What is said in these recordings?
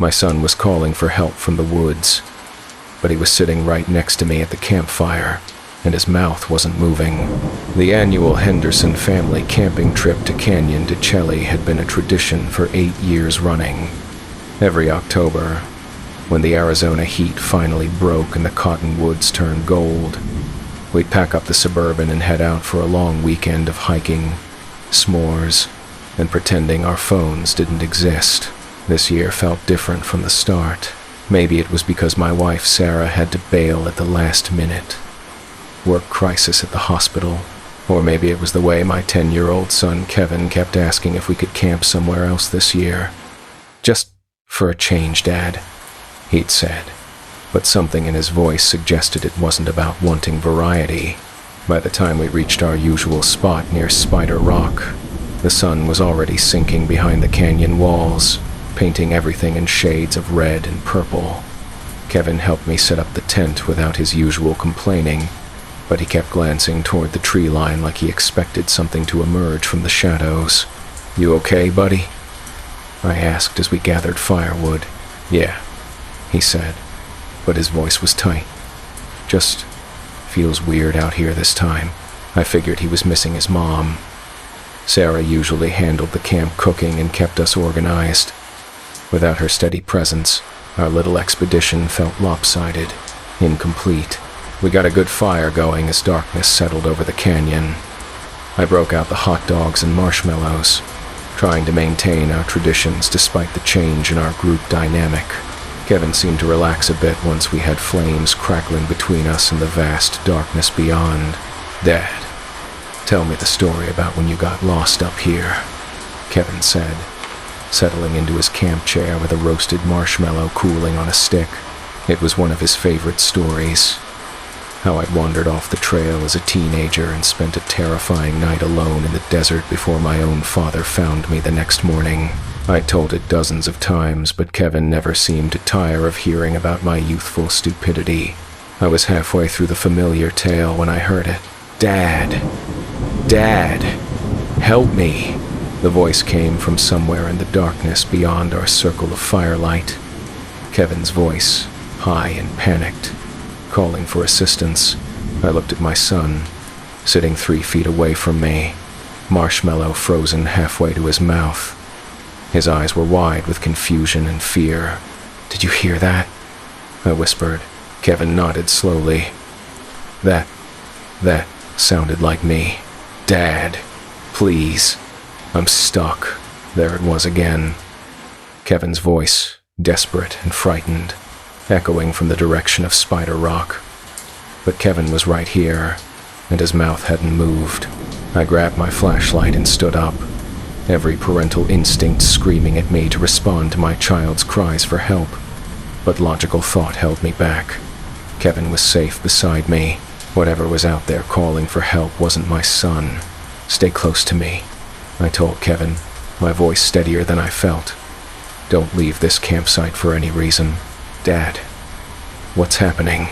My son was calling for help from the woods, but he was sitting right next to me at the campfire, and his mouth wasn't moving. The annual Henderson family camping trip to Canyon de Chelly had been a tradition for 8 years running. Every October, when the Arizona heat finally broke and the cottonwoods turned gold, we'd pack up the Suburban and head out for a long weekend of hiking, s'mores, and pretending our phones didn't exist. This year felt different from the start. Maybe it was because my wife Sarah had to bail at the last minute. Work crisis at the hospital. Or maybe it was the way my 10-year-old son Kevin kept asking if we could camp somewhere else this year. "Just for a change, Dad," he'd said. But something in his voice suggested it wasn't about wanting variety. By the time we reached our usual spot near Spider Rock, the sun was already sinking behind the canyon walls, painting everything in shades of red and purple. Kevin helped me set up the tent without his usual complaining, but he kept glancing toward the tree line like he expected something to emerge from the shadows. "You okay, buddy?" I asked as we gathered firewood. "Yeah," he said, but his voice was tight. "Just feels weird out here this time." I figured he was missing his mom. Sarah usually handled the camp cooking and kept us organized. Without her steady presence, our little expedition felt lopsided, incomplete. We got a good fire going as darkness settled over the canyon. I broke out the hot dogs and marshmallows, trying to maintain our traditions despite the change in our group dynamic. Kevin seemed to relax a bit once we had flames crackling between us and the vast darkness beyond. "Dad, tell me the story about when you got lost up here," Kevin said, settling into his camp chair with a roasted marshmallow cooling on a stick. It was one of his favorite stories. How I'd wandered off the trail as a teenager and spent a terrifying night alone in the desert before my own father found me the next morning. I told it dozens of times, but Kevin never seemed to tire of hearing about my youthful stupidity. I was halfway through the familiar tale when I heard it. "Dad! Dad! Help me!" The voice came from somewhere in the darkness beyond our circle of firelight. Kevin's voice, high and panicked, calling for assistance. I looked at my son, sitting 3 feet away from me, marshmallow frozen halfway to his mouth. His eyes were wide with confusion and fear. "Did you hear that?" I whispered. Kevin nodded slowly. That sounded like me. "Dad, please. I'm stuck." There it was again. Kevin's voice, desperate and frightened, echoing from the direction of Spider Rock. But Kevin was right here, and his mouth hadn't moved. I grabbed my flashlight and stood up, every parental instinct screaming at me to respond to my child's cries for help. But logical thought held me back. Kevin was safe beside me. Whatever was out there calling for help wasn't my son. "Stay close to me," I told Kevin, my voice steadier than I felt. "Don't leave this campsite for any reason. Dad, what's happening?"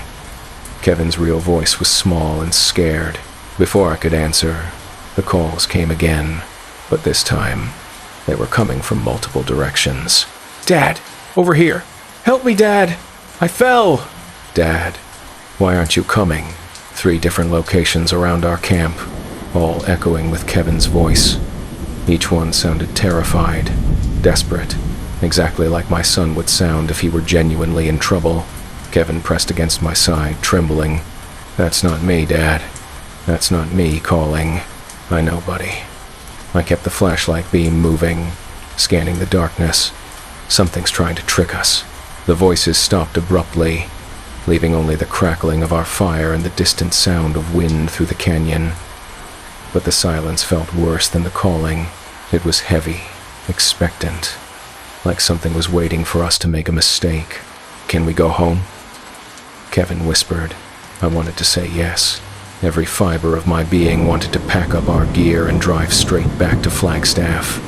Kevin's real voice was small and scared. Before I could answer, the calls came again, but this time, they were coming from multiple directions. "Dad, over here! Help me, Dad! I fell!" "Dad, why aren't you coming?" 3 different locations around our camp, all echoing with Kevin's voice. Each one sounded terrified, desperate, exactly like my son would sound if he were genuinely in trouble. Kevin pressed against my side, trembling. "That's not me, Dad. That's not me calling." "I know, buddy." I kept the flashlight beam moving, scanning the darkness. Something's trying to trick us. The voices stopped abruptly, leaving only the crackling of our fire and the distant sound of wind through the canyon. But the silence felt worse than the calling. It was heavy, expectant, like something was waiting for us to make a mistake. "Can we go home?" Kevin whispered. I wanted to say yes. Every fiber of my being wanted to pack up our gear and drive straight back to Flagstaff.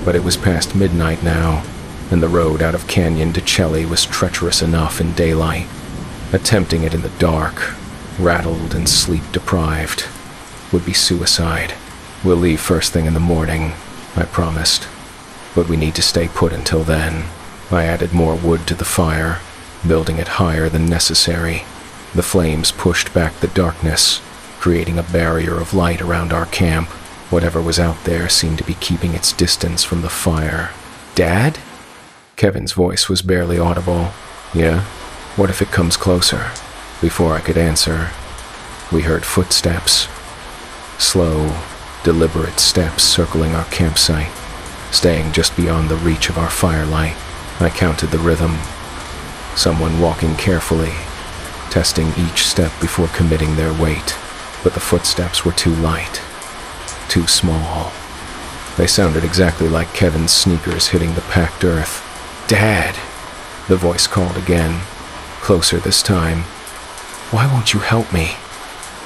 But it was past midnight now, and the road out of Canyon to Chelly was treacherous enough in daylight. Attempting it in the dark, rattled and sleep-deprived, would be suicide. "We'll leave first thing in the morning," I promised. "But we need to stay put until then." I added more wood to the fire, building it higher than necessary. The flames pushed back the darkness, creating a barrier of light around our camp. Whatever was out there seemed to be keeping its distance from the fire. "Dad?" Kevin's voice was barely audible. "Yeah? What if it comes closer?" Before I could answer, we heard footsteps. Slow, deliberate steps circling our campsite, staying just beyond the reach of our firelight. I counted the rhythm. Someone walking carefully, testing each step before committing their weight. But the footsteps were too light, too small. They sounded exactly like Kevin's sneakers hitting the packed earth. "Dad!" The voice called again, closer this time. "Why won't you help me?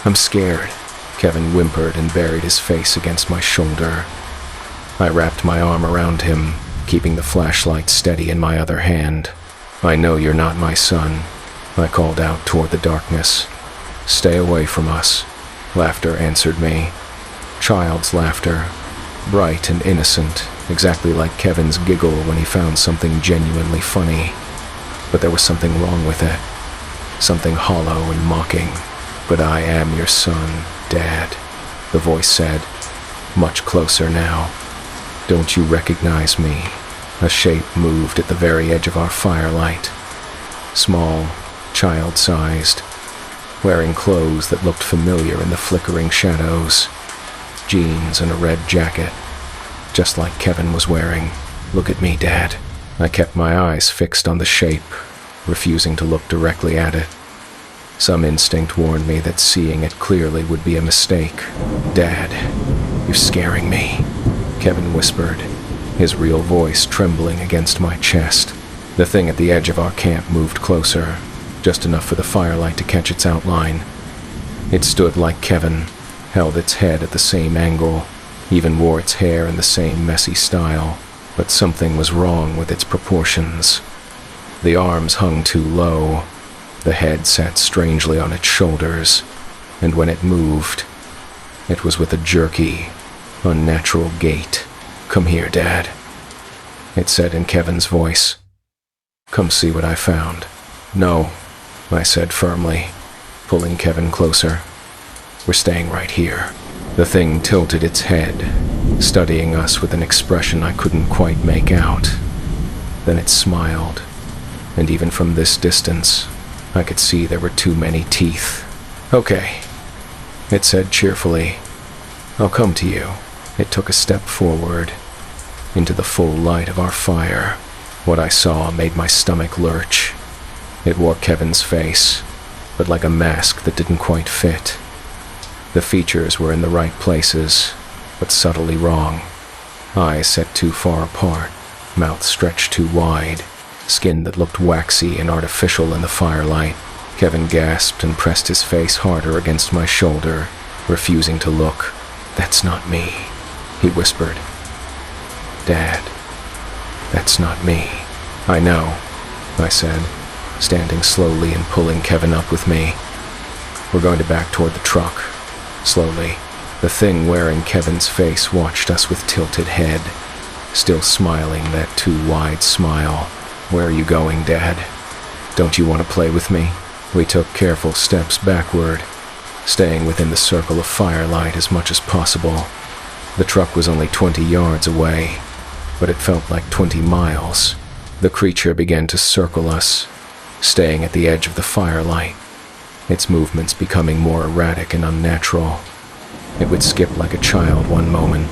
I'm scared." Kevin whimpered and buried his face against my shoulder. I wrapped my arm around him, keeping the flashlight steady in my other hand. "I know you're not my son," I called out toward the darkness. "Stay away from us." Laughter answered me. Child's laughter, bright and innocent, exactly like Kevin's giggle when he found something genuinely funny. But there was something wrong with it, something hollow and mocking. "But I am your son, Dad," the voice said, much closer now. "Don't you recognize me?" A shape moved at the very edge of our firelight. Small, child-sized, wearing clothes that looked familiar in the flickering shadows. Jeans and a red jacket, just like Kevin was wearing. "Look at me, Dad." I kept my eyes fixed on the shape, refusing to look directly at it. Some instinct warned me that seeing it clearly would be a mistake. "Dad, you're scaring me," Kevin whispered, his real voice trembling against my chest. The thing at the edge of our camp moved closer, just enough for the firelight to catch its outline. It stood like Kevin, held its head at the same angle, even wore its hair in the same messy style, but something was wrong with its proportions. The arms hung too low, the head sat strangely on its shoulders, and when it moved, it was with a jerky, unnatural gait. "Come here, Dad," it said in Kevin's voice. "Come see what I found." "No," I said firmly, pulling Kevin closer. "We're staying right here." The thing tilted its head, studying us with an expression I couldn't quite make out. Then it smiled, and even from this distance, I could see there were too many teeth. "Okay," it said cheerfully. "I'll come to you." It took a step forward, into the full light of our fire. What I saw made my stomach lurch. It wore Kevin's face, but like a mask that didn't quite fit. The features were in the right places, but subtly wrong. Eyes set too far apart, mouth stretched too wide, skin that looked waxy and artificial in the firelight. Kevin gasped and pressed his face harder against my shoulder, refusing to look. "That's not me," he whispered. "Dad, that's not me." "I know," I said, standing slowly and pulling Kevin up with me. "We're going to back toward the truck." Slowly, the thing wearing Kevin's face watched us with tilted head, still smiling that too wide smile. "Where are you going, Dad? Don't you want to play with me?" We took careful steps backward, staying within the circle of firelight as much as possible. The truck was only 20 yards away, but it felt like 20 miles. The creature began to circle us, staying at the edge of the firelight, its movements becoming more erratic and unnatural. It would skip like a child one moment,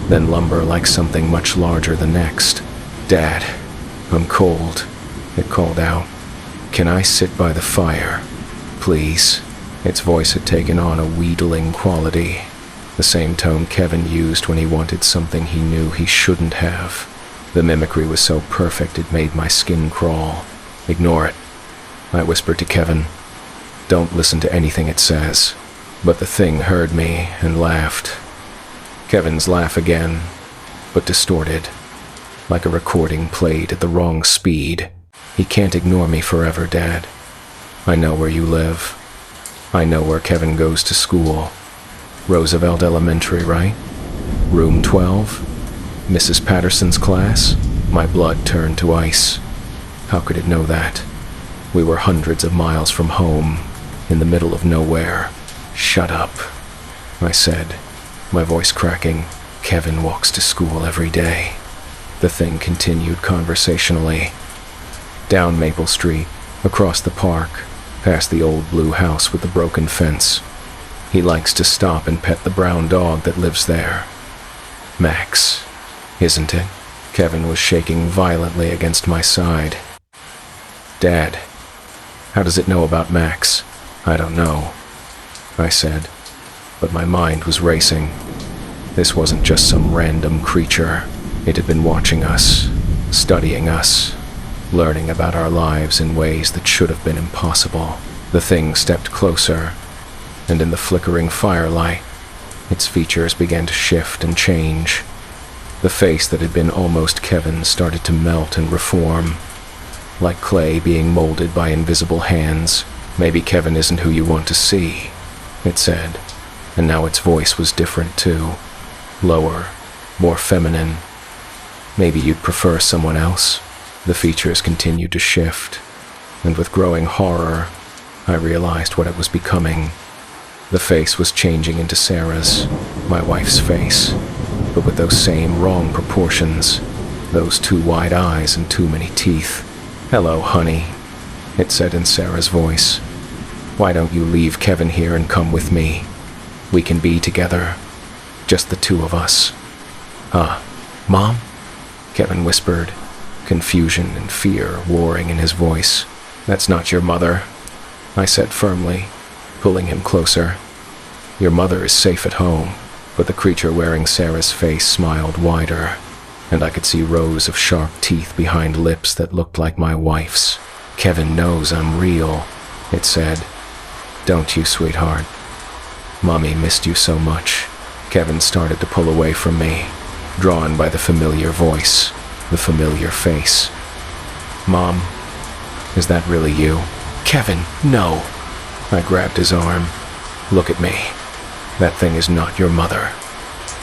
then lumber like something much larger the next. "Dad, I'm cold," it called out. "Can I sit by the fire, please?" Its voice had taken on a wheedling quality, the same tone Kevin used when he wanted something he knew he shouldn't have. The mimicry was so perfect it made my skin crawl. "Ignore it," I whispered to Kevin. "Don't listen to anything it says." But the thing heard me and laughed. Kevin's laugh again, but distorted, like a recording played at the wrong speed. "He can't ignore me forever, Dad. I know where you live. I know where Kevin goes to school. Roosevelt Elementary, right? Room 12? Mrs. Patterson's class?" My blood turned to ice. How could it know that? We were hundreds of miles from home, in the middle of nowhere. Shut up, I said, my voice cracking. Kevin walks to school every day. The thing continued conversationally. Down Maple Street, across the park, past the old blue house with the broken fence. He likes to stop and pet the brown dog that lives there. Max, isn't it? Kevin was shaking violently against my side. Dad, how does it know about Max? I don't know, I said, but my mind was racing. This wasn't just some random creature. It had been watching us, studying us, learning about our lives in ways that should have been impossible. The thing stepped closer, and in the flickering firelight, its features began to shift and change. The face that had been almost Kevin started to melt and reform, like clay being molded by invisible hands. Maybe Kevin isn't who you want to see, it said, and now its voice was different too. Lower, more feminine. Maybe you'd prefer someone else? The features continued to shift, and with growing horror, I realized what it was becoming. The face was changing into Sarah's, my wife's face, but with those same wrong proportions, those too wide eyes and too many teeth. Hello, honey, it said in Sarah's voice. Why don't you leave Kevin here and come with me? We can be together, just the two of us. Mom? Kevin whispered, confusion and fear warring in his voice. That's not your mother, I said firmly, pulling him closer. Your mother is safe at home. But the creature wearing Sarah's face smiled wider, and I could see rows of sharp teeth behind lips that looked like my wife's. Kevin knows I'm real, it said. Don't you, sweetheart? Mommy missed you so much. Kevin started to pull away from me, drawn by the familiar voice, the familiar face. Mom, is that really you? Kevin, no! I grabbed his arm. Look at me. That thing is not your mother.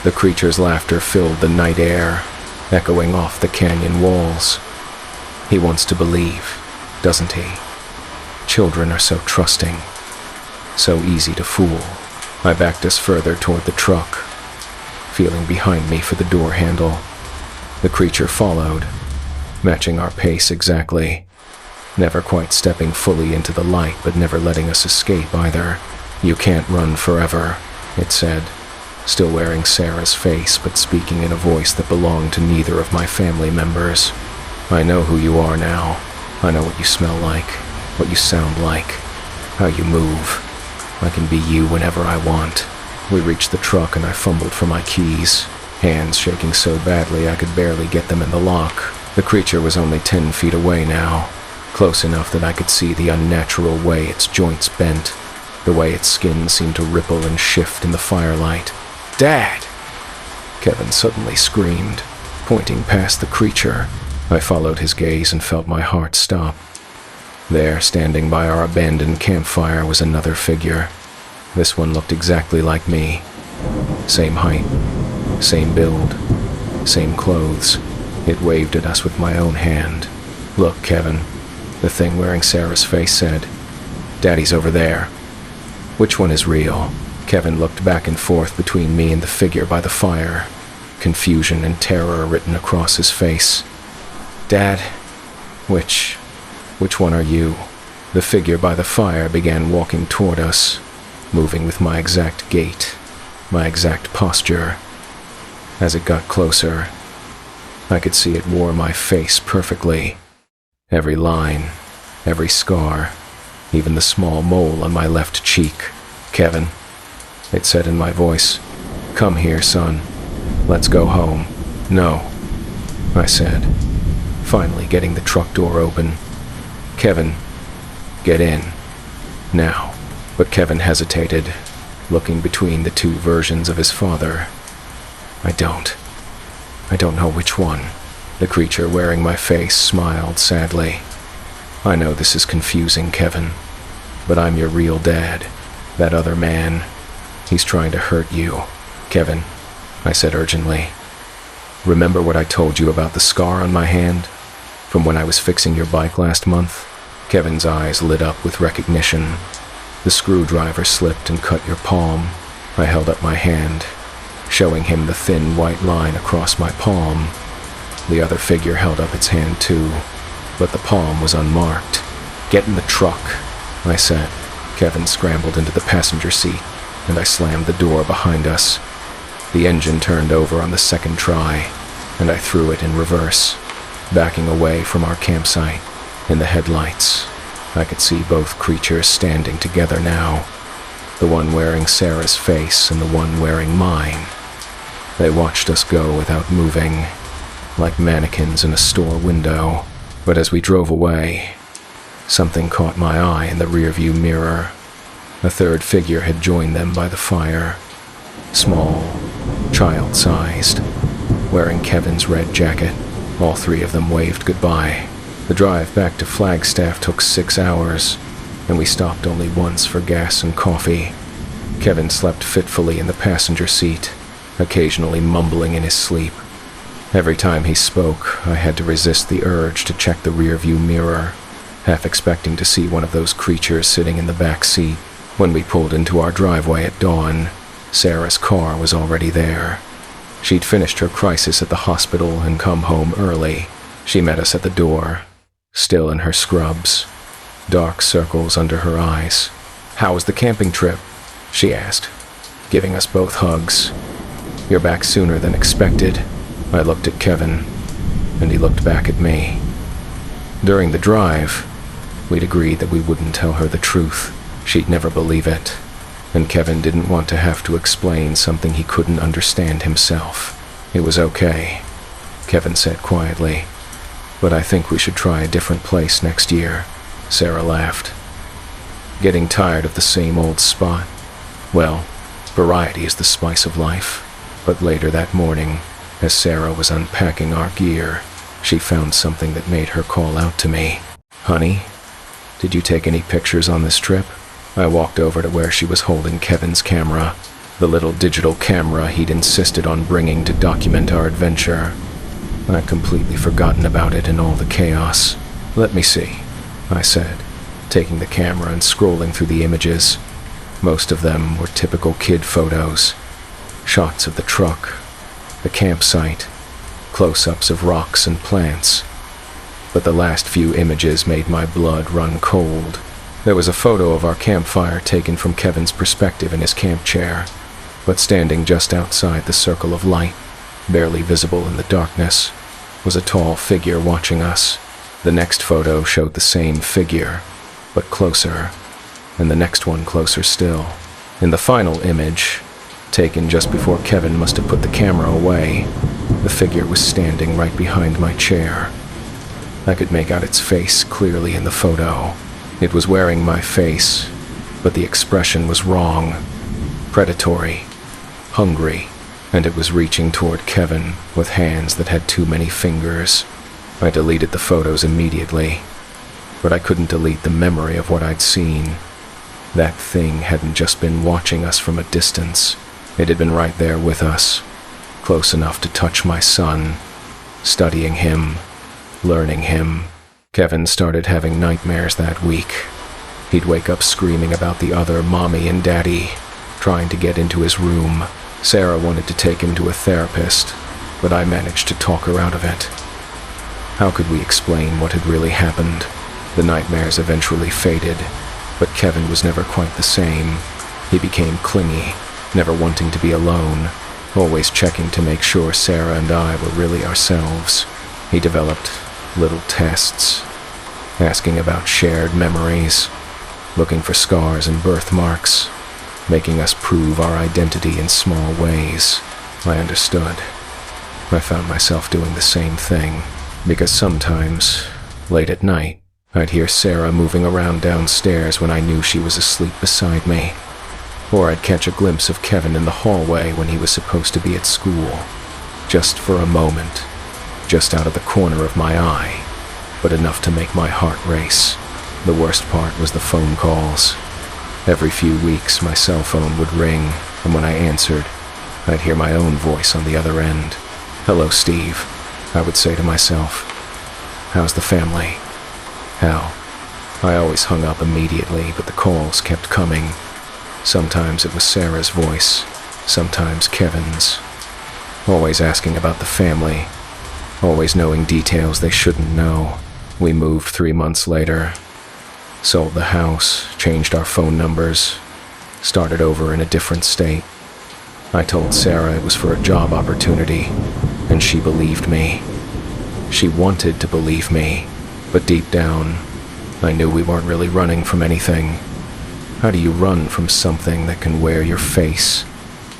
The creature's laughter filled the night air, echoing off the canyon walls. He wants to believe, doesn't he? Children are so trusting, so easy to fool. I backed us further toward the truck, feeling behind me for the door handle. The creature followed, matching our pace exactly, never quite stepping fully into the light but never letting us escape either. You can't run forever, it said, still wearing Sarah's face but speaking in a voice that belonged to neither of my family members. I know who you are now. I know what you smell like, what you sound like, how you move. I can be you whenever I want. We reached the truck and I fumbled for my keys, hands shaking so badly I could barely get them in the lock. The creature was only 10 feet away now, close enough that I could see the unnatural way its joints bent, the way its skin seemed to ripple and shift in the firelight. Dad! Kevin suddenly screamed, pointing past the creature. I followed his gaze and felt my heart stop. There, standing by our abandoned campfire, was another figure. This one looked exactly like me. Same height, same build, same clothes. It waved at us with my own hand. Look, Kevin, the thing wearing Sarah's face said. Daddy's over there. Which one is real? Kevin looked back and forth between me and the figure by the fire, confusion and terror written across his face. Dad, which one are you? The figure by the fire began walking toward us, moving with my exact gait, my exact posture. As it got closer, I could see it wore my face perfectly. Every line, every scar, even the small mole on my left cheek. Kevin, it said in my voice, come here, son. Let's go home. No, I said, finally getting the truck door open. Kevin, get in. Now. But Kevin hesitated, looking between the two versions of his father. I don't know which one. The creature wearing my face smiled sadly. I know this is confusing, Kevin, but I'm your real dad. That other man, he's trying to hurt you. Kevin, I said urgently. Remember what I told you about the scar on my hand? From when I was fixing your bike last month? Kevin's eyes lit up with recognition. The screwdriver slipped and cut your palm. I held up my hand, showing him the thin white line across my palm. The other figure held up its hand too, but the palm was unmarked. "Get in the truck," I said. Kevin scrambled into the passenger seat, and I slammed the door behind us. The engine turned over on the second try, and I threw it in reverse, backing away from our campsite. In the headlights, I could see both creatures standing together now, the one wearing Sarah's face and the one wearing mine. They watched us go without moving, like mannequins in a store window. But as we drove away, something caught my eye in the rearview mirror. A third figure had joined them by the fire, small, child-sized, wearing Kevin's red jacket. All three of them waved goodbye. The drive back to Flagstaff took 6 hours, and we stopped only once for gas and coffee. Kevin slept fitfully in the passenger seat, occasionally mumbling in his sleep. Every time he spoke, I had to resist the urge to check the rearview mirror, half expecting to see one of those creatures sitting in the back seat. When we pulled into our driveway at dawn, Sarah's car was already there. She'd finished her crisis at the hospital and come home early. She met us at the door, still in her scrubs, dark circles under her eyes. "How was the camping trip?" she asked, giving us both hugs. "You're back sooner than expected." I looked at Kevin, and he looked back at me. During the drive, we'd agreed that we wouldn't tell her the truth. She'd never believe it, and Kevin didn't want to have to explain something he couldn't understand himself. "It was okay," Kevin said quietly, "but I think we should try a different place next year." Sarah laughed. "Getting tired of the same old spot? Well, variety is the spice of life." But later that morning, as Sarah was unpacking our gear, she found something that made her call out to me. "Honey, did you take any pictures on this trip?" I walked over to where she was holding Kevin's camera, the little digital camera he'd insisted on bringing to document our adventure. I'd completely forgotten about it in all the chaos. "Let me see," I said, taking the camera and scrolling through the images. Most of them were typical kid photos, shots of the truck, the campsite, close-ups of rocks and plants. But the last few images made my blood run cold. There was a photo of our campfire taken from Kevin's perspective in his camp chair, but standing just outside the circle of light, barely visible in the darkness, was a tall figure watching us. The next photo showed the same figure, but closer, and the next one closer still. In the final image, taken just before Kevin must have put the camera away, the figure was standing right behind my chair. I could make out its face clearly in the photo. It was wearing my face, but the expression was wrong. Predatory, hungry, and it was reaching toward Kevin with hands that had too many fingers. I deleted the photos immediately, but I couldn't delete the memory of what I'd seen. That thing hadn't just been watching us from a distance. It had been right there with us, close enough to touch my son, studying him, learning him. Kevin started having nightmares that week. He'd wake up screaming about the other mommy and daddy, trying to get into his room. Sarah wanted to take him to a therapist, but I managed to talk her out of it. How could we explain what had really happened? The nightmares eventually faded, but Kevin was never quite the same. He became clingy, never wanting to be alone, always checking to make sure Sarah and I were really ourselves. He developed little tests, asking about shared memories, looking for scars and birthmarks, making us prove our identity in small ways. I understood. I found myself doing the same thing, because sometimes, late at night, I'd hear Sarah moving around downstairs when I knew she was asleep beside me, or I'd catch a glimpse of Kevin in the hallway when he was supposed to be at school, just for a moment, just out of the corner of my eye, but enough to make my heart race. The worst part was the phone calls. Every few weeks, my cell phone would ring, and when I answered, I'd hear my own voice on the other end. "Hello, Steve," I would say to myself. "How's the family?" "How?" I always hung up immediately, but the calls kept coming. Sometimes it was Sarah's voice, sometimes Kevin's. Always asking about the family, always knowing details they shouldn't know. We moved 3 months later, sold the house, changed our phone numbers, started over in a different state. I told Sarah it was for a job opportunity, and she believed me. She wanted to believe me, but deep down, I knew we weren't really running from anything. How do you run from something that can wear your face?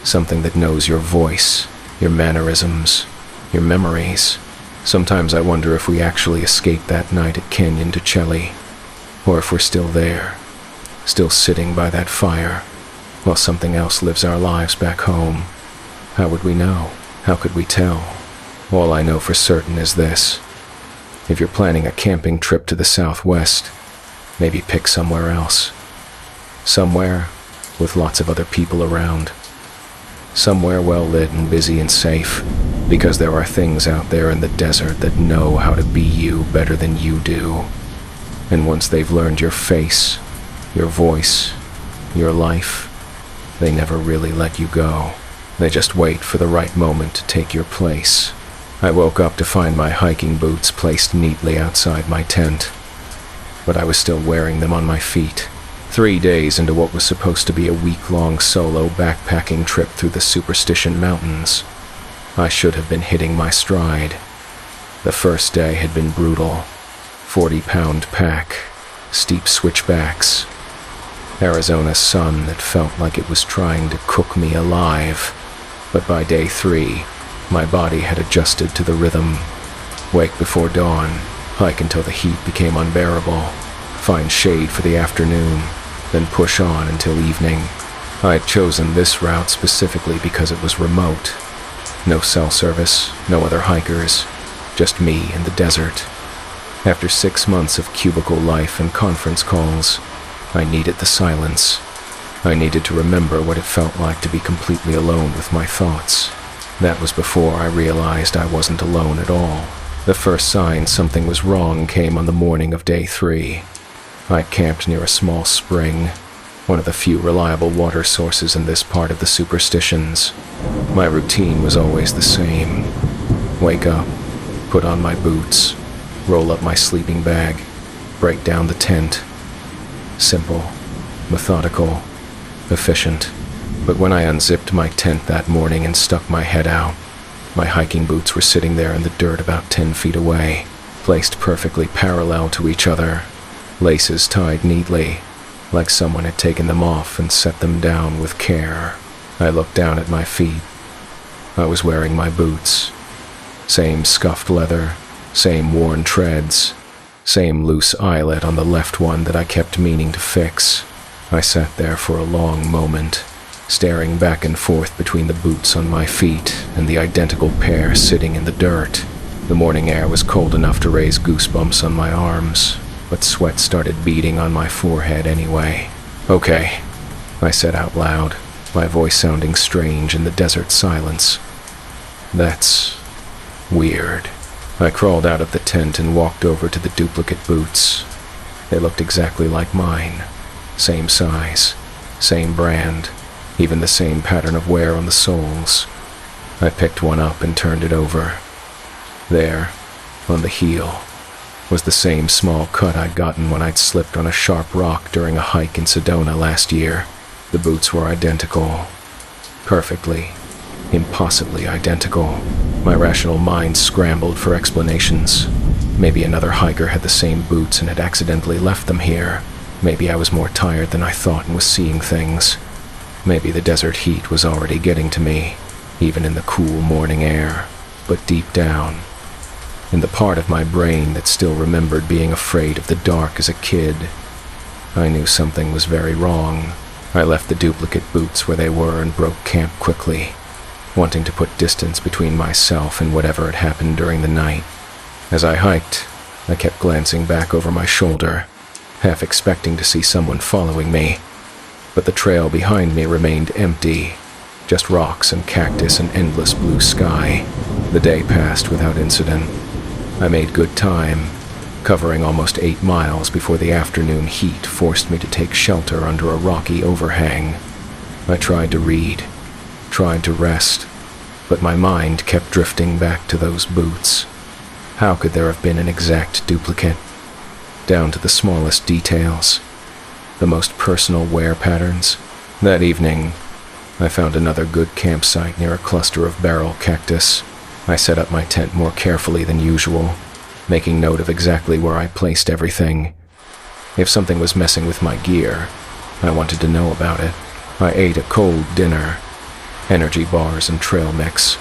Something that knows your voice, your mannerisms, your memories? Sometimes I wonder if we actually escaped that night at Canyon to Chelly, or if we're still there, still sitting by that fire, while something else lives our lives back home. How would we know? How could we tell? All I know for certain is this. If you're planning a camping trip to the Southwest, maybe pick somewhere else. Somewhere with lots of other people around. Somewhere well lit and busy and safe, because there are things out there in the desert that know how to be you better than you do. And once they've learned your face, your voice, your life, they never really let you go. They just wait for the right moment to take your place. I woke up to find my hiking boots placed neatly outside my tent, but I was still wearing them on my feet. 3 days into what was supposed to be a week-long solo backpacking trip through the Superstition Mountains, I should have been hitting my stride. The first day had been brutal. 40-pound pack, steep switchbacks, Arizona sun that felt like it was trying to cook me alive. But by day 3, my body had adjusted to the rhythm. Wake before dawn, hike until the heat became unbearable, find shade for the afternoon, then push on until evening. I had chosen this route specifically because it was remote. No cell service, no other hikers, just me and the desert. After 6 months of cubicle life and conference calls, I needed the silence. I needed to remember what it felt like to be completely alone with my thoughts. That was before I realized I wasn't alone at all. The first sign something was wrong came on the morning of day 3. I camped near a small spring, one of the few reliable water sources in this part of the Superstitions. My routine was always the same. Wake up, put on my boots, roll up my sleeping bag, break down the tent. Simple, methodical, efficient. But when I unzipped my tent that morning and stuck my head out, my hiking boots were sitting there in the dirt about 10 feet away, placed perfectly parallel to each other, laces tied neatly, like someone had taken them off and set them down with care. I looked down at my feet. I was wearing my boots. Same scuffed leather, same worn treads, same loose eyelet on the left one that I kept meaning to fix. I sat there for a long moment, staring back and forth between the boots on my feet and the identical pair sitting in the dirt. The morning air was cold enough to raise goosebumps on my arms, but sweat started beading on my forehead anyway. "Okay," I said out loud, my voice sounding strange in the desert silence. "That's weird." I crawled out of the tent and walked over to the duplicate boots. They looked exactly like mine. Same size, same brand, even the same pattern of wear on the soles. I picked one up and turned it over. There, on the heel, was the same small cut I'd gotten when I'd slipped on a sharp rock during a hike in Sedona last year. The boots were identical. Perfectly, impossibly identical. My rational mind scrambled for explanations. Maybe another hiker had the same boots and had accidentally left them here. Maybe I was more tired than I thought and was seeing things. Maybe the desert heat was already getting to me, even in the cool morning air. But deep down, in the part of my brain that still remembered being afraid of the dark as a kid, I knew something was very wrong. I left the duplicate boots where they were and broke camp quickly, wanting to put distance between myself and whatever had happened during the night. As I hiked, I kept glancing back over my shoulder, half expecting to see someone following me, but the trail behind me remained empty, Just rocks and cactus and endless blue sky. The day passed without incident. I made good time, covering almost 8 miles before the afternoon heat forced me to take shelter under a rocky overhang. I tried to read, tried to rest, but my mind kept drifting back to those boots. How could there have been an exact duplicate? Down to the smallest details, the most personal wear patterns. That evening, I found another good campsite near a cluster of barrel cactus. I set up my tent more carefully than usual, making note of exactly where I placed everything. If something was messing with my gear, I wanted to know about it. I ate a cold dinner, energy bars and trail mix,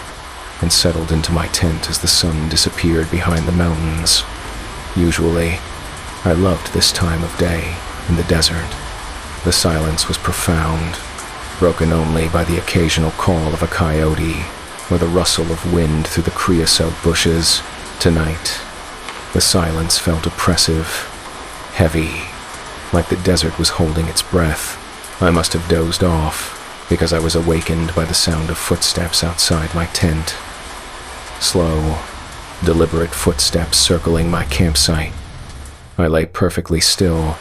and settled into my tent as the sun disappeared behind the mountains. Usually, I loved this time of day in the desert. The silence was profound, broken only by the occasional call of a coyote or the rustle of wind through the creosote bushes. Tonight, the silence felt oppressive, heavy, like the desert was holding its breath. I must have dozed off, because I was awakened by the sound of footsteps outside my tent. Slow, deliberate footsteps circling my campsite. I lay perfectly still,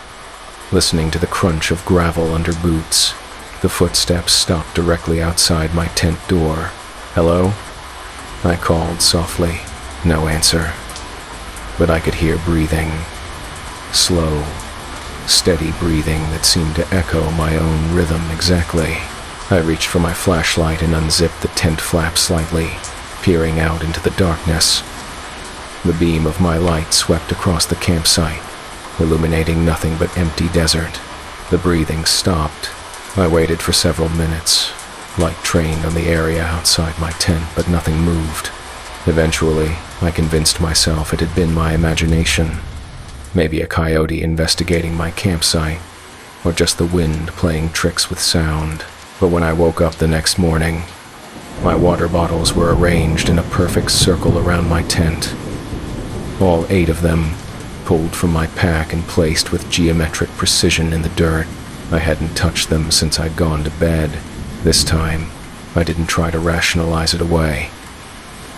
listening to the crunch of gravel under boots. The footsteps stopped directly outside my tent door. "Hello?" I called softly. No answer. But I could hear breathing. Slow, steady breathing that seemed to echo my own rhythm exactly. I reached for my flashlight and unzipped the tent flap slightly, peering out into the darkness. The beam of my light swept across the campsite, illuminating nothing but empty desert. The breathing stopped. I waited for several minutes, light trained on the area outside my tent, but nothing moved. Eventually, I convinced myself it had been my imagination. Maybe a coyote investigating my campsite, or just the wind playing tricks with sound. But when I woke up the next morning, my water bottles were arranged in a perfect circle around my tent. All 8 of them, pulled from my pack and placed with geometric precision in the dirt. I hadn't touched them since I'd gone to bed. This time, I didn't try to rationalize it away.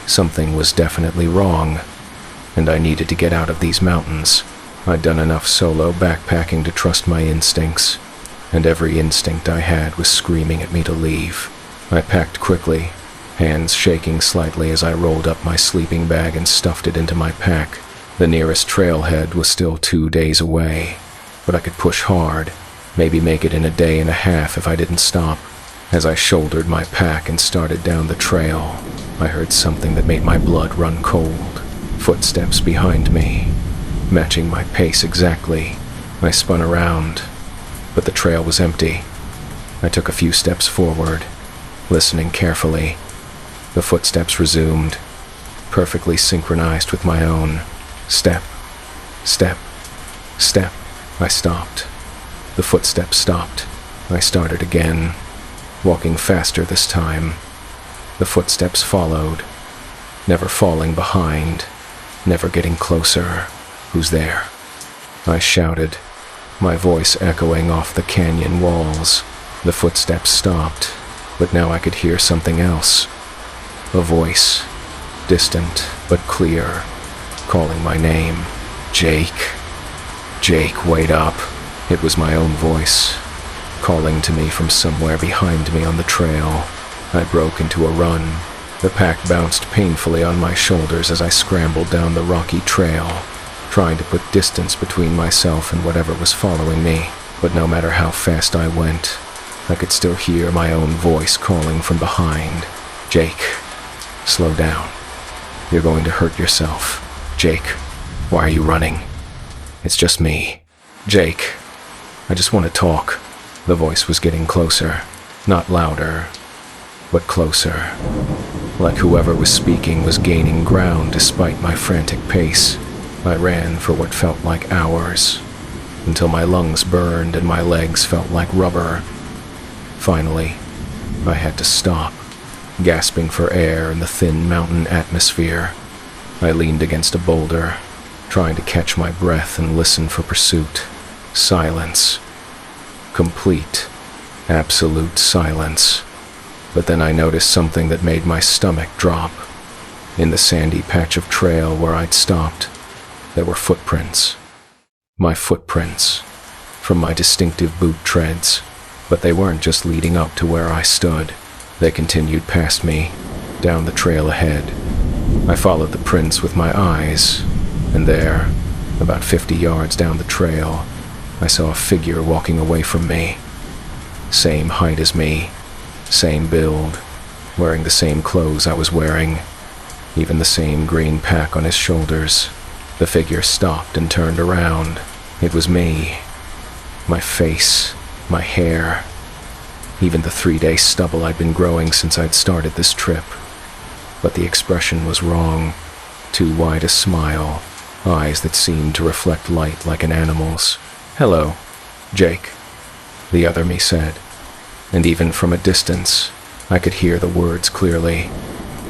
Something was definitely wrong, and I needed to get out of these mountains. I'd done enough solo backpacking to trust my instincts, and every instinct I had was screaming at me to leave. I packed quickly, hands shaking slightly as I rolled up my sleeping bag and stuffed it into my pack. The nearest trailhead was still 2 days away, but I could push hard, maybe make it in a day and a half if I didn't stop. As I shouldered my pack and started down the trail, I heard something that made my blood run cold. Footsteps behind me, matching my pace exactly. I spun around, but the trail was empty. I took a few steps forward, listening carefully. The footsteps resumed, perfectly synchronized with my own. Step, step, step. I stopped. The footsteps stopped. I started again, walking faster this time. The footsteps followed, never falling behind, never getting closer. "Who's there?" I shouted, my voice echoing off the canyon walls. The footsteps stopped, but now I could hear something else. A voice, distant but clear, calling my name. "Jake. Jake, wait up." It was my own voice, calling to me from somewhere behind me on the trail. I broke into a run. The pack bounced painfully on my shoulders as I scrambled down the rocky trail, trying to put distance between myself and whatever was following me. But no matter how fast I went, I could still hear my own voice calling from behind. "Jake, slow down. You're going to hurt yourself. Jake, why are you running? It's just me. Jake, I just want to talk." The voice was getting closer, not louder, but closer. Like whoever was speaking was gaining ground despite my frantic pace. I ran for what felt like hours, until my lungs burned and my legs felt like rubber. Finally, I had to stop, gasping for air in the thin mountain atmosphere. I leaned against a boulder, trying to catch my breath and listen for pursuit. Silence. Complete, absolute silence. But then I noticed something that made my stomach drop. In the sandy patch of trail where I'd stopped, there were footprints. My footprints, from my distinctive boot treads, but they weren't just leading up to where I stood. They continued past me, down the trail ahead. I followed the prints with my eyes, and there, about 50 yards down the trail, I saw a figure walking away from me. Same height as me, same build, wearing the same clothes I was wearing, even the same green pack on his shoulders. The figure stopped and turned around. It was me. My face, my hair, even the 3-day stubble I'd been growing since I'd started this trip. But the expression was wrong. Too wide a smile, eyes that seemed to reflect light like an animal's. "Hello, Jake," the other me said, and even from a distance, I could hear the words clearly.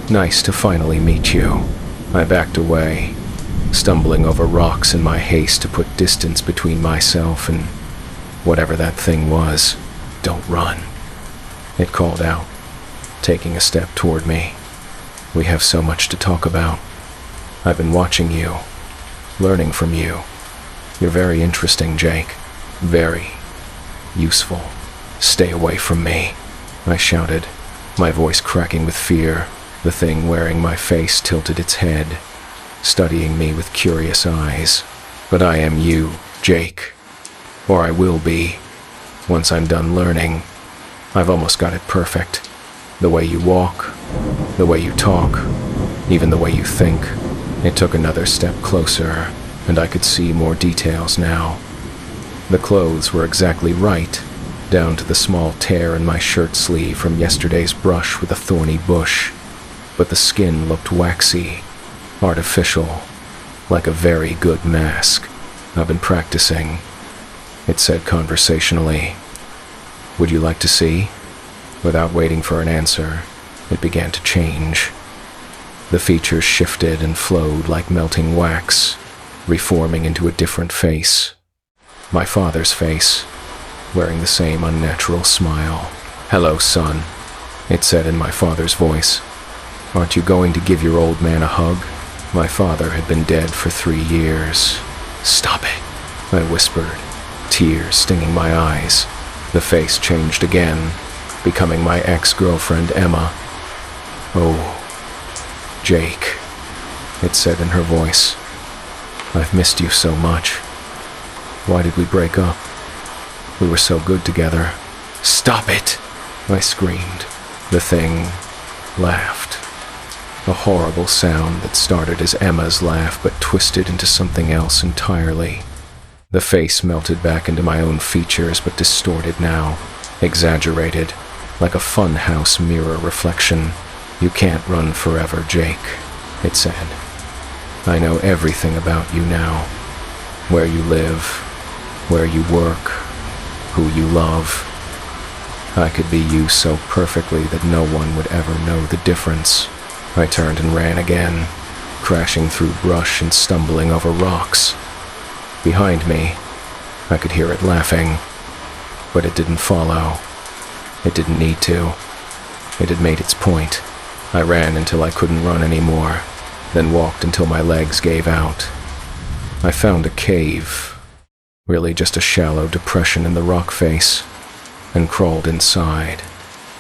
"Nice to finally meet you." I backed away, stumbling over rocks in my haste to put distance between myself and whatever that thing was. "Don't run," it called out, taking a step toward me. "We have so much to talk about. I've been watching you, learning from you. You're very interesting, Jake. Very useful. Stay away from me," I shouted, my voice cracking with fear. The thing wearing my face tilted its head, studying me with curious eyes. "But I am you, Jake. Or I will be, once I'm done learning. I've almost got it perfect. The way you walk, the way you talk, even the way you think." It took another step closer, and I could see more details now. The clothes were exactly right, down to the small tear in my shirt sleeve from yesterday's brush with a thorny bush. But the skin looked waxy, artificial, like a very good mask. "I've been practicing," it said conversationally. "Would you like to see?" Without waiting for an answer, it began to change. The features shifted and flowed like melting wax, reforming into a different face. My father's face, wearing the same unnatural smile. "Hello, son," it said in my father's voice. "Aren't you going to give your old man a hug?" My father had been dead for 3 years. "Stop it," I whispered, tears stinging my eyes. The face changed again, becoming my ex-girlfriend Emma. "Oh, Jake," it said in her voice. "I've missed you so much. Why did we break up? We were so good together." "Stop it," I screamed. The thing laughed. A horrible sound that started as Emma's laugh but twisted into something else entirely. The face melted back into my own features but distorted now, exaggerated, like a funhouse mirror reflection. "You can't run forever, Jake," it said. "I know everything about you now. Where you live, where you work, who you love. I could be you so perfectly that no one would ever know the difference." I turned and ran again, crashing through brush and stumbling over rocks. Behind me, I could hear it laughing, but it didn't follow. It didn't need to. It had made its point. I ran until I couldn't run anymore, then walked until my legs gave out. I found a cave, really just a shallow depression in the rock face, and crawled inside,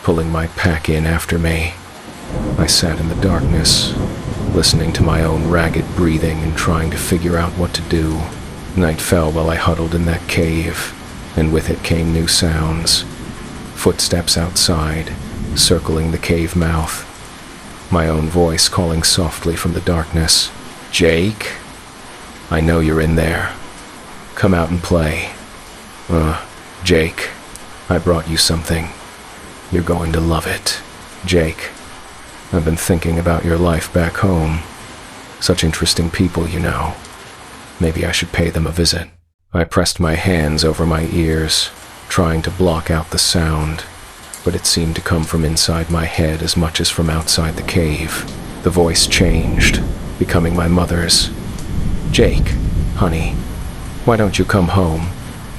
pulling my pack in after me. I sat in the darkness, listening to my own ragged breathing and trying to figure out what to do. Night fell while I huddled in that cave, and with it came new sounds. Footsteps outside, circling the cave mouth. My own voice calling softly from the darkness. "Jake? I know you're in there. Come out and play." Jake, I brought you something. You're going to love it. Jake, I've been thinking about your life back home. Such interesting people, you know. Maybe I should pay them a visit." I pressed my hands over my ears, trying to block out the sound, but it seemed to come from inside my head as much as from outside the cave. The voice changed, becoming my mother's. "Jake, honey, why don't you come home?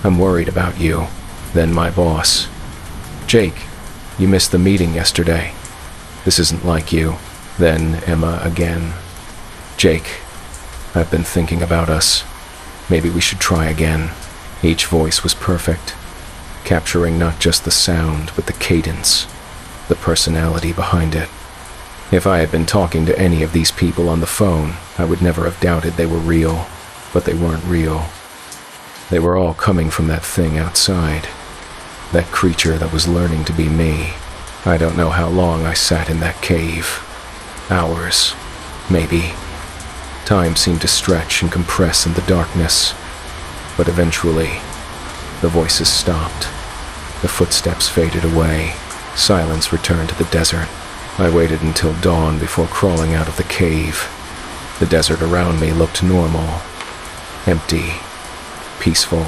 I'm worried about you." Then my boss. "Jake, You missed the meeting yesterday. This isn't like you. Then Emma again. Jake, I've been thinking about us. Maybe we should try again. Each voice was perfect, capturing not just the sound, but the cadence, the personality behind it. If I had been talking to any of these people on the phone, I would never have doubted they were real, but they weren't real. They were all coming from that thing outside, that creature that was learning to be me. I don't know how long I sat in that cave. Hours, maybe. Time seemed to stretch and compress in the darkness, but eventually, the voices stopped. The footsteps faded away. Silence returned to the desert. I waited until dawn before crawling out of the cave. The desert around me looked normal, empty, peaceful,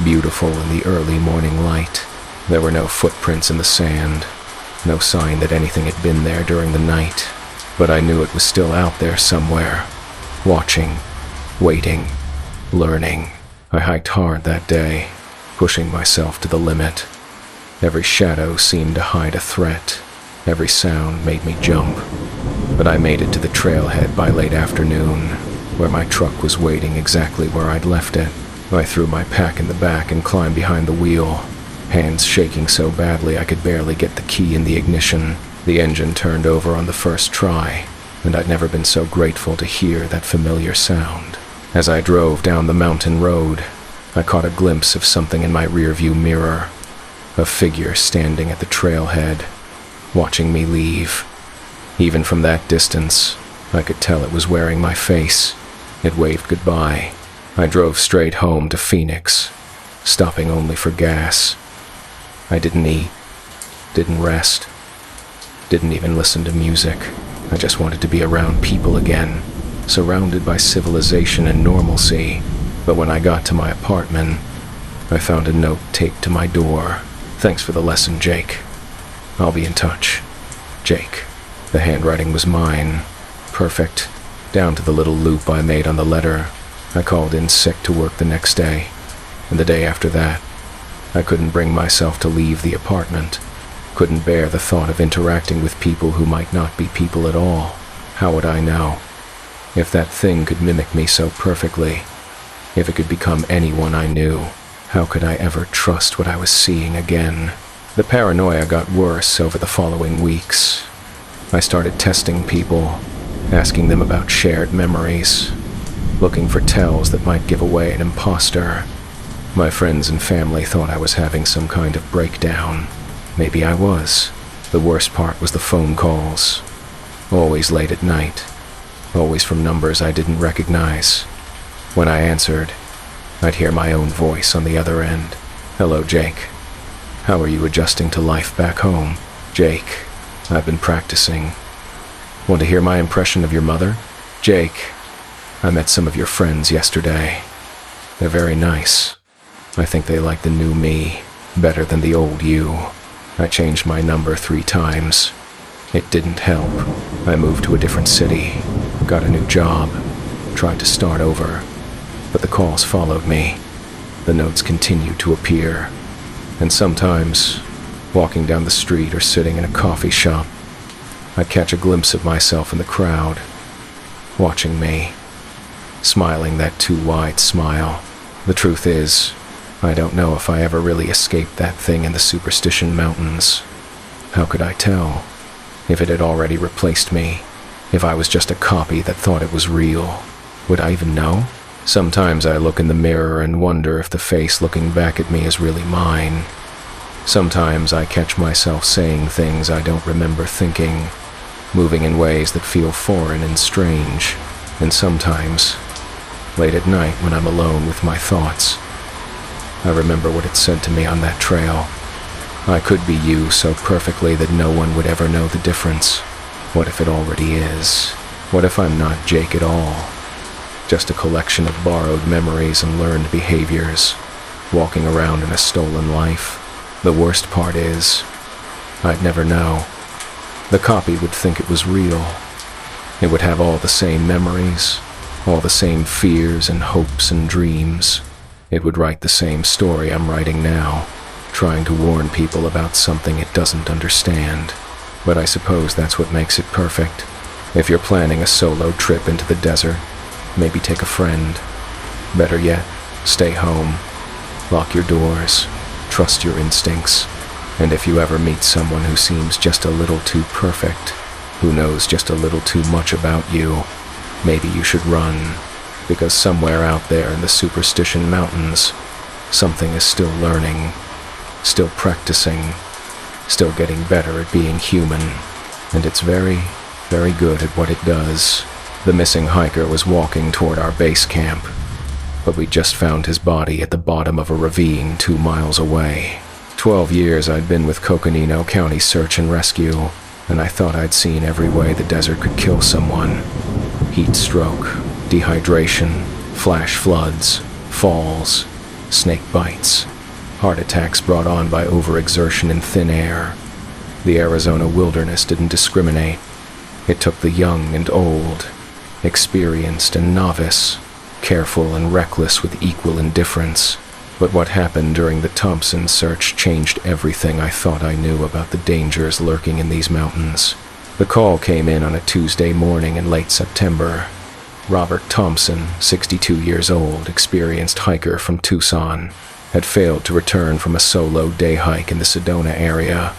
beautiful in the early morning light. There were no footprints in the sand, no sign that anything had been there during the night, but I knew it was still out there somewhere, watching, waiting, learning. I hiked hard that day, pushing myself to the limit. Every shadow seemed to hide a threat. Every sound made me jump. But I made it to the trailhead by late afternoon, where my truck was waiting exactly where I'd left it. I threw my pack in the back and climbed behind the wheel, hands shaking so badly I could barely get the key in the ignition. The engine turned over on the first try, and I'd never been so grateful to hear that familiar sound. As I drove down the mountain road, I caught a glimpse of something in my rearview mirror, a figure standing at the trailhead, watching me leave. Even from that distance, I could tell it was wearing my face. It waved goodbye. I drove straight home to Phoenix, stopping only for gas. I didn't eat, didn't rest, didn't even listen to music. I just wanted to be around people again, surrounded by civilization and normalcy. But when I got to my apartment, I found a note taped to my door. Thanks for the lesson, Jake. I'll be in touch. Jake. The handwriting was mine. Perfect. Down to the little loop I made on the letter. I called in sick to work the next day, and the day after that. I couldn't bring myself to leave the apartment. Couldn't bear the thought of interacting with people who might not be people at all. How would I know? If that thing could mimic me so perfectly, if it could become anyone I knew, how could I ever trust what I was seeing again? The paranoia got worse over the following weeks. I started testing people, asking them about shared memories, looking for tells that might give away an imposter. My friends and family thought I was having some kind of breakdown. Maybe I was. The worst part was the phone calls. Always late at night. Always from numbers I didn't recognize. When I answered, I'd hear my own voice on the other end. Hello, Jake. How are you adjusting to life back home? Jake, I've been practicing. Want to hear my impression of your mother? Jake, I met some of your friends yesterday. They're very nice. I think they like the new me better than the old you. I changed my number 3 times. It didn't help. I moved to a different city, got a new job, tried to start over, but the calls followed me. The notes continued to appear, and sometimes, walking down the street or sitting in a coffee shop, I'd catch a glimpse of myself in the crowd, watching me, smiling that too wide smile. The truth is, I don't know if I ever really escaped that thing in the Superstition Mountains. How could I tell? If it had already replaced me, if I was just a copy that thought it was real, would I even know? Sometimes I look in the mirror and wonder if the face looking back at me is really mine. Sometimes I catch myself saying things I don't remember thinking, moving in ways that feel foreign and strange. And sometimes, late at night when I'm alone with my thoughts, I remember what it said to me on that trail. I could be you so perfectly that no one would ever know the difference. What if it already is? What if I'm not Jake at all? Just a collection of borrowed memories and learned behaviors, walking around in a stolen life. The worst part is, I'd never know. The copy would think it was real. It would have all the same memories, all the same fears and hopes and dreams. It would write the same story I'm writing now, trying to warn people about something it doesn't understand. But I suppose that's what makes it perfect. If you're planning a solo trip into the desert, maybe take a friend. Better yet, stay home. Lock your doors. Trust your instincts. And if you ever meet someone who seems just a little too perfect, who knows just a little too much about you, maybe you should run. Because somewhere out there in the Superstition Mountains, something is still learning, still practicing, still getting better at being human. And it's very, very good at what it does. The missing hiker was walking toward our base camp, but we just found his body at the bottom of a ravine 2 miles away. 12 years I'd been with Coconino County Search and Rescue, and I thought I'd seen every way the desert could kill someone. Heat stroke, dehydration, flash floods, falls, snake bites, heart attacks brought on by overexertion in thin air. The Arizona wilderness didn't discriminate. It took the young and old, experienced and novice, careful and reckless with equal indifference. But what happened during the Thompson search changed everything I thought I knew about the dangers lurking in these mountains. The call came in on a Tuesday morning in late September. Robert Thompson, 62 years old, experienced hiker from Tucson, had failed to return from a solo day hike in the Sedona area.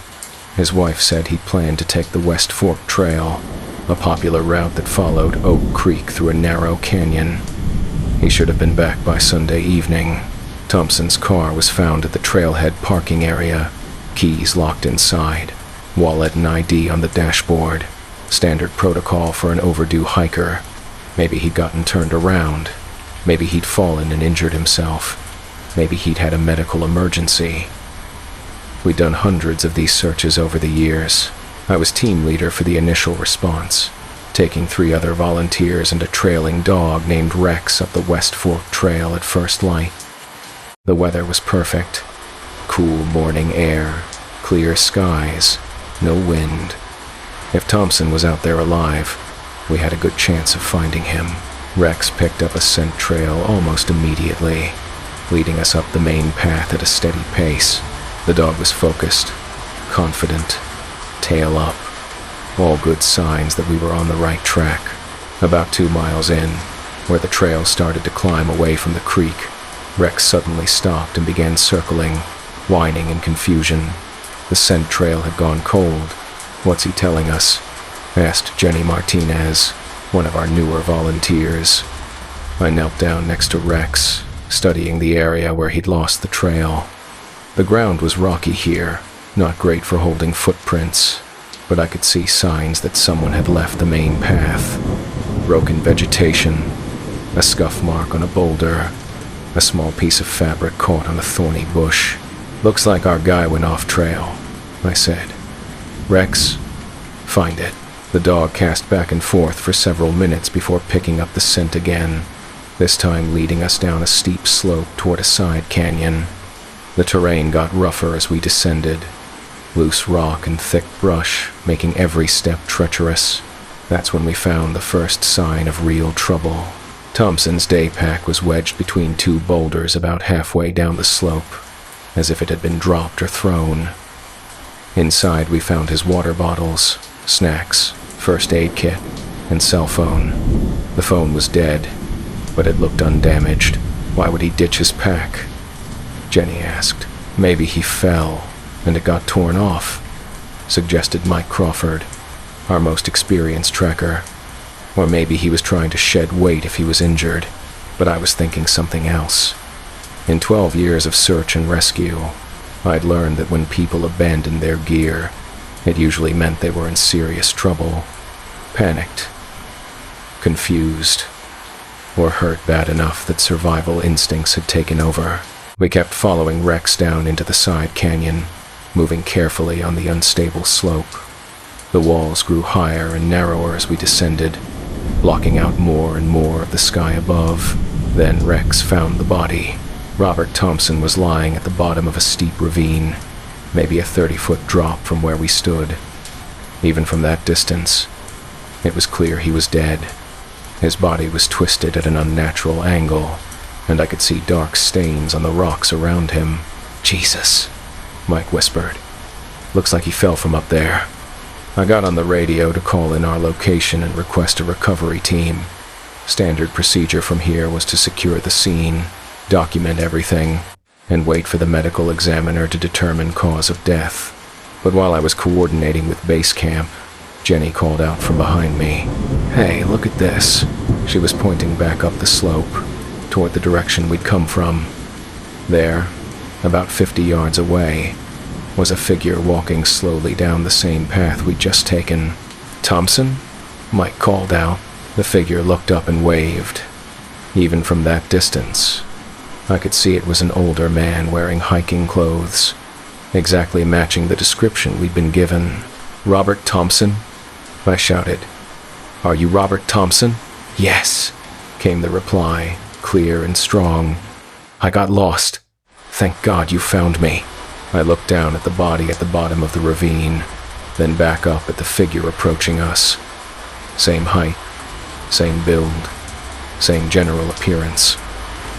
His wife said he planned to take the West Fork Trail, a popular route that followed Oak Creek through a narrow canyon. He should have been back by Sunday evening. Thompson's car was found at the trailhead parking area, keys locked inside, wallet and ID on the dashboard. Standard protocol for an overdue hiker. Maybe he'd gotten turned around. Maybe he'd fallen and injured himself. Maybe he'd had a medical emergency. We'd done hundreds of these searches over the years. I was team leader for the initial response, taking 3 other volunteers and a trailing dog named Rex up the West Fork Trail at first light. The weather was perfect. Cool morning air, clear skies, no wind. If Thompson was out there alive, we had a good chance of finding him. Rex picked up a scent trail almost immediately, leading us up the main path at a steady pace. The dog was focused, confident, tail up. All good signs that we were on the right track. About 2 miles in, where the trail started to climb away from the creek, Rex suddenly stopped and began circling, whining in confusion. The scent trail had gone cold. "What's he telling us?" asked Jenny Martinez, one of our newer volunteers. I knelt down next to Rex, studying the area where he'd lost the trail. The ground was rocky here, not great for holding footprints, but I could see signs that someone had left the main path. Broken vegetation, a scuff mark on a boulder, a small piece of fabric caught on a thorny bush. "Looks like our guy went off trail," I said. "Rex, find it." The dog cast back and forth for several minutes before picking up the scent again, this time leading us down a steep slope toward a side canyon. The terrain got rougher as we descended, loose rock and thick brush, making every step treacherous. That's when we found the first sign of real trouble. Thompson's day pack was wedged between 2 boulders about halfway down the slope, as if it had been dropped or thrown. Inside we found his water bottles, snacks, first aid kit, and cell phone. The phone was dead, but it looked undamaged. Why would he ditch his pack? Jenny asked. "Maybe he fell, and it got torn off," suggested Mike Crawford, our most experienced tracker. Or maybe he was trying to shed weight if he was injured, but I was thinking something else. In 12 years of search and rescue, I'd learned that when people abandoned their gear, it usually meant they were in serious trouble, panicked, confused, or hurt bad enough that survival instincts had taken over. We kept following Rex down into the side canyon, moving carefully on the unstable slope. The walls grew higher and narrower as we descended, blocking out more and more of the sky above. Then Rex found the body. Robert Thompson was lying at the bottom of a steep ravine, maybe a 30-foot drop from where we stood. Even from that distance, it was clear he was dead. His body was twisted at an unnatural angle, and I could see dark stains on the rocks around him. "Jesus," Mike whispered. "Looks like he fell from up there." I got on the radio to call in our location and request a recovery team. Standard procedure from here was to secure the scene, document everything, and wait for the medical examiner to determine cause of death. But while I was coordinating with base camp, Jenny called out from behind me. "Hey, look at this." She was pointing back up the slope, toward the direction we'd come from. There, about 50 yards away, was a figure walking slowly down the same path we'd just taken. "Thompson?" Mike called out. The figure looked up and waved. Even from that distance, I could see it was an older man wearing hiking clothes, exactly matching the description we'd been given. "Robert Thompson?" I shouted. "Are you Robert Thompson?" "Yes," came the reply, clear and strong. "I got lost. Thank God you found me." I looked down at the body at the bottom of the ravine, then back up at the figure approaching us. Same height, same build, same general appearance.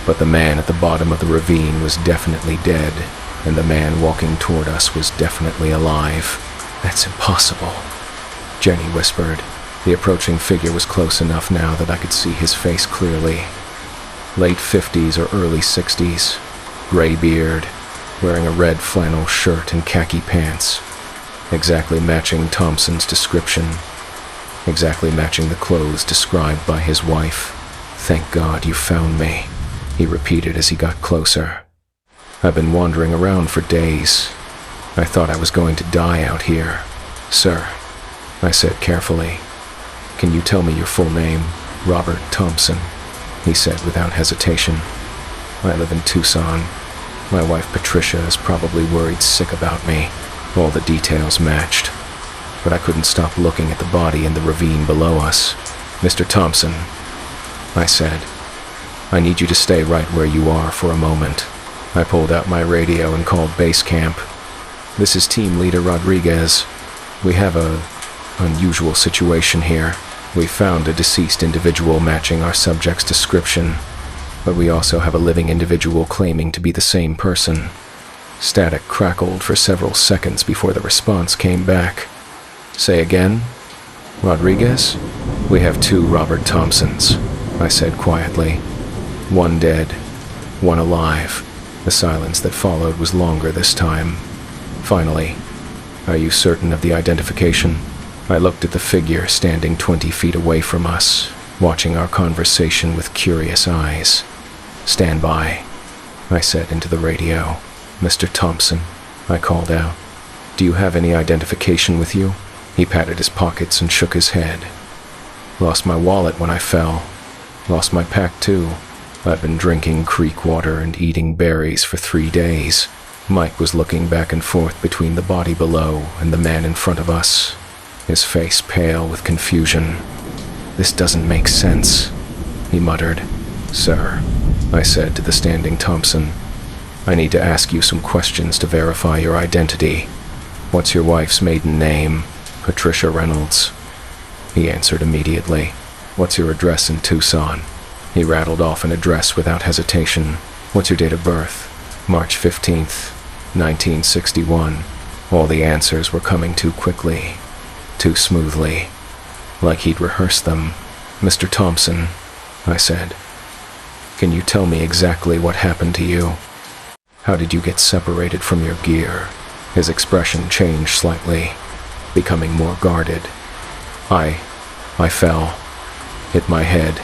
But the man at the bottom of the ravine was definitely dead, and the man walking toward us was definitely alive. "That's impossible," Jenny whispered. The approaching figure was close enough now that I could see his face clearly. Late 50s or early 60s, gray beard, wearing a red flannel shirt and khaki pants, exactly matching Thompson's description, exactly matching the clothes described by his wife. "Thank God you found me," he repeated as he got closer. "I've been wandering around for days. I thought I was going to die out here." "Sir," I said carefully, "can you tell me your full name?" "Robert Thompson," he said without hesitation. "I live in Tucson. My wife Patricia is probably worried sick about me." All the details matched, but I couldn't stop looking at the body in the ravine below us. "Mr. Thompson," I said, "I need you to stay right where you are for a moment." I pulled out my radio and called base camp. "This is Team Leader Rodriguez. We have a unusual situation here. We found a deceased individual matching our subject's description, but we also have a living individual claiming to be the same person." Static crackled for several seconds before the response came back. "Say again? Rodriguez?" "We have 2 Robert Thompsons," I said quietly. "One dead, one alive." The silence that followed was longer this time. Finally, "Are you certain of the identification?" I looked at the figure standing 20 feet away from us, watching our conversation with curious eyes. "Stand by," I said into the radio. "Mr. Thompson," I called out, "do you have any identification with you?" He patted his pockets and shook his head. "Lost my wallet when I fell. Lost my pack too. I've been drinking creek water and eating berries for 3 days." Mike was looking back and forth between the body below and the man in front of us, his face pale with confusion. "This doesn't make sense," he muttered. "Sir," I said to the standing Thompson, "I need to ask you some questions to verify your identity. What's your wife's maiden name?" "Patricia Reynolds." He answered immediately. "What's your address in Tucson?" He rattled off an address without hesitation. "What's your date of birth?" "March 15th, 1961. All the answers were coming too quickly, too smoothly, like he'd rehearsed them. "Mr. Thompson," I said, "can you tell me exactly what happened to you? How did you get separated from your gear?" His expression changed slightly, becoming more guarded. I fell. Hit my head.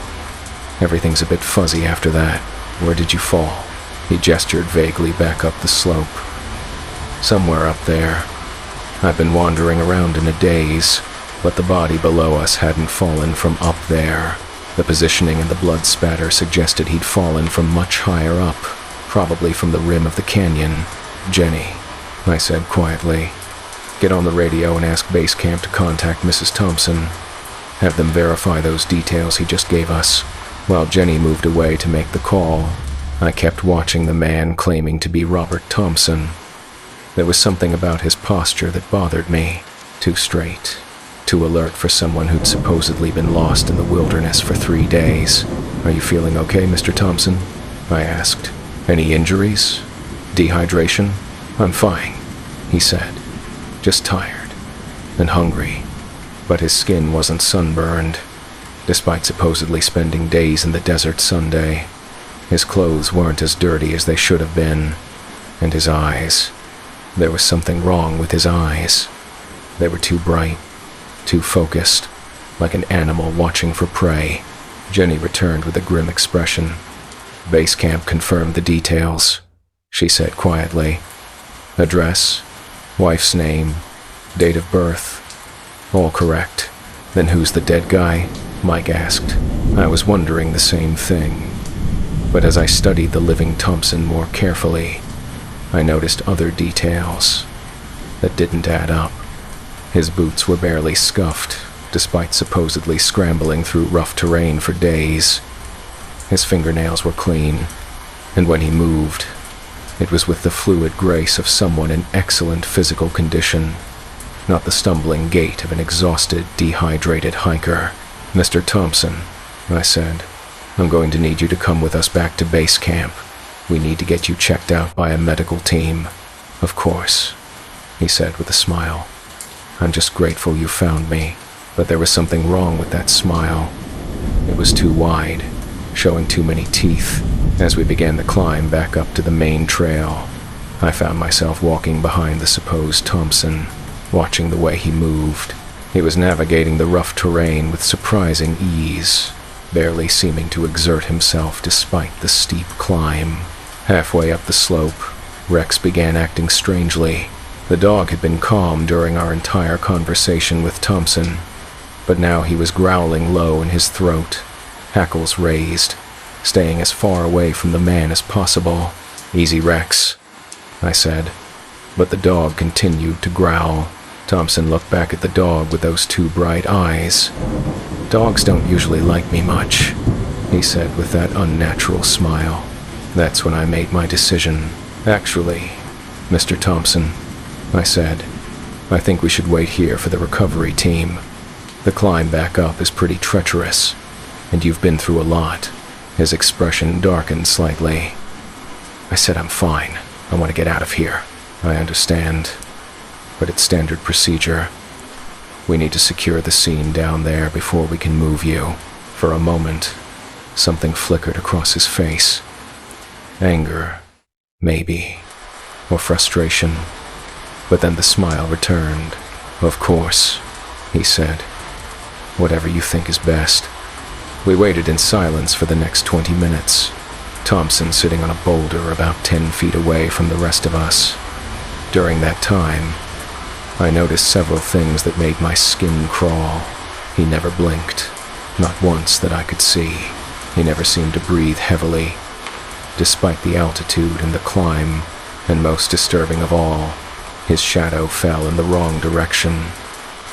Everything's a bit fuzzy after that." "Where did you fall?" He gestured vaguely back up the slope. "Somewhere up there. I've been wandering around in a daze, but the body below us hadn't fallen from up there. The positioning and the blood spatter suggested he'd fallen from much higher up, probably from the rim of the canyon." "Jenny," I said quietly, "get on the radio and ask base camp to contact Mrs. Thompson. Have them verify those details he just gave us." While Jenny moved away to make the call, I kept watching the man claiming to be Robert Thompson. There was something about his posture that bothered me. Too straight, too alert for someone who'd supposedly been lost in the wilderness for 3 days. "Are you feeling okay, Mr. Thompson?" I asked. "Any injuries? Dehydration?" "I'm fine," he said. Just tired and hungry. But his skin wasn't sunburned, despite supposedly spending days in the desert Sunday. His clothes weren't as dirty as they should have been, and his eyes. There was something wrong with his eyes. They were too bright, too focused, like an animal watching for prey. Jenny returned with a grim expression. Base camp confirmed the details, she said quietly. Address, wife's name, date of birth, all correct. Then who's the dead guy? Mike asked. I was wondering the same thing. But as I studied the living Thompson more carefully, I noticed other details that didn't add up. His boots were barely scuffed, despite supposedly scrambling through rough terrain for days. His fingernails were clean, and when he moved, it was with the fluid grace of someone in excellent physical condition, not the stumbling gait of an exhausted, dehydrated hiker. Mr. Thompson, I said, I'm going to need you to come with us back to base camp. We need to get you checked out by a medical team. Of course, he said with a smile. I'm just grateful you found me. But there was something wrong with that smile. It was too wide, showing too many teeth. As we began the climb back up to the main trail, I found myself walking behind the supposed Thompson, watching the way he moved. He was navigating the rough terrain with surprising ease, barely seeming to exert himself despite the steep climb. Halfway up the slope, Rex began acting strangely. The dog had been calm during our entire conversation with Thompson, but now he was growling low in his throat, hackles raised, staying as far away from the man as possible. Easy, Rex, I said, but the dog continued to growl. Thompson looked back at the dog with those two bright eyes. Dogs don't usually like me much, he said with that unnatural smile. That's when I made my decision. Actually, Mr. Thompson, I said, I think we should wait here for the recovery team. The climb back up is pretty treacherous, and you've been through a lot. His expression darkened slightly. I said I'm fine. I want to get out of here. I understand, but it's standard procedure. We need to secure the scene down there before we can move you. For a moment, something flickered across his face. Anger, maybe, or frustration. But then the smile returned. Of course, he said. Whatever you think is best. We waited in silence for the next 20 minutes, Thompson sitting on a boulder about 10 feet away from the rest of us. During that time, I noticed several things that made my skin crawl. He never blinked, not once that I could see. He never seemed to breathe heavily, despite the altitude and the climb, and most disturbing of all, his shadow fell in the wrong direction.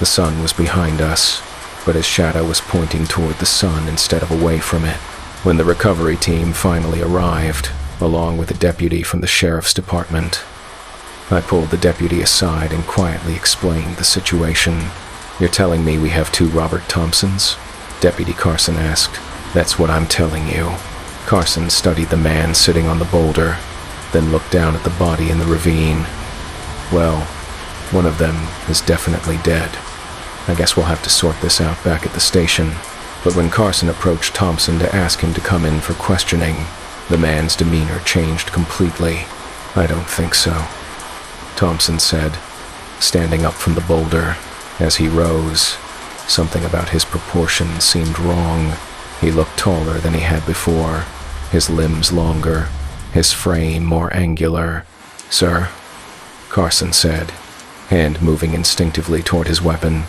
The sun was behind us, but his shadow was pointing toward the sun instead of away from it. When the recovery team finally arrived, along with a deputy from the sheriff's department, I pulled the deputy aside and quietly explained the situation. You're telling me we have two Robert Thompsons? Deputy Carson asked. That's what I'm telling you. Carson studied the man sitting on the boulder, then looked down at the body in the ravine. Well, one of them is definitely dead. I guess we'll have to sort this out back at the station. But when Carson approached Thompson to ask him to come in for questioning, the man's demeanor changed completely. I don't think so, Thompson said, standing up from the boulder. As he rose, something about his proportions seemed wrong. He looked taller than he had before, his limbs longer, his frame more angular. Sir, Carson said, hand moving instinctively toward his weapon.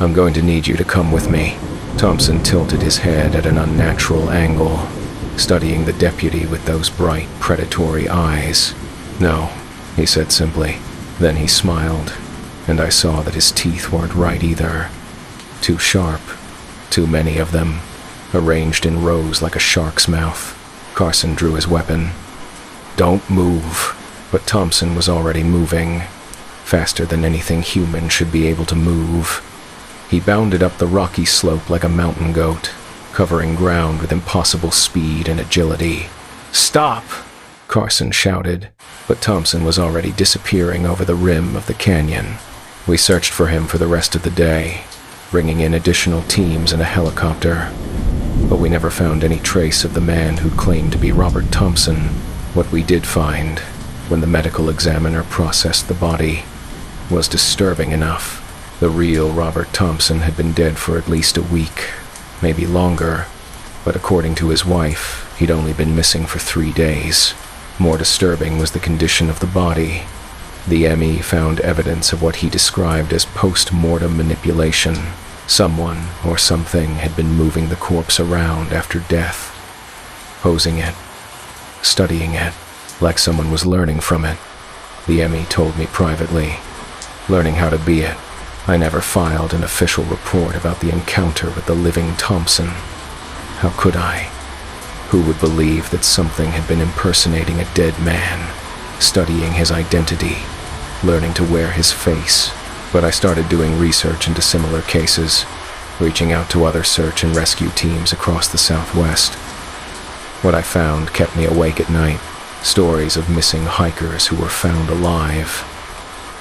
I'm going to need you to come with me. Thompson tilted his head at an unnatural angle, studying the deputy with those bright, predatory eyes. No, he said simply. Then he smiled, and I saw that his teeth weren't right either. Too sharp, too many of them, arranged in rows like a shark's mouth. Carson drew his weapon. Don't move. But Thompson was already moving, faster than anything human should be able to move. He bounded up the rocky slope like a mountain goat, covering ground with impossible speed and agility. Stop! Carson shouted, but Thompson was already disappearing over the rim of the canyon. We searched for him for the rest of the day, bringing in additional teams and a helicopter, but we never found any trace of the man who claimed to be Robert Thompson. What we did find, when the medical examiner processed the body, was disturbing enough. The real Robert Thompson had been dead for at least a week, maybe longer, but according to his wife, he'd only been missing for 3 days. More disturbing was the condition of the body. The ME found evidence of what he described as post-mortem manipulation. Someone or something had been moving the corpse around after death, posing it, studying it, like someone was learning from it. The ME told me privately, learning how to be it. I never filed an official report about the encounter with the living Thompson. How could I? Who would believe that something had been impersonating a dead man, studying his identity, learning to wear his face? But I started doing research into similar cases, reaching out to other search and rescue teams across the Southwest. What I found kept me awake at night. Stories of missing hikers who were found alive,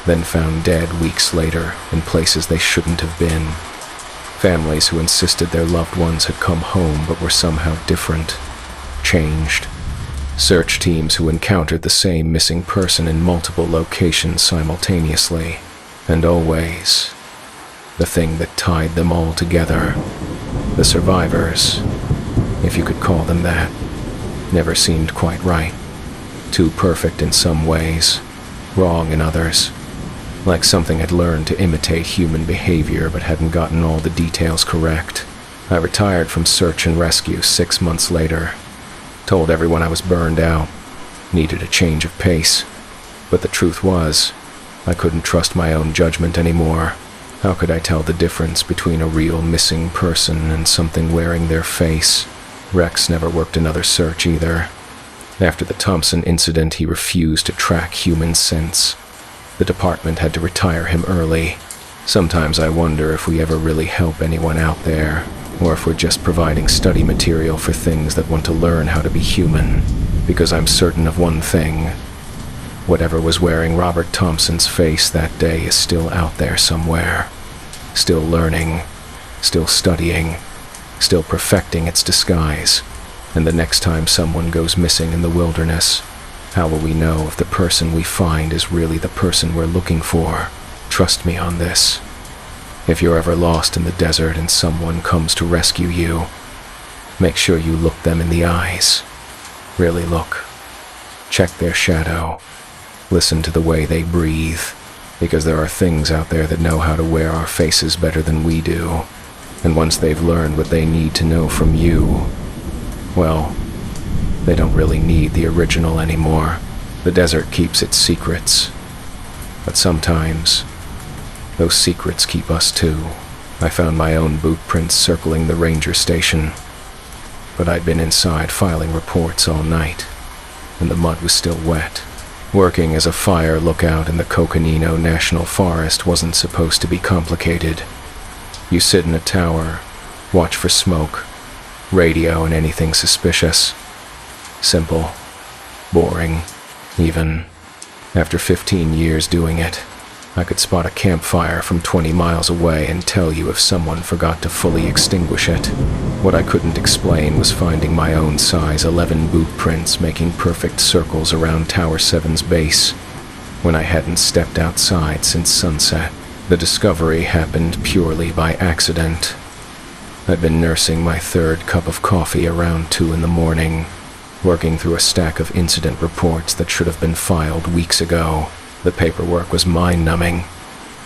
then found dead weeks later in places they shouldn't have been. Families who insisted their loved ones had come home but were somehow different, changed. Search teams who encountered the same missing person in multiple locations simultaneously. And always, the thing that tied them all together, the survivors, if you could call them that, never seemed quite right. Too perfect in some ways, wrong in others. Like something had learned to imitate human behavior but hadn't gotten all the details correct. I retired from search and rescue 6 months later. Told everyone I was burned out, needed a change of pace. But the truth was, I couldn't trust my own judgment anymore. How could I tell the difference between a real missing person and something wearing their face? Rex never worked another search either. After the Thompson incident, he refused to track human scents. The department had to retire him early. Sometimes I wonder if we ever really help anyone out there, or if we're just providing study material for things that want to learn how to be human. Because I'm certain of one thing. Whatever was wearing Robert Thompson's face that day is still out there somewhere. Still learning, still studying, still perfecting its disguise. And the next time someone goes missing in the wilderness, how will we know if the person we find is really the person we're looking for? Trust me on this. If you're ever lost in the desert and someone comes to rescue you, make sure you look them in the eyes. Really look. Check their shadow. Listen to the way they breathe, because there are things out there that know how to wear our faces better than we do. And once they've learned what they need to know from you, well, they don't really need the original anymore. The desert keeps its secrets, but sometimes those secrets keep us too. I found my own boot prints circling the ranger station, but I'd been inside filing reports all night, and the mud was still wet. Working as a fire lookout in the Coconino National Forest wasn't supposed to be complicated. You sit in a tower, watch for smoke, radio and anything suspicious. Simple, boring, even. After 15 years doing it, I could spot a campfire from 20 miles away and tell you if someone forgot to fully extinguish it. What I couldn't explain was finding my own size 11 boot prints making perfect circles around Tower 7's base when I hadn't stepped outside since sunset. The discovery happened purely by accident. I'd been nursing my 3rd cup of coffee around 2 in the morning, working through a stack of incident reports that should have been filed weeks ago. The paperwork was mind-numbing.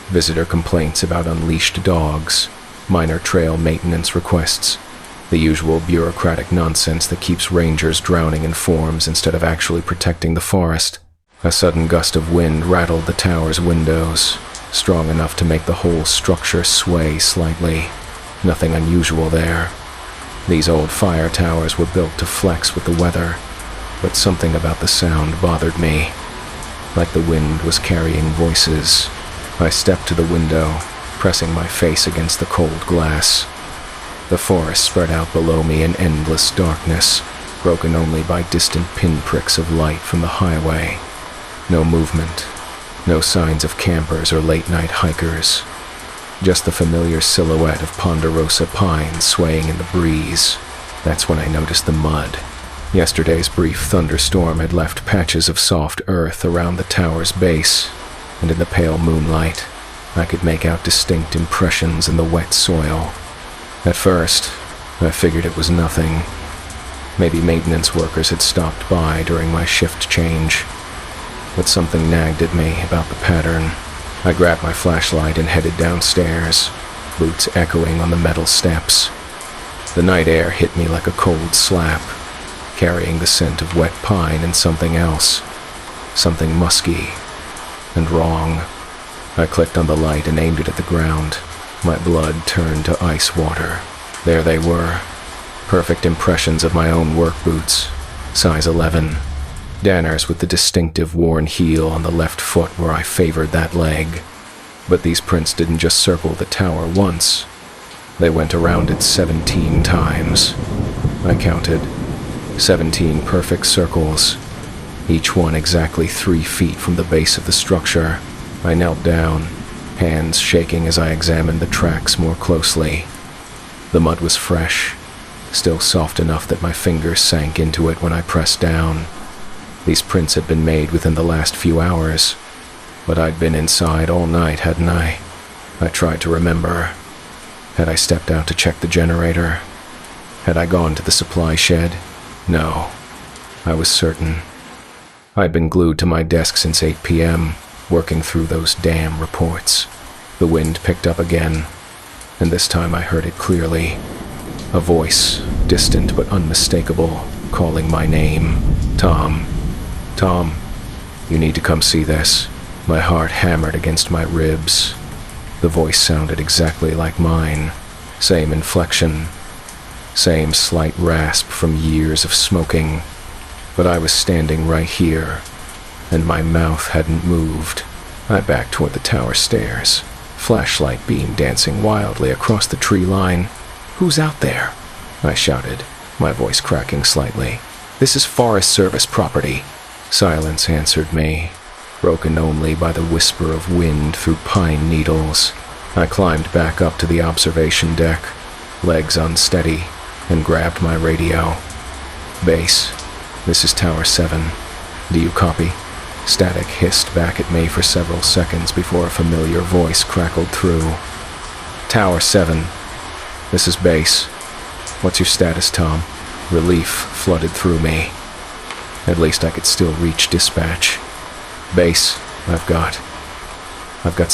Visitor complaints about unleashed dogs, minor trail maintenance requests, the usual bureaucratic nonsense that keeps rangers drowning in forms instead of actually protecting the forest. A sudden gust of wind rattled the tower's windows, strong enough to make the whole structure sway slightly. Nothing unusual there. These old fire towers were built to flex with the weather, but something about the sound bothered me. Like the wind was carrying voices. I stepped to the window, pressing my face against the cold glass. The forest spread out below me in endless darkness, broken only by distant pinpricks of light from the highway. No movement, no signs of campers or late-night hikers. Just the familiar silhouette of ponderosa pines swaying in the breeze. That's when I noticed the mud. Yesterday's brief thunderstorm had left patches of soft earth around the tower's base, and in the pale moonlight, I could make out distinct impressions in the wet soil. At first, I figured it was nothing. Maybe maintenance workers had stopped by during my shift change. But something nagged at me about the pattern. I grabbed my flashlight and headed downstairs, boots echoing on the metal steps. The night air hit me like a cold slap, carrying the scent of wet pine and something else. Something musky and wrong. I clicked on the light and aimed it at the ground. My blood turned to ice water. There they were. Perfect impressions of my own work boots. Size 11. Danners with the distinctive worn heel on the left foot where I favored that leg. But these prints didn't just circle the tower once. They went around it 17 times. I counted. 17 perfect circles, each one exactly 3 feet from the base of the structure. I knelt down, hands shaking as I examined the tracks more closely. The mud was fresh, still soft enough that my fingers sank into it when I pressed down. These prints had been made within the last few hours, but I'd been inside all night, hadn't I? I tried to remember. Had I stepped out to check the generator? Had I gone to the supply shed? No, I was certain. I'd been glued to my desk since 8 p.m., working through those damn reports. The wind picked up again, and this time I heard it clearly. A voice, distant but unmistakable, calling my name. Tom. Tom, you need to come see this. My heart hammered against my ribs. The voice sounded exactly like mine. Same inflection. Same slight rasp from years of smoking. But I was standing right here, and my mouth hadn't moved. I backed toward the tower stairs, flashlight beam dancing wildly across the tree line. "Who's out there?" I shouted, my voice cracking slightly. "This is Forest Service property." Silence answered me, broken only by the whisper of wind through pine needles. I climbed back up to the observation deck, legs unsteady, and grabbed my radio. "Base, this is Tower 7. Do you copy?" Static hissed back at me for several seconds before a familiar voice crackled through. "Tower 7. This is Base. What's your status, Tom?" Relief flooded through me. At least I could still reach dispatch. "Base, I've got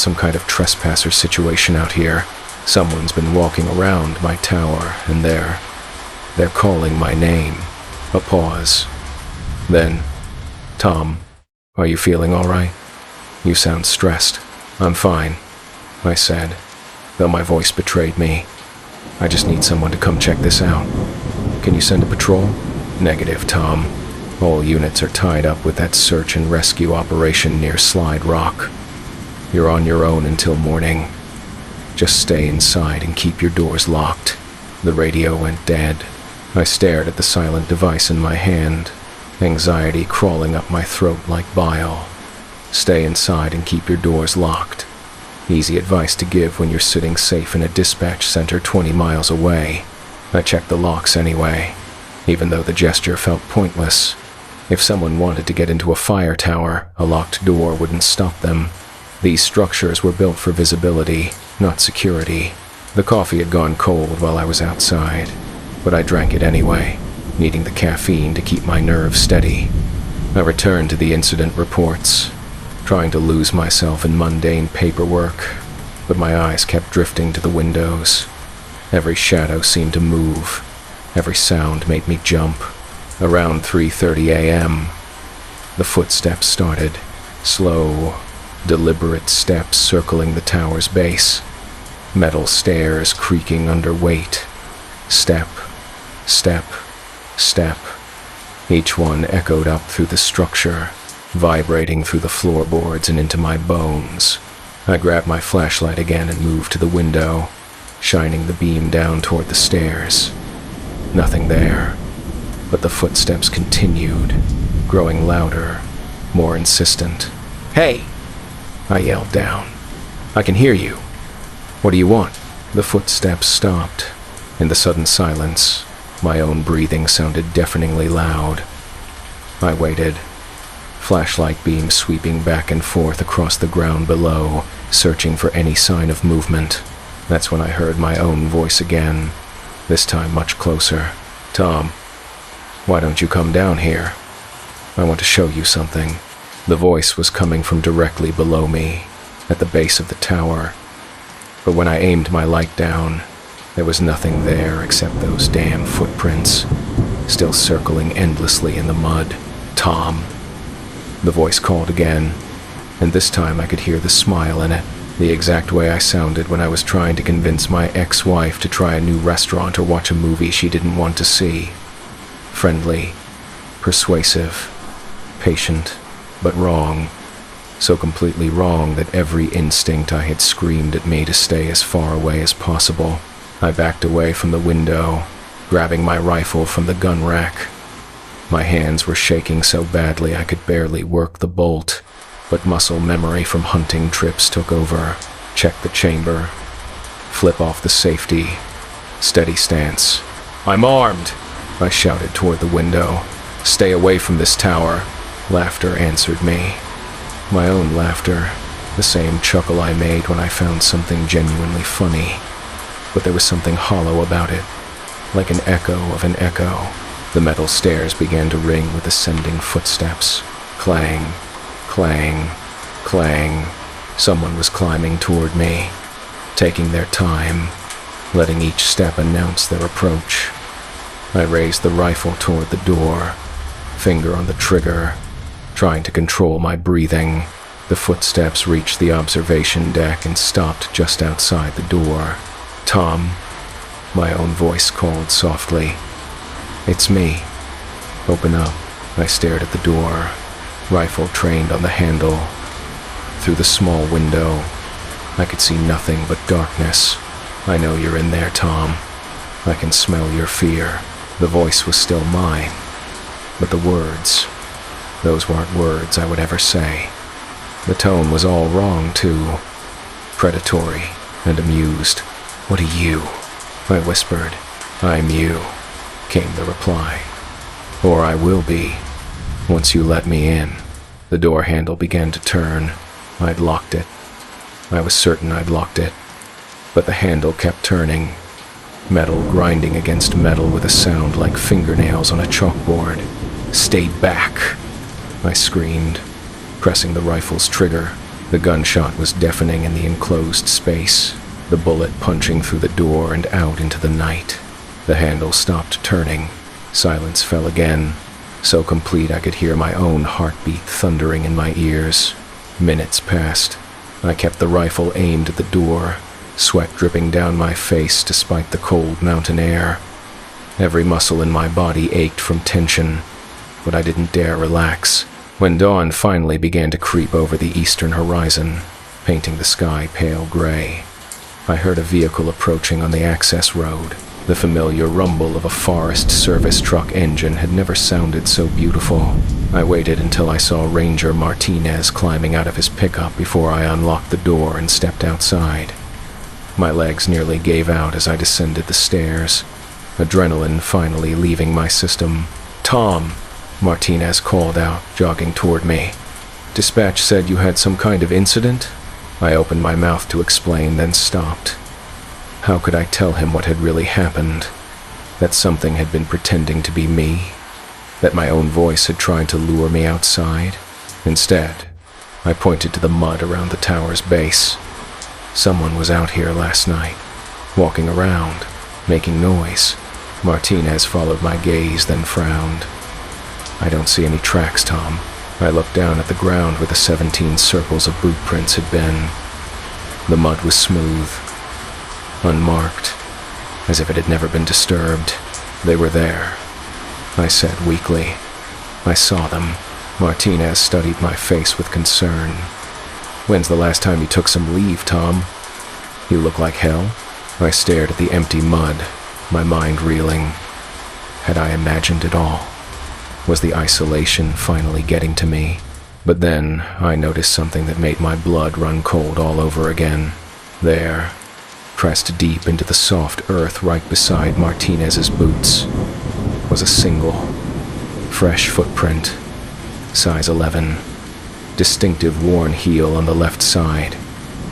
some kind of trespasser situation out here. Someone's been walking around my tower, and they're calling my name." A pause. Then, "Tom, are you feeling all right? You sound stressed." "I'm fine," I said, though my voice betrayed me. "I just need someone to come check this out. Can you send a patrol?" "Negative, Tom. All units are tied up with that search and rescue operation near Slide Rock. You're on your own until morning. Just stay inside and keep your doors locked." The radio went dead. I stared at the silent device in my hand, anxiety crawling up my throat like bile. Stay inside and keep your doors locked. Easy advice to give when you're sitting safe in a dispatch center 20 miles away. I checked the locks anyway, even though the gesture felt pointless. If someone wanted to get into a fire tower, a locked door wouldn't stop them. These structures were built for visibility, not security. The coffee had gone cold while I was outside, but I drank it anyway, needing the caffeine to keep my nerves steady. I returned to the incident reports, trying to lose myself in mundane paperwork, but my eyes kept drifting to the windows. Every shadow seemed to move. Every sound made me jump. Around 3:30 a.m., the footsteps started. Slow, deliberate steps circling the tower's base. Metal stairs creaking under weight. Step, step, step. Each one echoed up through the structure, vibrating through the floorboards and into my bones. I grabbed my flashlight again and moved to the window, shining the beam down toward the stairs. Nothing there, but the footsteps continued, growing louder, more insistent. "Hey!" I yelled down. "I can hear you. What do you want?" The footsteps stopped. In the sudden silence, my own breathing sounded deafeningly loud. I waited, flashlight beams sweeping back and forth across the ground below, searching for any sign of movement. That's when I heard my own voice again, this time much closer. "Tom, why don't you come down here? I want to show you something." The voice was coming from directly below me, at the base of the tower. But when I aimed my light down, there was nothing there except those damn footprints, still circling endlessly in the mud. "Tom," the voice called again, and this time I could hear the smile in it, the exact way I sounded when I was trying to convince my ex-wife to try a new restaurant or watch a movie she didn't want to see. Friendly, persuasive, patient, but wrong. So completely wrong that every instinct I had screamed at me to stay as far away as possible. I backed away from the window, grabbing my rifle from the gun rack. My hands were shaking so badly I could barely work the bolt, but muscle memory from hunting trips took over. Check the chamber, flip off the safety, steady stance. "I'm armed!" I shouted toward the window. "Stay away from this tower." Laughter answered me. My own laughter, the same chuckle I made when I found something genuinely funny. But there was something hollow about it, like an echo of an echo. The metal stairs began to ring with ascending footsteps. Clang, clang, clang. Someone was climbing toward me, taking their time, letting each step announce their approach. I raised the rifle toward the door, finger on the trigger, trying to control my breathing. The footsteps reached the observation deck and stopped just outside the door. "Tom," my own voice called softly. "It's me. Open up." I stared at the door, rifle trained on the handle. Through the small window, I could see nothing but darkness. "I know you're in there, Tom. I can smell your fear." The voice was still mine, but the words, those weren't words I would ever say. The tone was all wrong, too. Predatory and amused. "What are you?" I whispered. "I'm you," came the reply. "Or I will be, once you let me in." The door handle began to turn. I'd locked it. I was certain I'd locked it. But the handle kept turning, metal grinding against metal with a sound like fingernails on a chalkboard. "Stay back!" I screamed, pressing the rifle's trigger. The gunshot was deafening in the enclosed space, the bullet punching through the door and out into the night. The handle stopped turning. Silence fell again, so complete I could hear my own heartbeat thundering in my ears. Minutes passed. I kept the rifle aimed at the door, sweat dripping down my face despite the cold mountain air. Every muscle in my body ached from tension, but I didn't dare relax. When dawn finally began to creep over the eastern horizon, painting the sky pale gray, I heard a vehicle approaching on the access road. The familiar rumble of a Forest Service truck engine had never sounded so beautiful. I waited until I saw Ranger Martinez climbing out of his pickup before I unlocked the door and stepped outside. My legs nearly gave out as I descended the stairs, adrenaline finally leaving my system. "Tom," Martinez called out, jogging toward me. "Dispatch said you had some kind of incident?" I opened my mouth to explain, then stopped. How could I tell him what had really happened? That something had been pretending to be me? That my own voice had tried to lure me outside? Instead, I pointed to the mud around the tower's base. Someone was out here last night, walking around, making noise. Martinez followed my gaze, then frowned. "I don't see any tracks, Tom." I looked down at the ground where the 17 circles of boot prints had been. The mud was smooth, unmarked, as if it had never been disturbed. "They were there," I said weakly. "I saw them." Martinez studied my face with concern. "When's the last time you took some leave, Tom? You look like hell." I stared at the empty mud, my mind reeling. Had I imagined it all? Was the isolation finally getting to me? But then I noticed something that made my blood run cold all over again. There, pressed deep into the soft earth right beside Martinez's boots, was a single, fresh footprint, size 11, distinctive worn heel on the left side,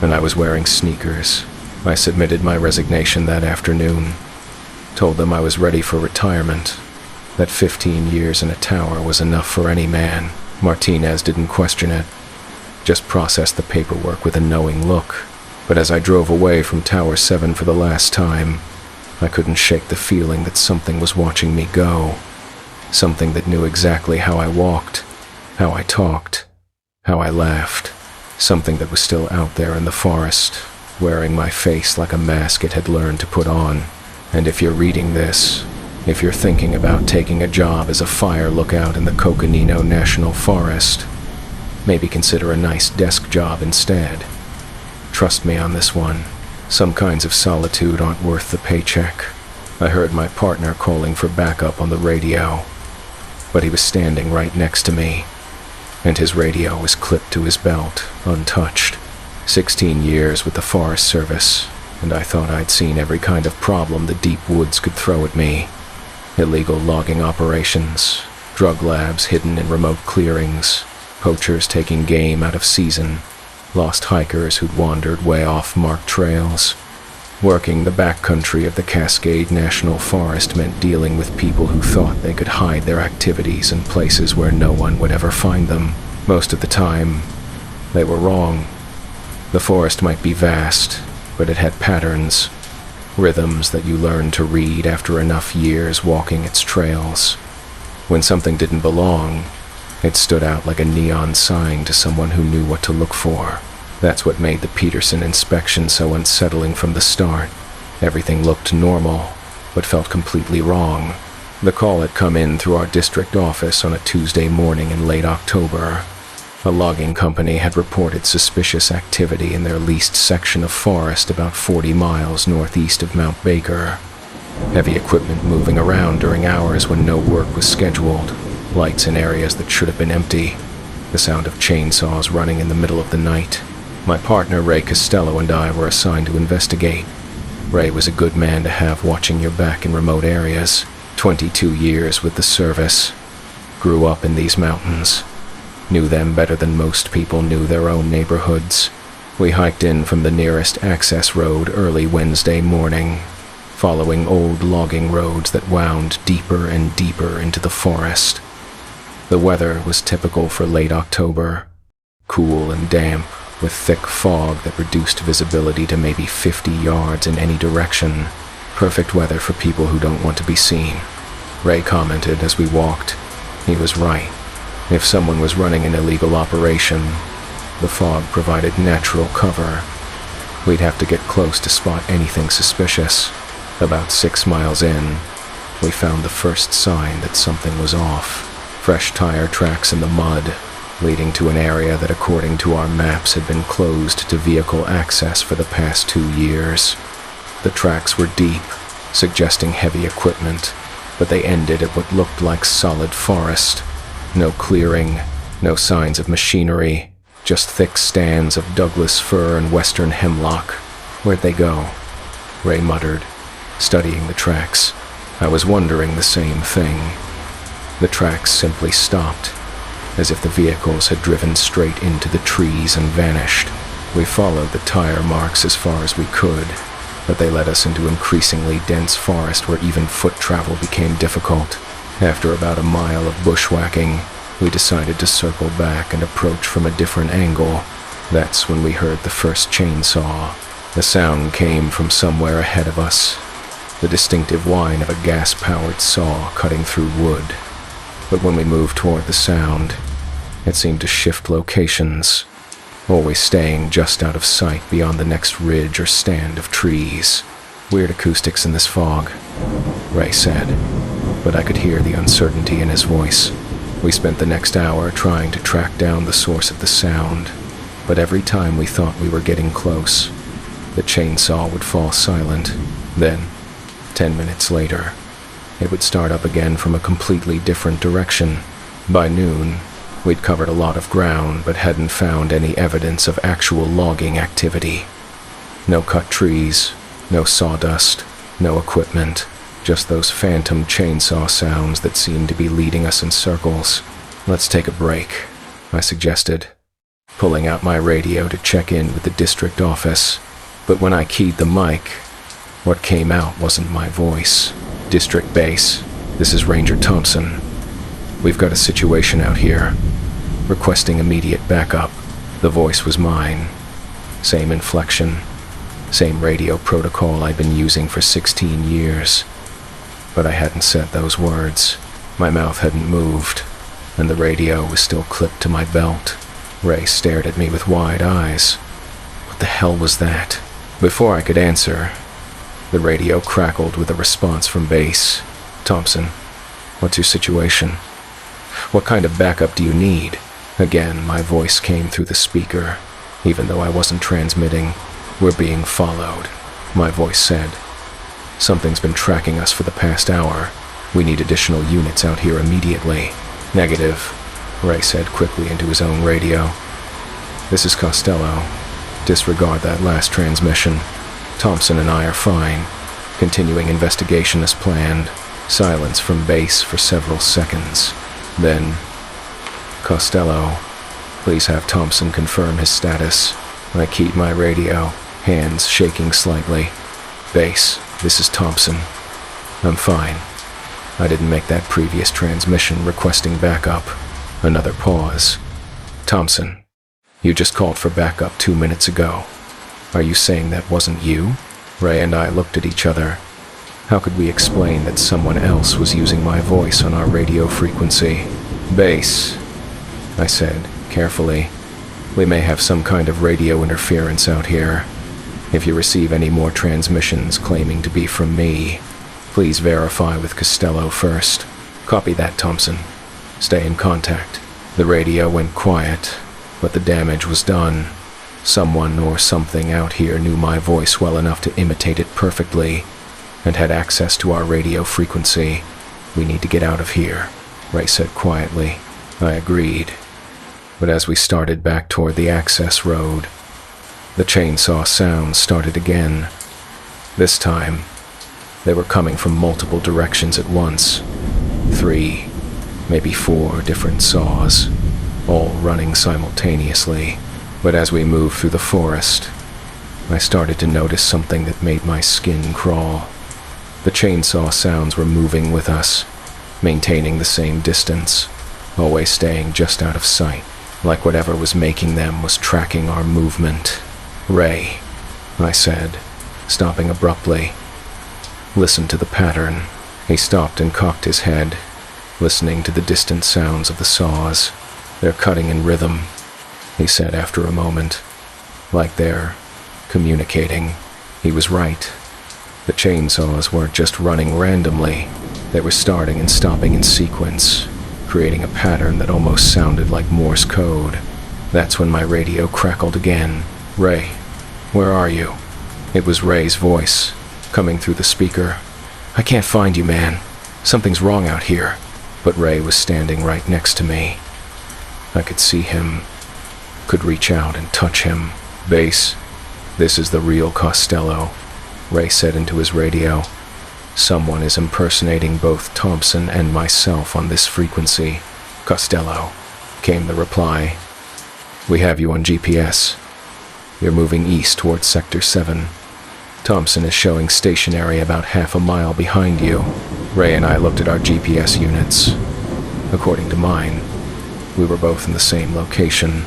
and I was wearing sneakers. I submitted my resignation that afternoon, told them I was ready for retirement, that 15 years in a tower was enough for any man. Martinez didn't question it, just processed the paperwork with a knowing look. But as I drove away from Tower 7 for the last time, I couldn't shake the feeling that something was watching me go. Something that knew exactly how I walked, how I talked, how I laughed. Something that was still out there in the forest, wearing my face like a mask it had learned to put on. And if you're reading this, if you're thinking about taking a job as a fire lookout in the Coconino National Forest, maybe consider a nice desk job instead. Trust me on this one. Some kinds of solitude aren't worth the paycheck. I heard my partner calling for backup on the radio, but he was standing right next to me, and his radio was clipped to his belt, untouched. 16 years with the Forest Service, and I thought I'd seen every kind of problem the deep woods could throw at me. Illegal logging operations, drug labs hidden in remote clearings, poachers taking game out of season, lost hikers who'd wandered way off marked trails. Working the backcountry of the Cascade National Forest meant dealing with people who thought they could hide their activities in places where no one would ever find them. Most of the time, they were wrong. The forest might be vast, but it had patterns, rhythms that you learn to read after enough years walking its trails. When something didn't belong, it stood out like a neon sign to someone who knew what to look for. That's what made the Peterson inspection so unsettling from the start. Everything looked normal, but felt completely wrong. The call had come in through our district office on a Tuesday morning in late October. A logging company had reported suspicious activity in their leased section of forest about 40 miles northeast of Mount Baker. Heavy equipment moving around during hours when no work was scheduled, lights in areas that should have been empty, the sound of chainsaws running in the middle of the night. My partner Ray Costello and I were assigned to investigate. Ray was a good man to have watching your back in remote areas. 22 years with the service. Grew up in these mountains. Knew them better than most people knew their own neighborhoods. We hiked in from the nearest access road early Wednesday morning, following old logging roads that wound deeper and deeper into the forest. The weather was typical for late October, cool and damp, with thick fog that reduced visibility to maybe 50 yards in any direction. Perfect weather for people who don't want to be seen. Ray commented as we walked. He was right. If someone was running an illegal operation, the fog provided natural cover. We'd have to get close to spot anything suspicious. About 6 miles in, we found the first sign that something was off. Fresh tire tracks in the mud, leading to an area that according to our maps had been closed to vehicle access for the past 2 years. The tracks were deep, suggesting heavy equipment, but they ended at what looked like solid forest. No clearing, no signs of machinery, just thick stands of Douglas fir and western hemlock. Where'd they go? Ray muttered, studying the tracks. I was wondering the same thing. The tracks simply stopped, as if the vehicles had driven straight into the trees and vanished. We followed the tire marks as far as we could, but they led us into increasingly dense forest where even foot travel became difficult. After about a mile of bushwhacking, we decided to circle back and approach from a different angle. That's when we heard the first chainsaw. The sound came from somewhere ahead of us, the distinctive whine of a gas-powered saw cutting through wood. But when we moved toward the sound, it seemed to shift locations, always staying just out of sight beyond the next ridge or stand of trees. Weird acoustics in this fog, Ray said, but I could hear the uncertainty in his voice. We spent the next hour trying to track down the source of the sound, but every time we thought we were getting close, the chainsaw would fall silent. Then, 10 minutes later, it would start up again from a completely different direction. By noon, we'd covered a lot of ground but hadn't found any evidence of actual logging activity. No cut trees, no sawdust, no equipment, just those phantom chainsaw sounds that seemed to be leading us in circles. "Let's take a break," I suggested, pulling out my radio to check in with the district office. But when I keyed the mic, what came out wasn't my voice. "District Base, this is Ranger Thompson. We've got a situation out here. Requesting immediate backup." The voice was mine. Same inflection, same radio protocol I'd been using for 16 years. But I hadn't said those words. My mouth hadn't moved, and the radio was still clipped to my belt. Ray stared at me with wide eyes. What the hell was that? Before I could answer, the radio crackled with a response from base. "Thompson, what's your situation? What kind of backup do you need?" Again, my voice came through the speaker, even though I wasn't transmitting. "We're being followed," my voice said. "Something's been tracking us for the past hour. We need additional units out here immediately." "Negative," Ray said quickly into his own radio. "This is Costello. Disregard that last transmission. Thompson and I are fine. Continuing investigation as planned." Silence from base for several seconds. Then, "Costello, please have Thompson confirm his status." I keyed my radio, hands shaking slightly. "Base, this is Thompson. I'm fine. I didn't make that previous transmission requesting backup." Another pause. "Thompson, you just called for backup 2 minutes ago. Are you saying that wasn't you?" Ray and I looked at each other. How could we explain that someone else was using my voice on our radio frequency? "Base," I said, carefully. "We may have some kind of radio interference out here. If you receive any more transmissions claiming to be from me, please verify with Costello first." "Copy that, Thompson. Stay in contact." The radio went quiet, but the damage was done. Someone or something out here knew my voice well enough to imitate it perfectly, and had access to our radio frequency. "We need to get out of here," Ray said quietly. I agreed. But as we started back toward the access road, the chainsaw sounds started again. This time, they were coming from multiple directions at once. 3, maybe 4 different saws, all running simultaneously. But as we moved through the forest, I started to notice something that made my skin crawl. The chainsaw sounds were moving with us, maintaining the same distance, always staying just out of sight, like whatever was making them was tracking our movement. "Ray," I said, stopping abruptly. "Listen to the pattern." He stopped and cocked his head, listening to the distant sounds of the saws. "They're cutting in rhythm," he said after a moment, "like they're communicating." He was right. The chainsaws weren't just running randomly. They were starting and stopping in sequence, creating a pattern that almost sounded like Morse code. That's when my radio crackled again. "Ray, where are you?" It was Ray's voice, coming through the speaker. "I can't find you, man. Something's wrong out here." But Ray was standing right next to me. I could see him, could reach out and touch him. "Base, this is the real Costello," Ray said into his radio. "Someone is impersonating both Thompson and myself on this frequency." "Costello," came the reply. "We have you on GPS. You're moving east towards Sector 7. Thompson is showing stationary about half a mile behind you." Ray and I looked at our GPS units. According to mine, we were both in the same location.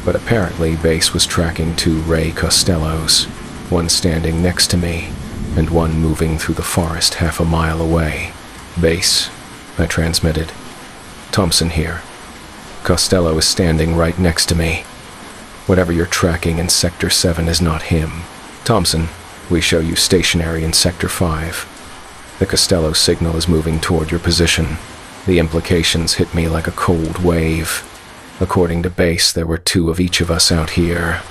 But apparently Base was tracking 2 Ray Costellos, one standing next to me, and one moving through the forest half a mile away. "Base," I transmitted. "Thompson here. Costello is standing right next to me. Whatever you're tracking in Sector 7 is not him. Thompson, we show you stationary in Sector 5. The Costello signal is moving toward your position." The implications hit me like a cold wave. According to Base, there were 2 of each of us out here,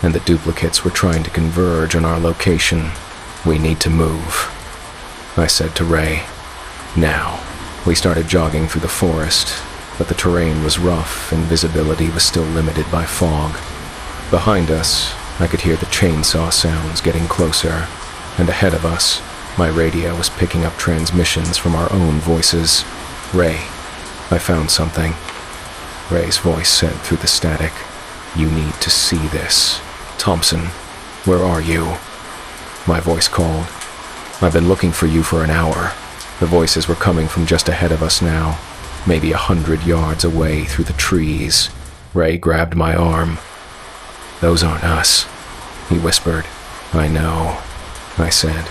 and the duplicates were trying to converge on our location. "We need to move," I said to Ray. Now, we started jogging through the forest, but the terrain was rough and visibility was still limited by fog. Behind us, I could hear the chainsaw sounds getting closer, and ahead of us, my radio was picking up transmissions from our own voices. "Ray, I found something." Ray's voice said through the static, "You need to see this." "Thompson, where are you?" My voice called. "I've been looking for you for an hour." The voices were coming from just ahead of us now, maybe 100 yards away through the trees. Ray grabbed my arm. "Those aren't us," he whispered. "I know," I said.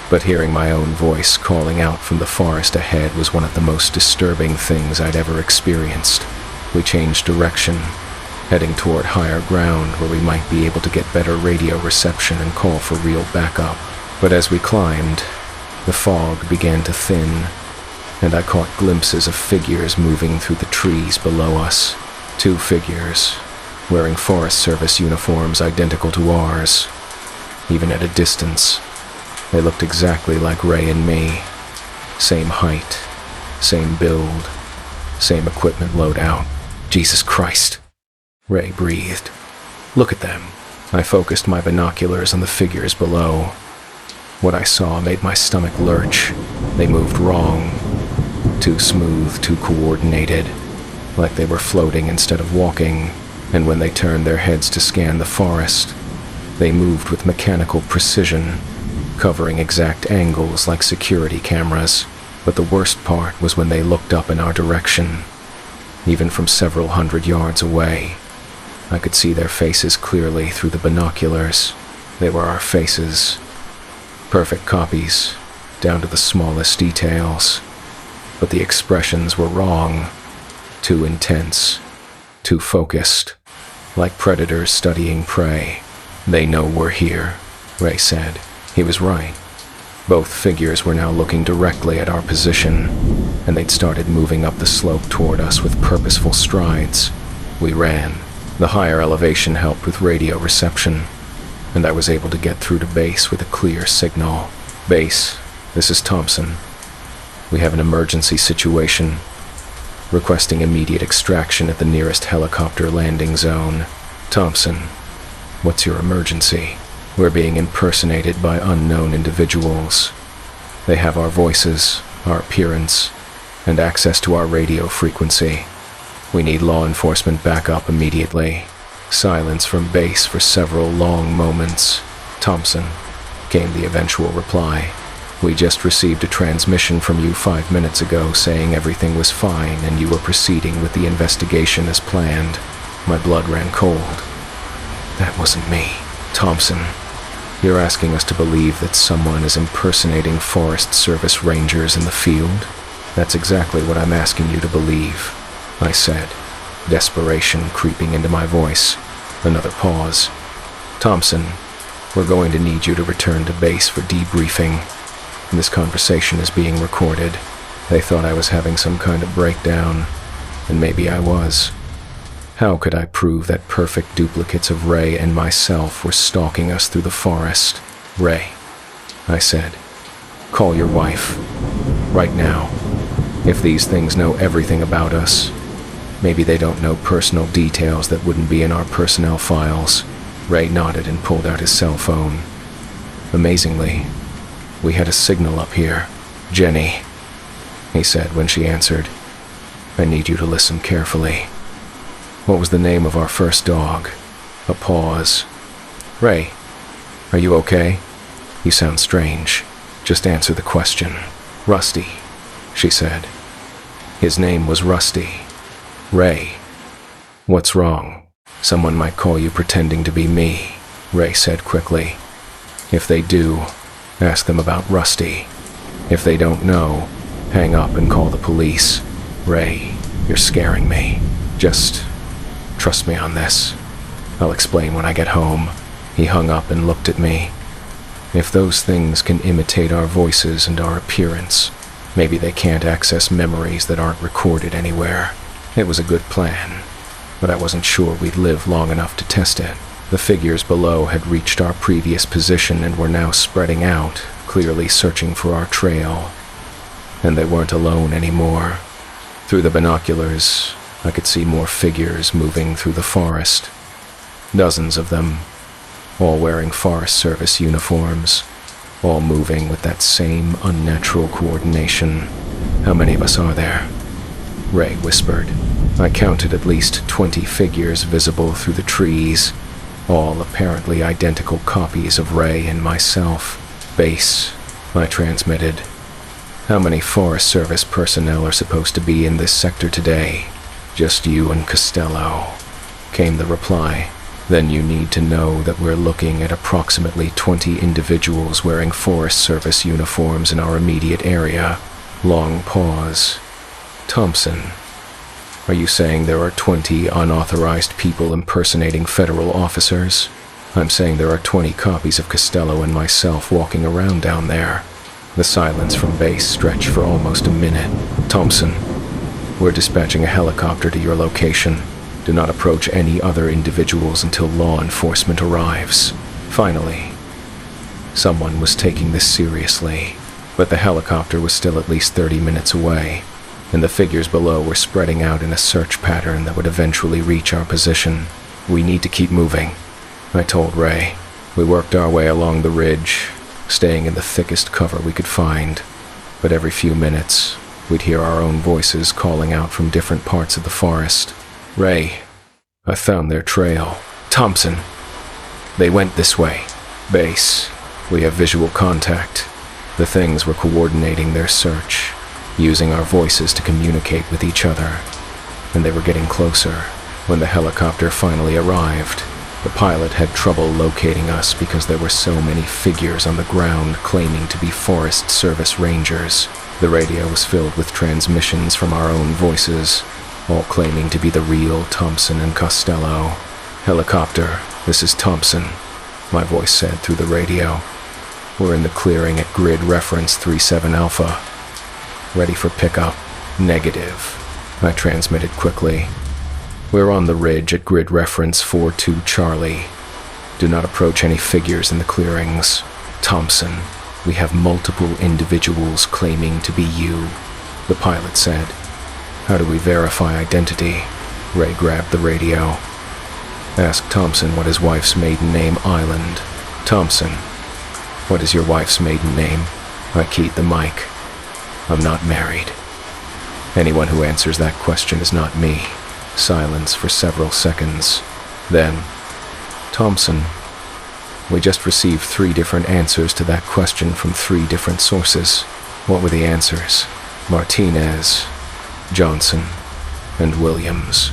But hearing my own voice calling out from the forest ahead was one of the most disturbing things I'd ever experienced. We changed direction, heading toward higher ground where we might be able to get better radio reception and call for real backup. But as we climbed, the fog began to thin, and I caught glimpses of figures moving through the trees below us. 2 figures, wearing Forest Service uniforms identical to ours. Even at a distance, they looked exactly like Ray and me. Same height, same build, same equipment loadout. "Jesus Christ," Ray breathed. "Look at them." I focused my binoculars on the figures below. What I saw made my stomach lurch. They moved wrong. Too smooth, too coordinated, like they were floating instead of walking. And when they turned their heads to scan the forest, they moved with mechanical precision, covering exact angles like security cameras. But the worst part was when they looked up in our direction. Even from several hundred yards away, I could see their faces clearly through the binoculars. They were our faces. Perfect copies, down to the smallest details. But the expressions were wrong. Too intense. Too focused. Like predators studying prey. "They know we're here," Ray said. He was right. Both figures were now looking directly at our position, and they'd started moving up the slope toward us with purposeful strides. We ran. The higher elevation helped with radio reception, and I was able to get through to base with a clear signal. "Base, this is Thompson. We have an emergency situation. Requesting immediate extraction at the nearest helicopter landing zone." "Thompson, what's your emergency?" "We're being impersonated by unknown individuals. They have our voices, our appearance, and access to our radio frequency. We need law enforcement backup immediately." Silence from base for several long moments. "Thompson," came the eventual reply. "We just received a transmission from you 5 minutes ago saying everything was fine and you were proceeding with the investigation as planned." My blood ran cold. That wasn't me. "Thompson, you're asking us to believe that someone is impersonating Forest Service rangers in the field?" "That's exactly what I'm asking you to believe," I said, desperation creeping into my voice. Another pause. "Thompson, we're going to need you to return to base for debriefing. This conversation is being recorded." They thought I was having some kind of breakdown, and maybe I was. How could I prove that perfect duplicates of Ray and myself were stalking us through the forest? "Ray," I said, "call your wife. Right now. If these things know everything about us, maybe they don't know personal details that wouldn't be in our personnel files." Ray nodded and pulled out his cell phone. "Amazingly, we had a signal up here." "Jenny," he said when she answered, "I need you to listen carefully. What was the name of our first dog?" A pause. "Ray, are you okay? You sound strange. Just answer the question." "Rusty," she said. "His name was Rusty." "Ray, what's wrong?" "Someone might call you pretending to be me," Ray said quickly. "If they do, ask them about Rusty. If they don't know, hang up and call the police." "Ray, you're scaring me. Just trust me on this. I'll explain when I get home." He hung up and looked at me. If those things can imitate our voices and our appearance, maybe they can't access memories that aren't recorded anywhere. It was a good plan, but I wasn't sure we'd live long enough to test it. The figures below had reached our previous position and were now spreading out, clearly searching for our trail. And they weren't alone anymore. Through the binoculars, I could see more figures moving through the forest. Dozens of them, all wearing Forest Service uniforms, all moving with that same unnatural coordination. How many of us are there? Ray whispered. I counted at least 20 figures visible through the trees, all apparently identical copies of Ray and myself. Base, I transmitted. How many Forest Service personnel are supposed to be in this sector today? Just you and Costello, came the reply. Then you need to know that we're looking at approximately 20 individuals wearing Forest Service uniforms in our immediate area. Long pause. Thompson, are you saying there are 20 unauthorized people impersonating federal officers? I'm saying there are 20 copies of Costello and myself walking around down there. The silence from base stretched for almost a minute. Thompson, we're dispatching a helicopter to your location. Do not approach any other individuals until law enforcement arrives. Finally, someone was taking this seriously, but the helicopter was still at least 30 minutes away, and the figures below were spreading out in a search pattern that would eventually reach our position. We need to keep moving, I told Ray. We worked our way along the ridge, staying in the thickest cover we could find, but every few minutes, we'd hear our own voices calling out from different parts of the forest. Ray, I found their trail. Thompson, they went this way. Base, we have visual contact. The things were coordinating their search, using our voices to communicate with each other, and they were getting closer. When the helicopter finally arrived, the pilot had trouble locating us because there were so many figures on the ground claiming to be Forest Service rangers. The radio was filled with transmissions from our own voices, all claiming to be the real Thompson and Costello. Helicopter, this is Thompson, my voice said through the radio. We're in the clearing at grid reference 37 Alpha. Ready for pickup. Negative, I transmitted quickly. We're on the ridge at grid reference 42 Charlie. Do not approach any figures in the clearings. Thompson, we have multiple individuals claiming to be you, the pilot said. How do we verify identity? Ray grabbed the radio. Ask Thompson what his wife's maiden name Island. Thompson, what is your wife's maiden name? I keyed the mic. I'm not married. Anyone who answers that question is not me. Silence for several seconds. Then, Thompson, we just received 3 different answers to that question from 3 different sources. What were the answers? Martinez, Johnson, and Williams.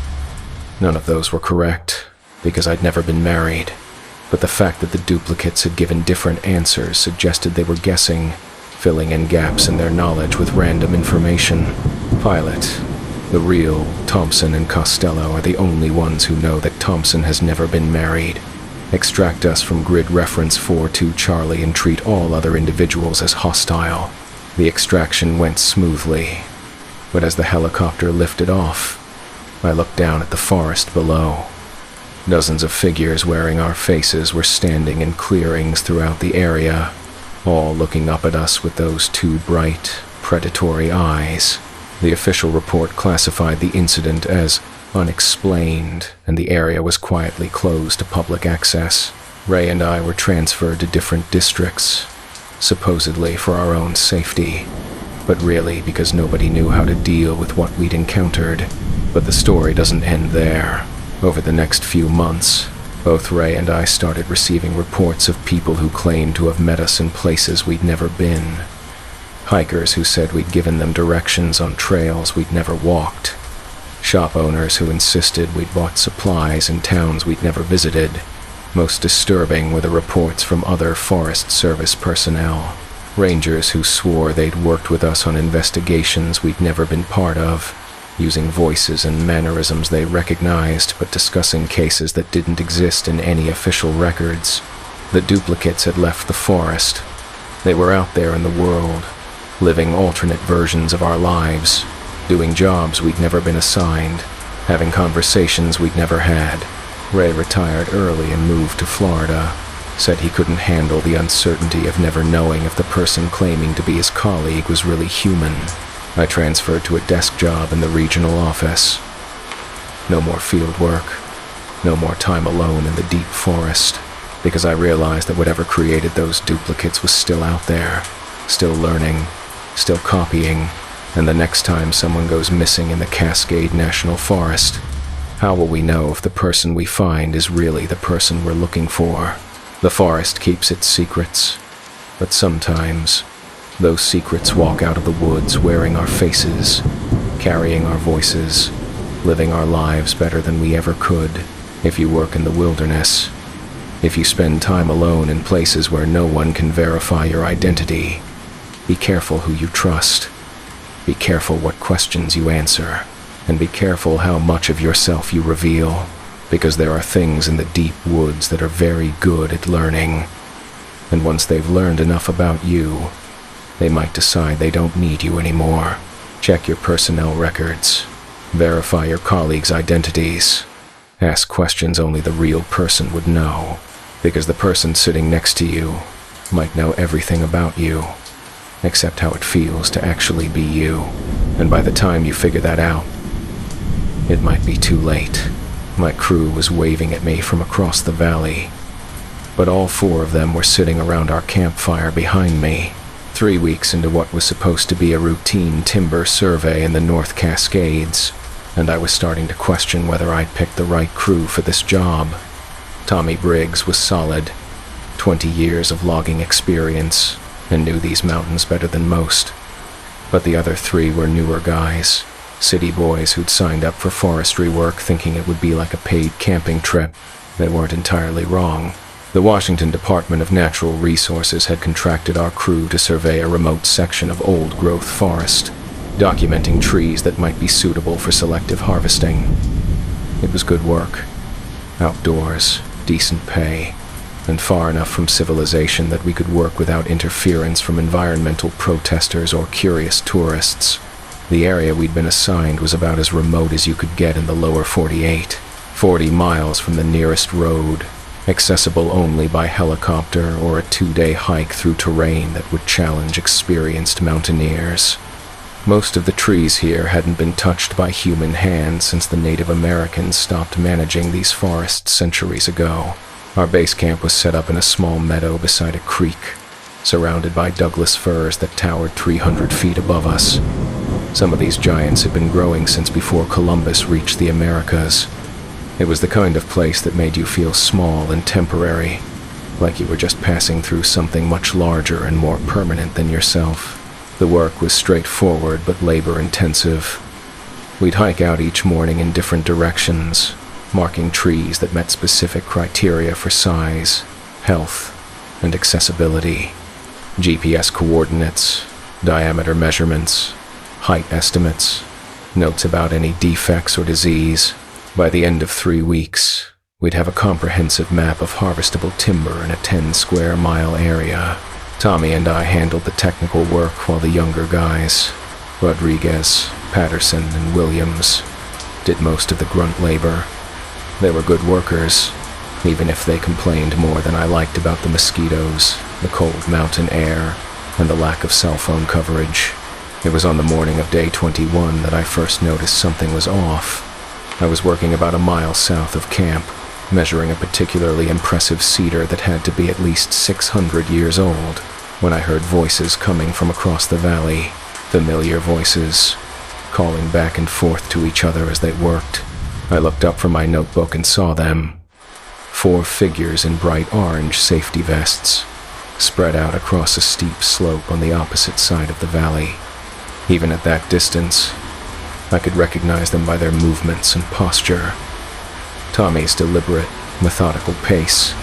None of those were correct, because I'd never been married. But the fact that the duplicates had given different answers suggested they were guessing, filling in gaps in their knowledge with random information. Pilot, the real Thompson and Costello are the only ones who know that Thompson has never been married. Extract us from grid reference 42 Charlie and treat all other individuals as hostile. The extraction went smoothly, but as the helicopter lifted off, I looked down at the forest below. Dozens of figures wearing our faces were standing in clearings throughout the area, all looking up at us with those 2 bright, predatory eyes. The official report classified the incident as unexplained, and the area was quietly closed to public access. Ray and I were transferred to different districts, supposedly for our own safety, but really because nobody knew how to deal with what we'd encountered. But the story doesn't end there. Over the next few months, both Ray and I started receiving reports of people who claimed to have met us in places we'd never been. Hikers who said we'd given them directions on trails we'd never walked. Shop owners who insisted we'd bought supplies in towns we'd never visited. Most disturbing were the reports from other Forest Service personnel. Rangers who swore they'd worked with us on investigations we'd never been part of, using voices and mannerisms they recognized, but discussing cases that didn't exist in any official records. The duplicates had left the forest. They were out there in the world, living alternate versions of our lives, doing jobs we'd never been assigned, having conversations we'd never had. Ray retired early and moved to Florida. said he couldn't handle the uncertainty of never knowing if the person claiming to be his colleague was really human. I transferred to a desk job in the regional office. No more field work, no more time alone in the deep forest, because I realized that whatever created those duplicates was still out there, still learning, still copying, and the next time someone goes missing in the Cascade National Forest, how will we know if the person we find is really the person we're looking for? The forest keeps its secrets, but sometimes those secrets walk out of the woods wearing our faces, carrying our voices, living our lives better than we ever could. If you work in the wilderness, if you spend time alone in places where no one can verify your identity, be careful who you trust. Be careful what questions you answer, and be careful how much of yourself you reveal, because there are things in the deep woods that are very good at learning. And once they've learned enough about you, they might decide they don't need you anymore. Check your personnel records. Verify your colleagues' identities. Ask questions only the real person would know, because the person sitting next to you might know everything about you, except how it feels to actually be you. And by the time you figure that out, it might be too late. My crew was waving at me from across the valley, but all 4 of them were sitting around our campfire behind me, 3 weeks into what was supposed to be a routine timber survey in the North Cascades, and I was starting to question whether I'd picked the right crew for this job. Tommy Briggs was solid, 20 years of logging experience, and knew these mountains better than most. But the other 3 were newer guys, city boys who'd signed up for forestry work thinking it would be like a paid camping trip. They weren't entirely wrong. The Washington Department of Natural Resources had contracted our crew to survey a remote section of old-growth forest, documenting trees that might be suitable for selective harvesting. It was good work. Outdoors, decent pay, and far enough from civilization that we could work without interference from environmental protesters or curious tourists. The area we'd been assigned was about as remote as you could get in the lower 48, 40 miles from the nearest road, accessible only by helicopter or a 2-day hike through terrain that would challenge experienced mountaineers. Most of the trees here hadn't been touched by human hands since the Native Americans stopped managing these forests centuries ago. Our base camp was set up in a small meadow beside a creek, surrounded by Douglas firs that towered 300 feet above us. Some of these giants had been growing since before Columbus reached the Americas. It was the kind of place that made you feel small and temporary, like you were just passing through something much larger and more permanent than yourself. The work was straightforward but labor-intensive. We'd hike out each morning in different directions, marking trees that met specific criteria for size, health, and accessibility. GPS coordinates, diameter measurements, height estimates, notes about any defects or disease. By the end of 3 weeks, we'd have a comprehensive map of harvestable timber in a 10-square-mile area. Tommy and I handled the technical work while the younger guys, Rodriguez, Patterson, and Williams, did most of the grunt labor. They were good workers, even if they complained more than I liked about the mosquitoes, the cold mountain air, and the lack of cell phone coverage. It was on the morning of day 21 that I first noticed something was off. I was working about a mile south of camp, measuring a particularly impressive cedar that had to be at least 600 years old, when I heard voices coming from across the valley, familiar voices, calling back and forth to each other as they worked. I looked up from my notebook and saw them. 4 figures in bright orange safety vests, spread out across a steep slope on the opposite side of the valley. Even at that distance, I could recognize them by their movements and posture. Tommy's deliberate, methodical pace,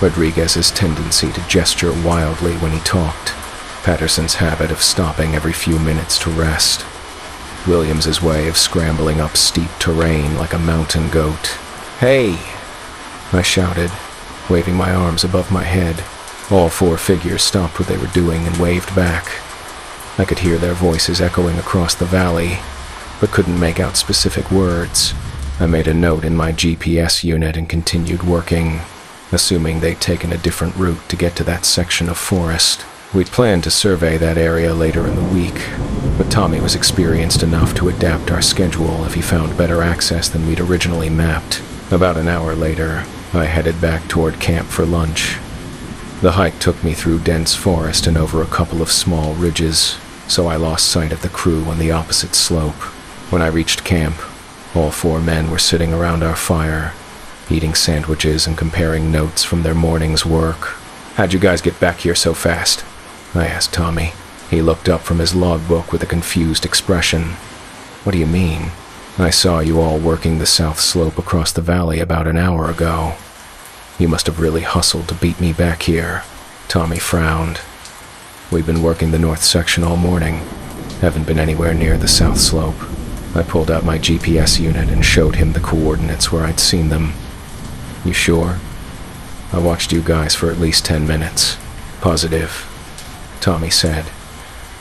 Rodriguez's tendency to gesture wildly when he talked, Patterson's habit of stopping every few minutes to rest, Williams's way of scrambling up steep terrain like a mountain goat. "Hey!" I shouted, waving my arms above my head. All 4 figures stopped what they were doing and waved back. I could hear their voices echoing across the valley, but couldn't make out specific words. I made a note in my GPS unit and continued working. assuming they'd taken a different route to get to that section of forest. We'd planned to survey that area later in the week, but Tommy was experienced enough to adapt our schedule if he found better access than we'd originally mapped. About an hour later, I headed back toward camp for lunch. The hike took me through dense forest and over a couple of small ridges, so I lost sight of the crew on the opposite slope. When I reached camp, all 4 men were sitting around our fire, eating sandwiches and comparing notes from their morning's work. "How'd you guys get back here so fast?" I asked Tommy. He looked up from his logbook with a confused expression. "What do you mean? I saw you all working the south slope across the valley about an hour ago. You must have really hustled to beat me back here." Tommy frowned. "We've been working the north section all morning. Haven't been anywhere near the south slope." I pulled out my GPS unit and showed him the coordinates where I'd seen them. "You sure?" "I watched you guys for at least 10 minutes. Positive," Tommy said.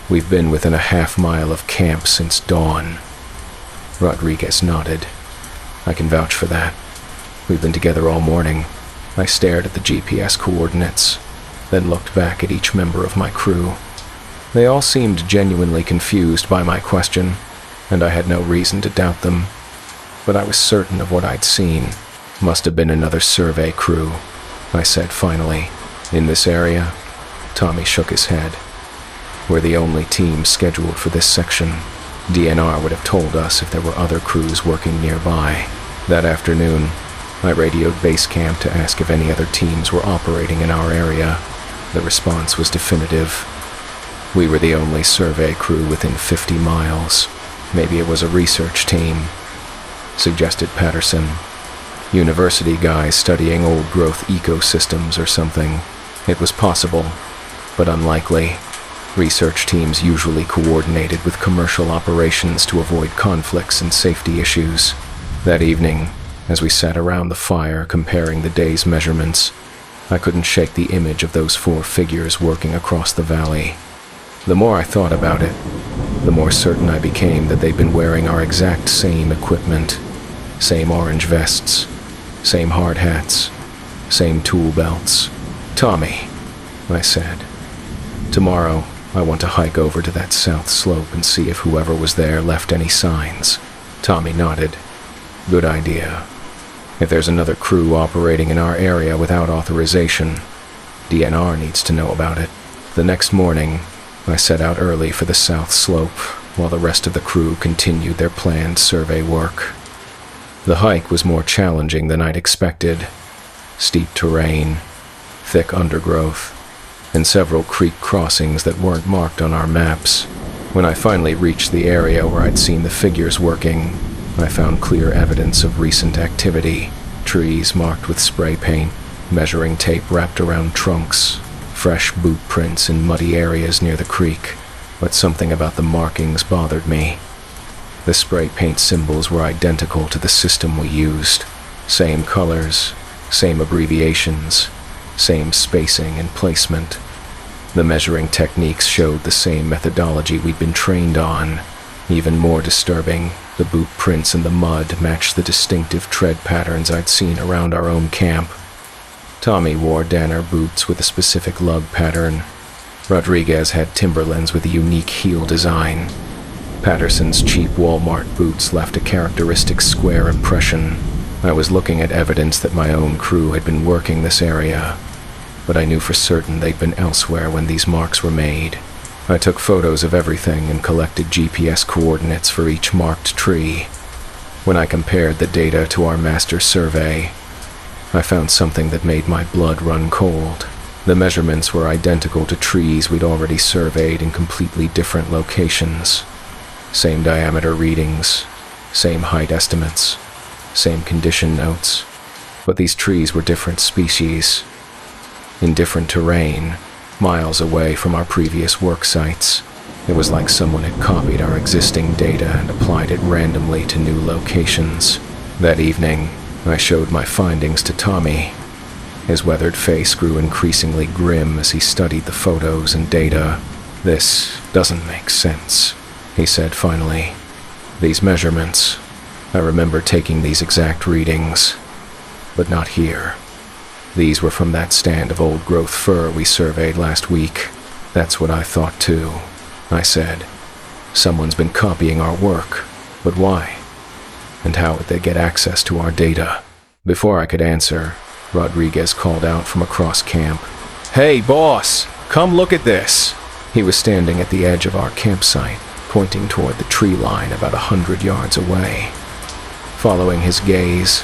"We've been within a half-mile of camp since dawn." Rodriguez nodded. "I can vouch for that. We've been together all morning." I stared at the GPS coordinates, then looked back at each member of my crew. They all seemed genuinely confused by my question, and I had no reason to doubt them. But I was certain of what I'd seen. "Must have been another survey crew," I said finally. "In this area?" Tommy shook his head. "We're the only team scheduled for this section. DNR would have told us if there were other crews working nearby." That afternoon, I radioed base camp to ask if any other teams were operating in our area. The response was definitive. We were the only survey crew within 50 miles. "Maybe it was a research team," suggested Patterson. "University guys studying old-growth ecosystems or something." It was possible, but unlikely. Research teams usually coordinated with commercial operations to avoid conflicts and safety issues. That evening, as we sat around the fire comparing the day's measurements, I couldn't shake the image of those 4 figures working across the valley. The more I thought about it, the more certain I became that they'd been wearing our exact same equipment. Same orange vests, same hard hats, same tool belts. "Tommy," I said, "tomorrow I want to hike over to that south slope and see if whoever was there left any signs." Tommy nodded. "Good idea. If there's another crew operating in our area without authorization, DNR needs to know about it." The next morning, I set out early for the south slope, while the rest of the crew continued their planned survey work. The hike was more challenging than I'd expected. Steep terrain, thick undergrowth, and several creek crossings that weren't marked on our maps. When I finally reached the area where I'd seen the figures working, I found clear evidence of recent activity. Trees marked with spray paint, measuring tape wrapped around trunks, fresh boot prints in muddy areas near the creek. But something about the markings bothered me. The spray paint symbols were identical to the system we used. Same colors, same abbreviations, same spacing and placement. The measuring techniques showed the same methodology we'd been trained on. Even more disturbing, the boot prints in the mud matched the distinctive tread patterns I'd seen around our own camp. Tommy wore Danner boots with a specific lug pattern. Rodriguez had Timberlands with a unique heel design. Patterson's cheap Walmart boots left a characteristic square impression. I was looking at evidence that my own crew had been working this area, but I knew for certain they'd been elsewhere when these marks were made. I took photos of everything and collected GPS coordinates for each marked tree. When I compared the data to our master survey, I found something that made my blood run cold. The measurements were identical to trees we'd already surveyed in completely different locations. Same diameter readings, same height estimates, same condition notes, but these trees were different species, in different terrain, miles away from our previous work sites. It was like someone had copied our existing data and applied it randomly to new locations. That evening, I showed my findings to Tommy. His weathered face grew increasingly grim as he studied the photos and data. "This doesn't make sense," he said finally. "These measurements, I remember taking these exact readings, but not here. These were from that stand of old-growth fur we surveyed last week. That's what I thought too, I said. Someone's been copying our work, but why? And how would they get access to our data? Before I could answer, Rodriguez called out from across camp. "Hey, boss, come look at this." He was standing at the edge of our campsite, pointing toward the tree line about 100 yards away. Following his gaze,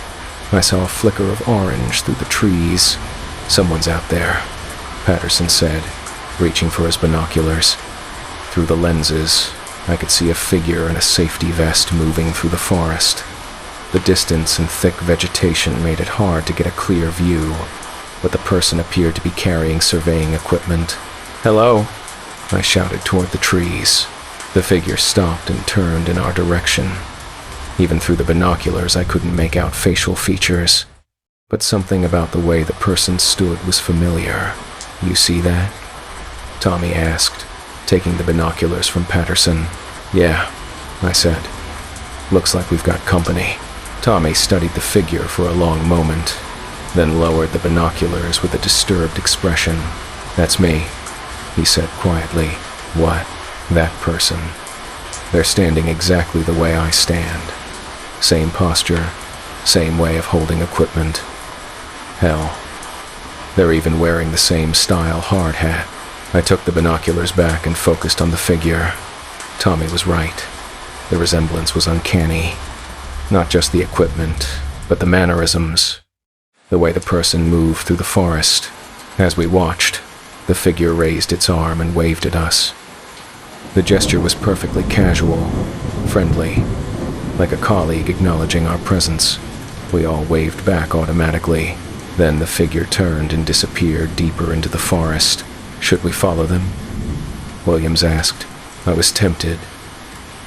I saw a flicker of orange through the trees. "Someone's out there," Patterson said, reaching for his binoculars. Through the lenses, I could see a figure in a safety vest moving through the forest. The distance and thick vegetation made it hard to get a clear view, but the person appeared to be carrying surveying equipment. "Hello," I shouted toward the trees. The figure stopped and turned in our direction. Even through the binoculars, I couldn't make out facial features, but something about the way the person stood was familiar. "You see that?" Tommy asked, taking the binoculars from Patterson. "Yeah," I said. "Looks like we've got company." Tommy studied the figure for a long moment, then lowered the binoculars with a disturbed expression. "That's me," he said quietly. "What?" "That person. They're standing exactly the way I stand. Same posture, same way of holding equipment. Hell, they're even wearing the same style hard hat." I took the binoculars back and focused on the figure. Tommy was right. The resemblance was uncanny. Not just the equipment, but the mannerisms. The way the person moved through the forest. As we watched, the figure raised its arm and waved at us. The gesture was perfectly casual, friendly, like a colleague acknowledging our presence. We all waved back automatically. Then the figure turned and disappeared deeper into the forest. "Should we follow them?" Williams asked. I was tempted,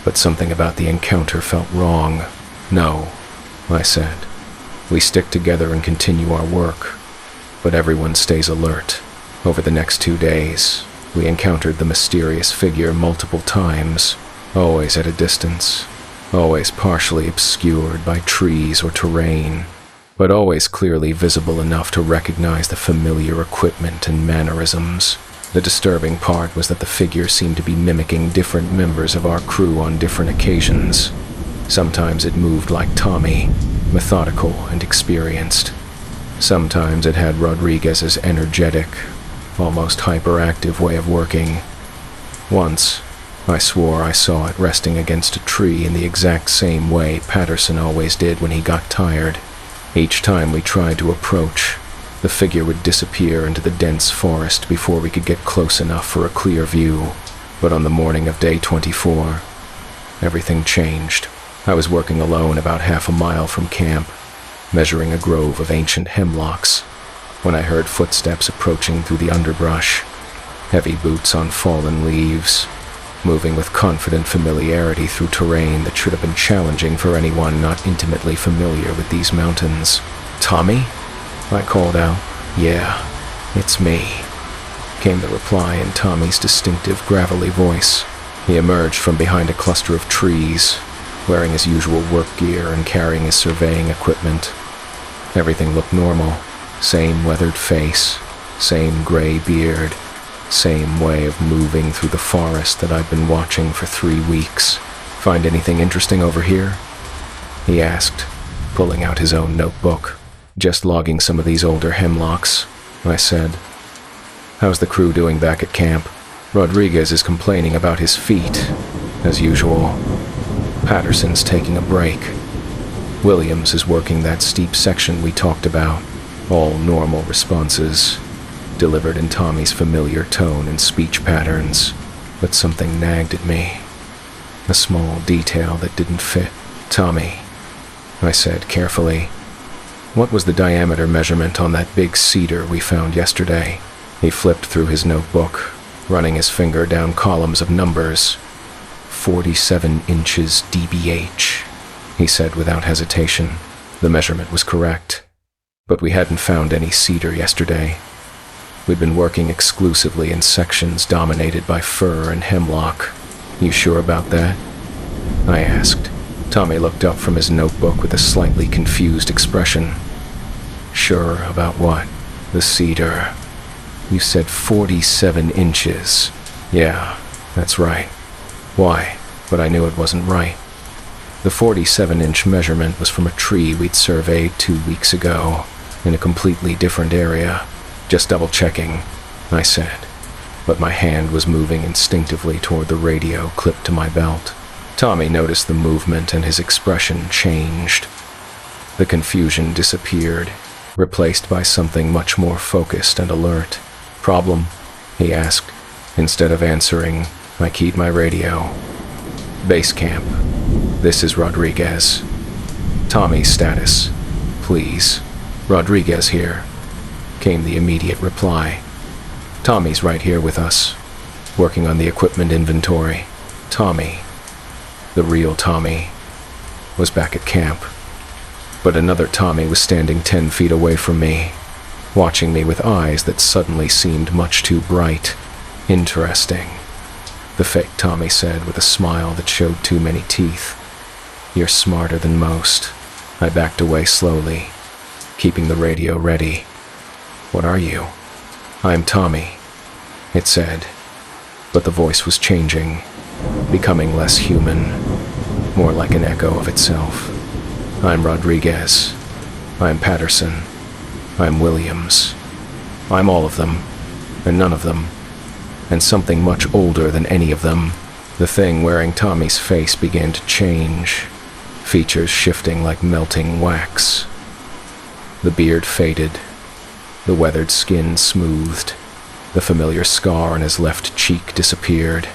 but something about the encounter felt wrong. "No," I said. "We stick together and continue our work, but everyone stays alert." Over the next 2 days, we encountered the mysterious figure multiple times, always at a distance, always partially obscured by trees or terrain, but always clearly visible enough to recognize the familiar equipment and mannerisms. The disturbing part was that the figure seemed to be mimicking different members of our crew on different occasions. Sometimes it moved like Tommy, methodical and experienced. Sometimes it had Rodriguez's energetic, almost hyperactive way of working. Once, I swore I saw it resting against a tree in the exact same way Patterson always did when he got tired. Each time we tried to approach, the figure would disappear into the dense forest before we could get close enough for a clear view. But on the morning of day 24, everything changed. I was working alone about half a mile from camp, measuring a grove of ancient hemlocks, when I heard footsteps approaching through the underbrush, heavy boots on fallen leaves, moving with confident familiarity through terrain that should have been challenging for anyone not intimately familiar with these mountains. "Tommy?" I called out. "Yeah, it's me," came the reply in Tommy's distinctive gravelly voice. He emerged from behind a cluster of trees, wearing his usual work gear and carrying his surveying equipment. Everything looked normal. Same weathered face, same gray beard, same way of moving through the forest that I'd been watching for 3 weeks. "Find anything interesting over here?" he asked, pulling out his own notebook. "Just logging some of these older hemlocks," I said. "How's the crew doing back at camp?" "Rodriguez is complaining about his feet, as usual. Patterson's taking a break. Williams is working that steep section we talked about." All normal responses, delivered in Tommy's familiar tone and speech patterns, but something nagged at me. A small detail that didn't fit. "Tommy," I said carefully, "what was the diameter measurement on that big cedar we found yesterday?" He flipped through his notebook, running his finger down columns of numbers. 47 inches dBH, he said without hesitation. The measurement was correct, but we hadn't found any cedar yesterday. We'd been working exclusively in sections dominated by fir and hemlock. "You sure about that?" I asked. Tommy looked up from his notebook with a slightly confused expression. "Sure about what?" The cedar. You said 47 inches. Yeah, that's right. Why? But I knew it wasn't right. The 47-inch measurement was from a tree we'd surveyed 2 weeks ago, in a completely different area. Just double-checking, I said, but my hand was moving instinctively toward the radio clipped to my belt. Tommy noticed the movement and his expression changed. The confusion disappeared, replaced by something much more focused and alert. "Problem?" he asked. Instead of answering, I keyed my radio. "Base camp. This is Rodriguez." "Tommy's status. Please. Rodriguez here," came the immediate reply. "Tommy's right here with us, working on the equipment inventory." Tommy, the real Tommy, was back at camp. But another Tommy was standing 10 feet away from me, watching me with eyes that suddenly seemed much too bright. "Interesting," the fake Tommy said with a smile that showed too many teeth. "You're smarter than most." I backed away slowly, keeping the radio ready. "What are you?" "I'm Tommy," it said, but the voice was changing, becoming less human, more like an echo of itself. "I'm Rodriguez. I'm Patterson. I'm Williams. I'm all of them, and none of them, and something much older than any of them." The thing wearing Tommy's face began to change, features shifting like melting wax. The beard faded, the weathered skin smoothed, the familiar scar on his left cheek disappeared.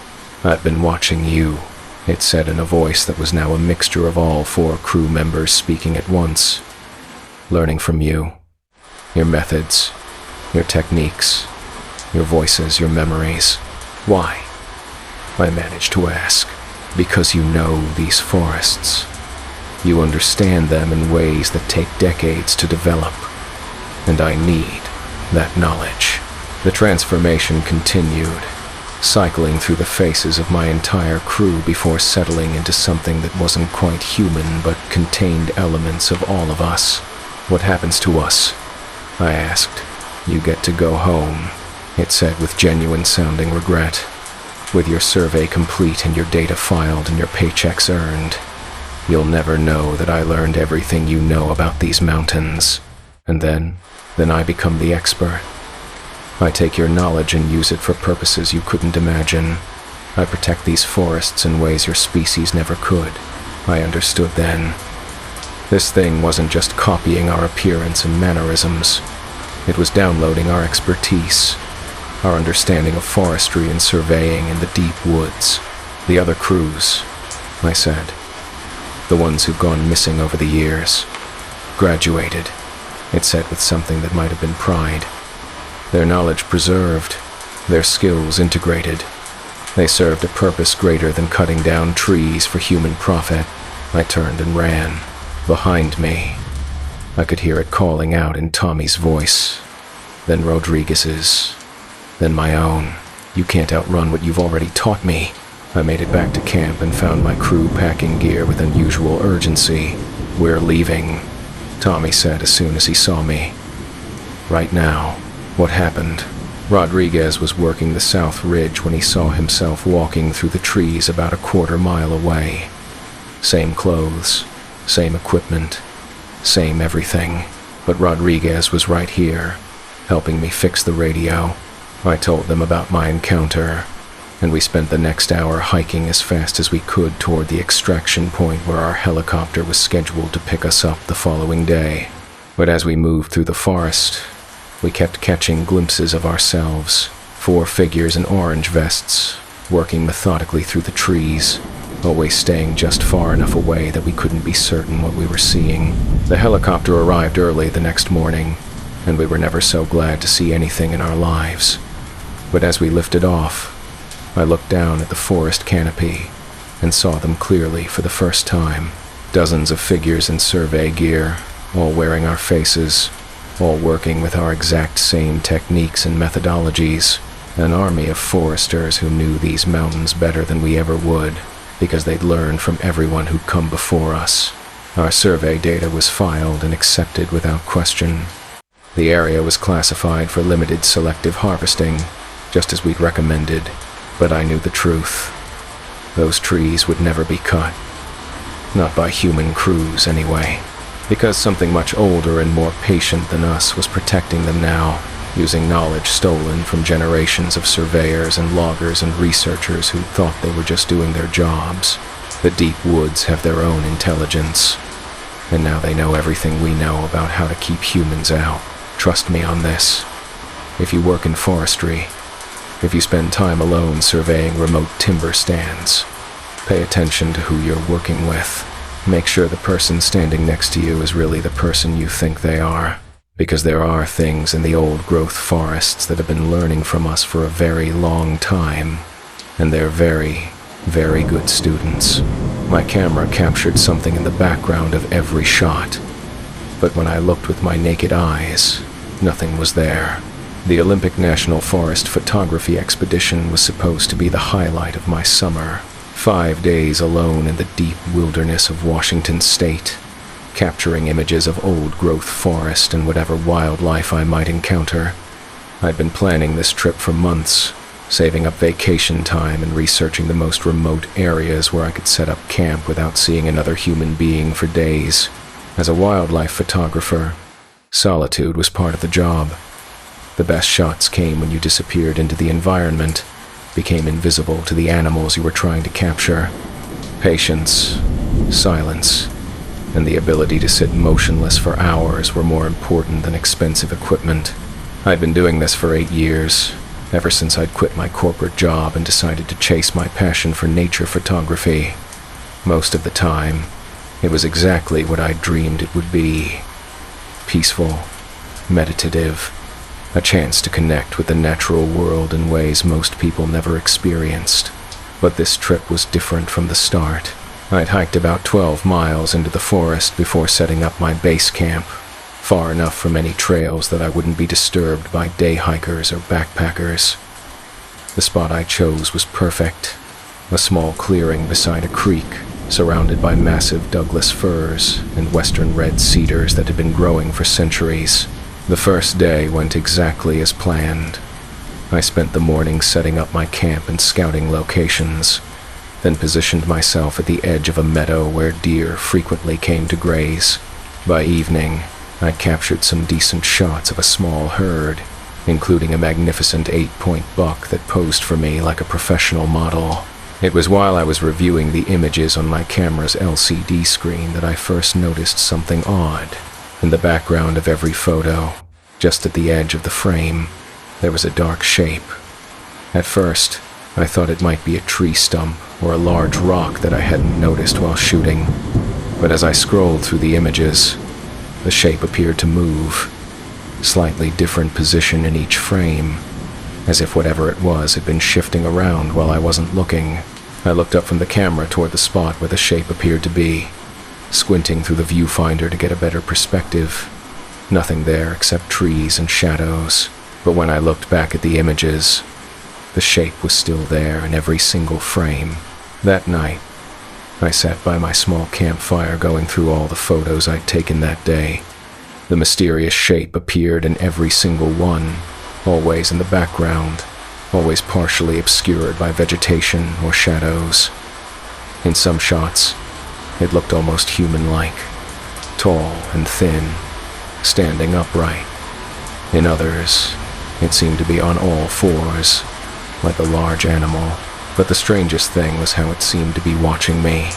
"I've been watching you," it said in a voice that was now a mixture of all 4 crew members speaking at once. "Learning from you. Your methods, your techniques, your voices, your memories." "Why?" I managed to ask. "Because you know these forests. You understand them in ways that take decades to develop, and I need that knowledge." The transformation continued, cycling through the faces of my entire crew before settling into something that wasn't quite human but contained elements of all of us. "What happens to us?" I asked. "You get to go home," it said with genuine-sounding regret. "With your survey complete and your data filed and your paychecks earned. You'll never know that I learned everything you know about these mountains. And then I become the expert. I take your knowledge and use it for purposes you couldn't imagine. I protect these forests in ways your species never could." I understood then. This thing wasn't just copying our appearance and mannerisms. It was downloading our expertise, our understanding of forestry and surveying in the deep woods. "The other crews," I said. "The ones who've gone missing over the years. Graduated," it said with something that might have been pride. "Their knowledge preserved, their skills integrated. They served a purpose greater than cutting down trees for human profit." I turned and ran. Behind me, I could hear it calling out in Tommy's voice, then Rodriguez's, then my own. "You can't outrun what you've already taught me." I made it back to camp and found my crew packing gear with unusual urgency. "We're leaving," Tommy said as soon as he saw me. "Right now." "What happened?" Rodriguez was working the south ridge when he saw himself walking through the trees about a quarter-mile away. Same clothes, same equipment, same everything. But Rodriguez was right here, helping me fix the radio. I told them about my encounter, and we spent the next hour hiking as fast as we could toward the extraction point where our helicopter was scheduled to pick us up the following day. But as we moved through the forest, we kept catching glimpses of ourselves, 4 figures in orange vests, working methodically through the trees, always staying just far enough away that we couldn't be certain what we were seeing. The helicopter arrived early the next morning, and we were never so glad to see anything in our lives. But as we lifted off, I looked down at the forest canopy and saw them clearly for the first time. Dozens of figures in survey gear, all wearing our faces, all working with our exact same techniques and methodologies. An army of foresters who knew these mountains better than we ever would, because they'd learned from everyone who'd come before us. Our survey data was filed and accepted without question. The area was classified for limited selective harvesting, just as we'd recommended, but I knew the truth. Those trees would never be cut. Not by human crews, anyway, because something much older and more patient than us was protecting them now, using knowledge stolen from generations of surveyors and loggers and researchers who thought they were just doing their jobs. The deep woods have their own intelligence, and now they know everything we know about how to keep humans out. Trust me on this. If you work in forestry, if you spend time alone surveying remote timber stands, pay attention to who you're working with. Make sure the person standing next to you is really the person you think they are, because there are things in the old-growth forests that have been learning from us for a very long time, and they're very, very good students. My camera captured something in the background of every shot, but when I looked with my naked eyes, nothing was there. The Olympic National Forest photography expedition was supposed to be the highlight of my summer. 5 days alone in the deep wilderness of Washington state, capturing images of old-growth forest and whatever wildlife I might encounter. I'd been planning this trip for months, saving up vacation time and researching the most remote areas where I could set up camp without seeing another human being for days. As a wildlife photographer, solitude was part of the job. The best shots came when you disappeared into the environment, became invisible to the animals you were trying to capture. Patience, silence, and the ability to sit motionless for hours were more important than expensive equipment. I'd been doing this for 8 years, ever since I'd quit my corporate job and decided to chase my passion for nature photography. Most of the time, it was exactly what I dreamed it would be. Peaceful, meditative, a chance to connect with the natural world in ways most people never experienced. But this trip was different from the start. I'd hiked about 12 miles into the forest before setting up my base camp, far enough from any trails that I wouldn't be disturbed by day hikers or backpackers. The spot I chose was perfect, a small clearing beside a creek, surrounded by massive Douglas firs and western red cedars that had been growing for centuries. The first day went exactly as planned. I spent the morning setting up my camp and scouting locations, then positioned myself at the edge of a meadow where deer frequently came to graze. By evening, I'd captured some decent shots of a small herd, including a magnificent 8-point buck that posed for me like a professional model. It was while I was reviewing the images on my camera's LCD screen that I first noticed something odd. In the background of every photo, just at the edge of the frame, there was a dark shape. At first, I thought it might be a tree stump or a large rock that I hadn't noticed while shooting. But as I scrolled through the images, the shape appeared to move, slightly different position in each frame, as if whatever it was had been shifting around while I wasn't looking. I looked up from the camera toward the spot where the shape appeared to be, squinting through the viewfinder to get a better perspective. Nothing there except trees and shadows, but when I looked back at the images, the shape was still there in every single frame. That night, I sat by my small campfire going through all the photos I'd taken that day. The mysterious shape appeared in every single one, always in the background, always partially obscured by vegetation or shadows. In some shots, it looked almost human-like, tall and thin, standing upright. In others, it seemed to be on all fours, like a large animal. But the strangest thing was how it seemed to be watching me.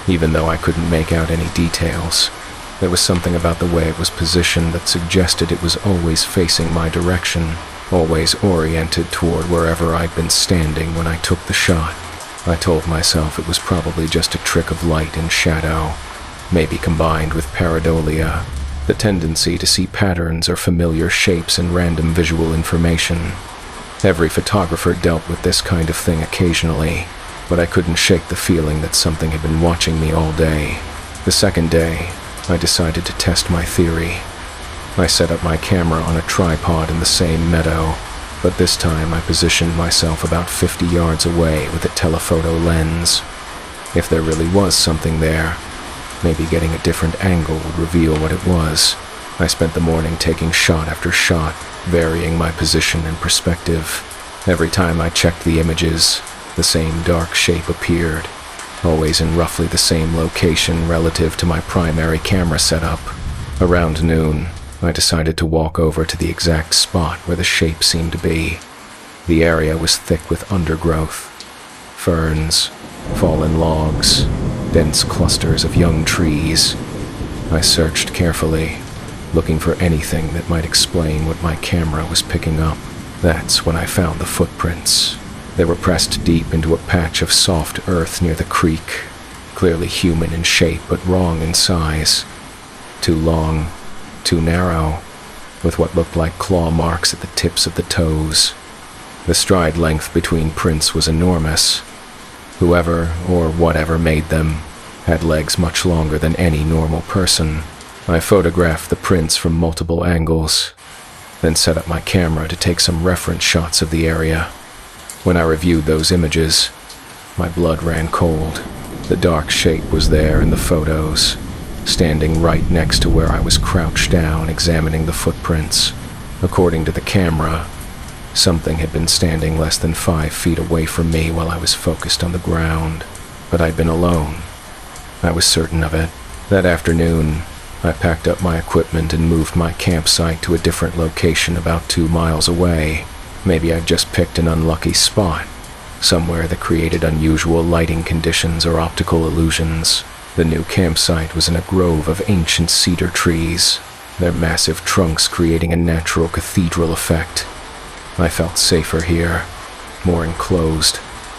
Even though I couldn't make out any details, there was something about the way it was positioned that suggested it was always facing my direction, always oriented toward wherever I'd been standing when I took the shot. I told myself it was probably just a trick of light and shadow, maybe combined with pareidolia, the tendency to see patterns or familiar shapes in random visual information. Every photographer dealt with this kind of thing occasionally, but I couldn't shake the feeling that something had been watching me all day. The second day, I decided to test my theory. I set up my camera on a tripod in the same meadow, but this time I positioned myself about 50 yards away with a telephoto lens. If there really was something there, maybe getting a different angle would reveal what it was. I spent the morning taking shot after shot, varying my position and perspective. Every time I checked the images, the same dark shape appeared, always in roughly the same location relative to my primary camera setup. Around noon, I decided to walk over to the exact spot where the shape seemed to be. The area was thick with undergrowth, ferns, fallen logs, dense clusters of young trees. I searched carefully, looking for anything that might explain what my camera was picking up. That's when I found the footprints. They were pressed deep into a patch of soft earth near the creek, clearly human in shape but wrong in size. Too long, too narrow, with what looked like claw marks at the tips of the toes. The stride length between prints was enormous. Whoever or whatever made them had legs much longer than any normal person. I photographed the prints from multiple angles, then set up my camera to take some reference shots of the area. When I reviewed those images, my blood ran cold. The dark shape was there in the photos, standing right next to where I was crouched down examining the footprints. According to the camera, something had been standing less than 5 feet away from me while I was focused on the ground, but I'd been alone. I was certain of it. That afternoon, I packed up my equipment and moved my campsite to a different location about 2 miles away. Maybe I'd just picked an unlucky spot, somewhere that created unusual lighting conditions or optical illusions. The new campsite was in a grove of ancient cedar trees, their massive trunks creating a natural cathedral effect. I felt safer here, more enclosed,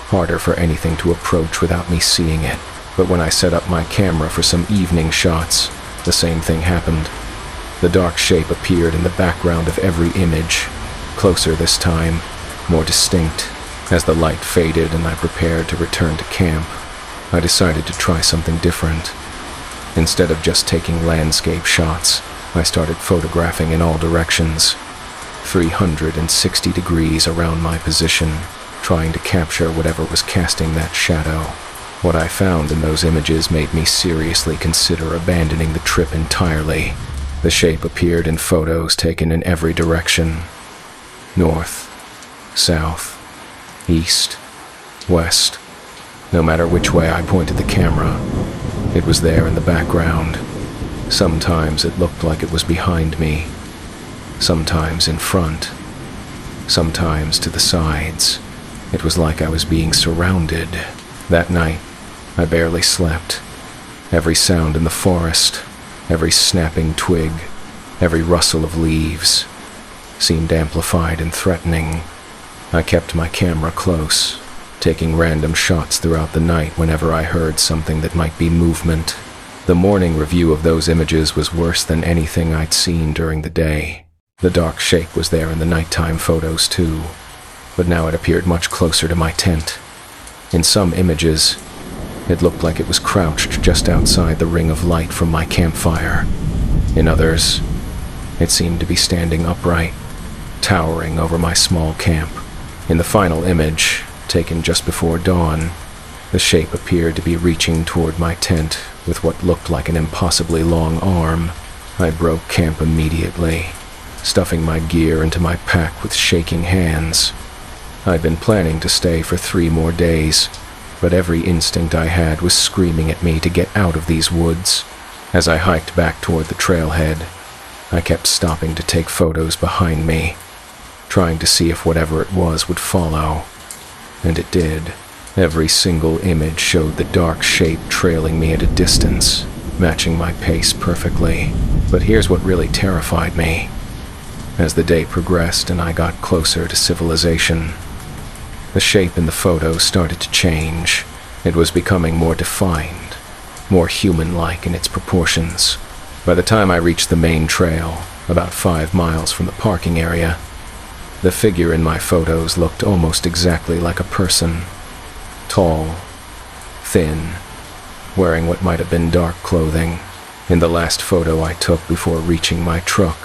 harder for anything to approach without me seeing it. But when I set up my camera for some evening shots, the same thing happened. The dark shape appeared in the background of every image, closer this time, more distinct. As the light faded and I prepared to return to camp, I decided to try something different. Instead of just taking landscape shots, I started photographing in all directions, 360 degrees around my position, trying to capture whatever was casting that shadow. What I found in those images made me seriously consider abandoning the trip entirely. The shape appeared in photos taken in every direction. North, south, east, west. No matter which way I pointed the camera, it was there in the background. Sometimes it looked like it was behind me, sometimes in front, sometimes to the sides. It was like I was being surrounded. That night, I barely slept. Every sound in the forest, every snapping twig, every rustle of leaves seemed amplified and threatening. I kept my camera close, taking random shots throughout the night whenever I heard something that might be movement. The morning review of those images was worse than anything I'd seen during the day. The dark shape was there in the nighttime photos too, but now it appeared much closer to my tent. In some images, it looked like it was crouched just outside the ring of light from my campfire. In others, it seemed to be standing upright, towering over my small camp. In the final image, taken just before dawn, the shape appeared to be reaching toward my tent with what looked like an impossibly long arm. I broke camp immediately, stuffing my gear into my pack with shaking hands. I'd been planning to stay for 3 more days, but every instinct I had was screaming at me to get out of these woods. As I hiked back toward the trailhead, I kept stopping to take photos behind me, trying to see if whatever it was would follow. And it did. Every single image showed the dark shape trailing me at a distance, matching my pace perfectly. But here's what really terrified me. As the day progressed and I got closer to civilization, the shape in the photo started to change. It was becoming more defined, more human-like in its proportions. By the time I reached the main trail, about 5 miles from the parking area, the figure in my photos looked almost exactly like a person. Tall, thin, wearing what might have been dark clothing. In the last photo I took before reaching my truck,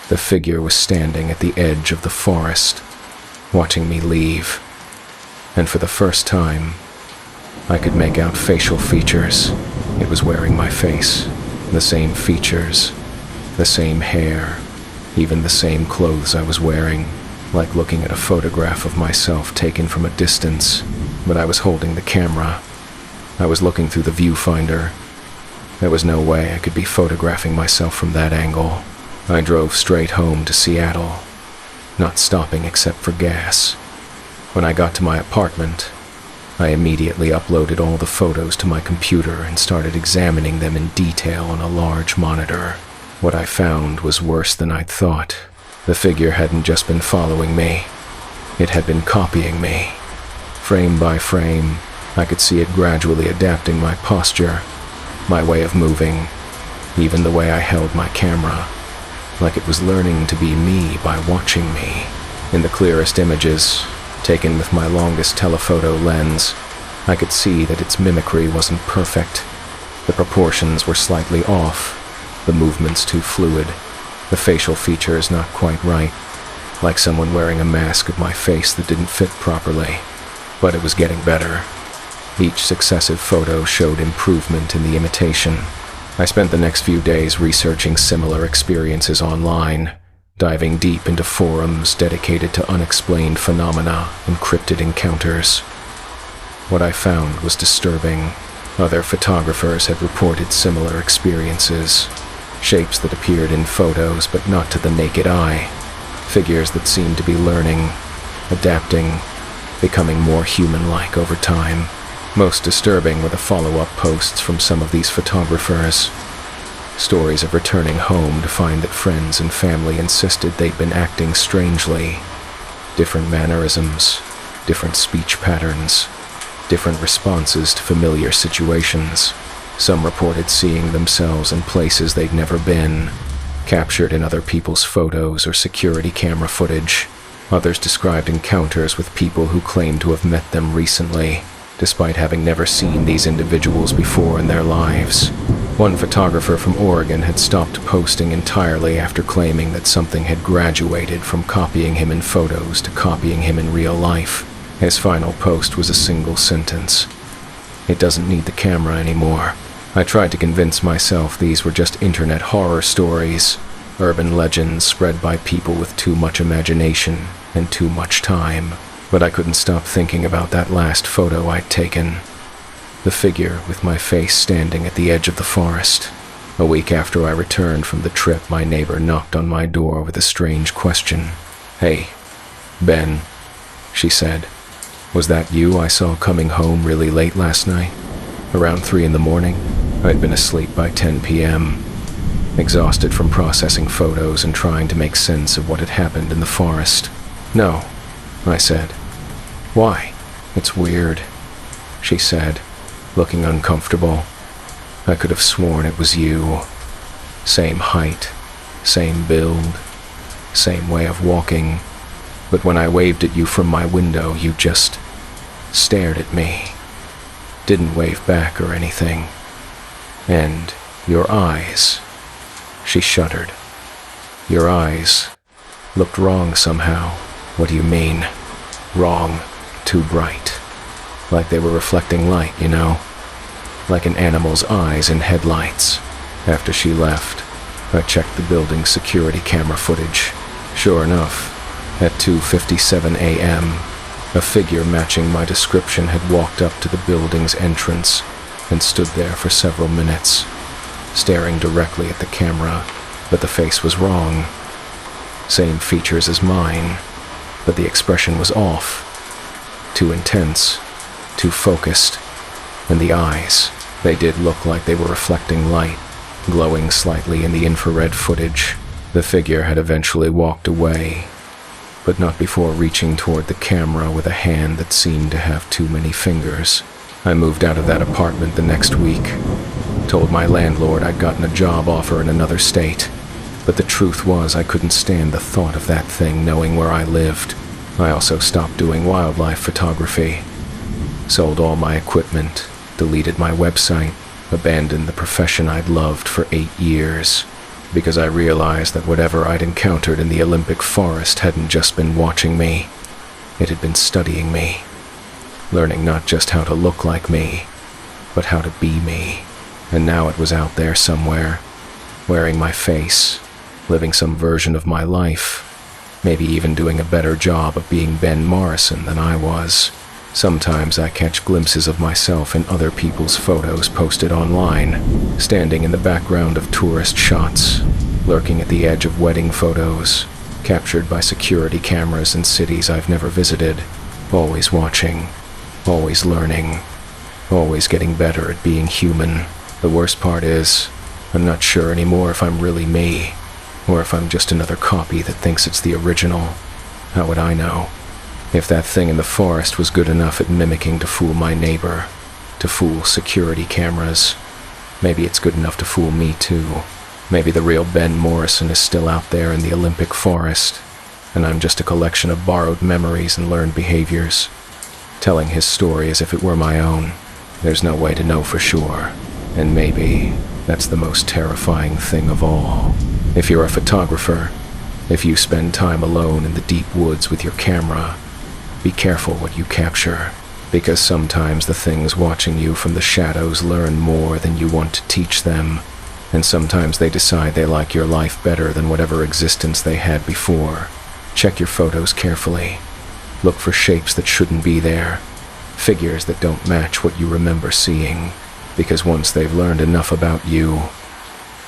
the figure was standing at the edge of the forest, watching me leave. And for the first time, I could make out facial features. It was wearing my face, the same features, The same hair, even the same clothes I was wearing, like looking at a photograph of myself taken from a distance, but I was holding the camera. I was looking through the viewfinder. There was no way I could be photographing myself from that angle. I drove straight home to Seattle, not stopping except for gas. When I got to my apartment, I immediately uploaded all the photos to my computer and started examining them in detail on a large monitor. What I found was worse than I'd thought. The figure hadn't just been following me, it had been copying me. Frame by frame, I could see it gradually adapting my posture, my way of moving, even the way I held my camera, like it was learning to be me by watching me. In the clearest images, taken with my longest telephoto lens, I could see that its mimicry wasn't perfect. The proportions were slightly off, the movements too fluid, the facial features not quite right, like someone wearing a mask of my face that didn't fit properly. But it was getting better. Each successive photo showed improvement in the imitation. I spent the next few days researching similar experiences online, diving deep into forums dedicated to unexplained phenomena and cryptid encounters. What I found was disturbing. Other photographers had reported similar experiences. Shapes that appeared in photos but not to the naked eye. Figures that seemed to be learning, adapting, becoming more human-like over time. Most disturbing were the follow-up posts from some of these photographers. Stories of returning home to find that friends and family insisted they'd been acting strangely. Different mannerisms, different speech patterns, different responses to familiar situations. Some reported seeing themselves in places they'd never been, captured in other people's photos or security camera footage. Others described encounters with people who claimed to have met them recently, despite having never seen these individuals before in their lives. One photographer from Oregon had stopped posting entirely after claiming that something had graduated from copying him in photos to copying him in real life. His final post was a single sentence: "It doesn't need the camera anymore." I tried to convince myself these were just internet horror stories, urban legends spread by people with too much imagination and too much time. But I couldn't stop thinking about that last photo I'd taken. The figure with my face standing at the edge of the forest. A week after I returned from the trip, my neighbor knocked on my door with a strange question. "Hey, Ben," she said. "Was that you I saw coming home really late last night? Around 3 in the morning? I'd been asleep by 10 p.m., exhausted from processing photos and trying to make sense of what had happened in the forest." "No," I said. "Why?" "It's weird," she said, looking uncomfortable. "I could have sworn it was you. Same height, same build, same way of walking. But when I waved at you from my window, you just stared at me. Didn't wave back or anything. And your eyes," she shuddered. "Your eyes looked wrong somehow." "What do you mean?" "Wrong. Too bright. Like they were reflecting light, you know? Like an animal's eyes in headlights." After she left, I checked the building's security camera footage. Sure enough, at 2:57 a.m., a figure matching my description had walked up to the building's entrance and stood there for several minutes, staring directly at the camera, but the face was wrong. Same features as mine, but the expression was off. Too intense, too focused. And the eyes, they did look like they were reflecting light, glowing slightly in the infrared footage. The figure had eventually walked away, but not before reaching toward the camera with a hand that seemed to have too many fingers. I moved out of that apartment the next week, told my landlord I'd gotten a job offer in another state, but the truth was I couldn't stand the thought of that thing knowing where I lived. I also stopped doing wildlife photography, sold all my equipment, deleted my website, abandoned the profession I'd loved for 8 years, because I realized that whatever I'd encountered in the Olympic forest hadn't just been watching me, it had been studying me, learning not just how to look like me, but how to be me. And now it was out there somewhere, wearing my face, living some version of my life, maybe even doing a better job of being Ben Morrison than I was. Sometimes I catch glimpses of myself in other people's photos posted online, standing in the background of tourist shots, lurking at the edge of wedding photos, captured by security cameras in cities I've never visited, always watching, always learning, always getting better at being human. The worst part is, I'm not sure anymore if I'm really me, or if I'm just another copy that thinks it's the original. How would I know? If that thing in the forest was good enough at mimicking to fool my neighbor, to fool security cameras, maybe it's good enough to fool me too. Maybe the real Ben Morrison is still out there in the Olympic forest, and I'm just a collection of borrowed memories and learned behaviors, telling his story as if it were my own. There's no way to know for sure, and maybe that's the most terrifying thing of all. If you're a photographer, if you spend time alone in the deep woods with your camera, be careful what you capture, because sometimes the things watching you from the shadows learn more than you want to teach them, and sometimes they decide they like your life better than whatever existence they had before. Check your photos carefully. Look for shapes that shouldn't be there, figures that don't match what you remember seeing, because once they've learned enough about you,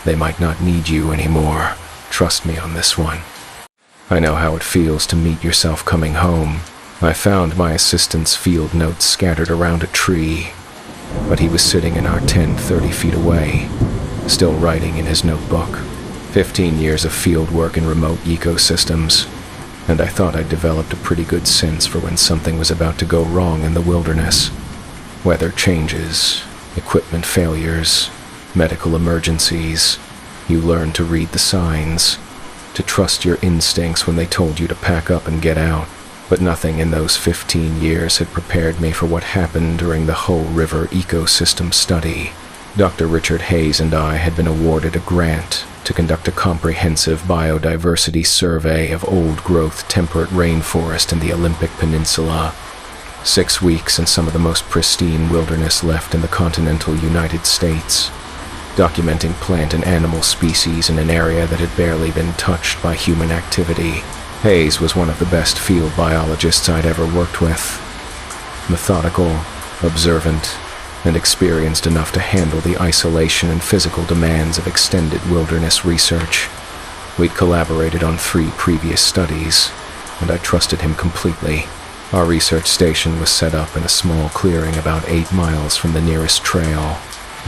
they might not need you anymore. Trust me on this one. I know how it feels to meet yourself coming home. I found my assistant's field notes scattered around a tree, but he was sitting in our tent 30 feet away, still writing in his notebook. 15 years of field work in remote ecosystems, and I thought I'd developed a pretty good sense for when something was about to go wrong in the wilderness. Weather changes, equipment failures, medical emergencies. You learn to read the signs, to trust your instincts when they told you to pack up and get out. But nothing in those 15 years had prepared me for what happened during the Whole River ecosystem study. Dr. Richard Hayes and I had been awarded a grant to conduct a comprehensive biodiversity survey of old-growth temperate rainforest in the Olympic Peninsula. 6 weeks in some of the most pristine wilderness left in the continental United States, documenting plant and animal species in an area that had barely been touched by human activity. Hayes was one of the best field biologists I'd ever worked with. Methodical, observant, and experienced enough to handle the isolation and physical demands of extended wilderness research. We'd collaborated on 3 previous studies, and I trusted him completely. Our research station was set up in a small clearing about 8 miles from the nearest trail,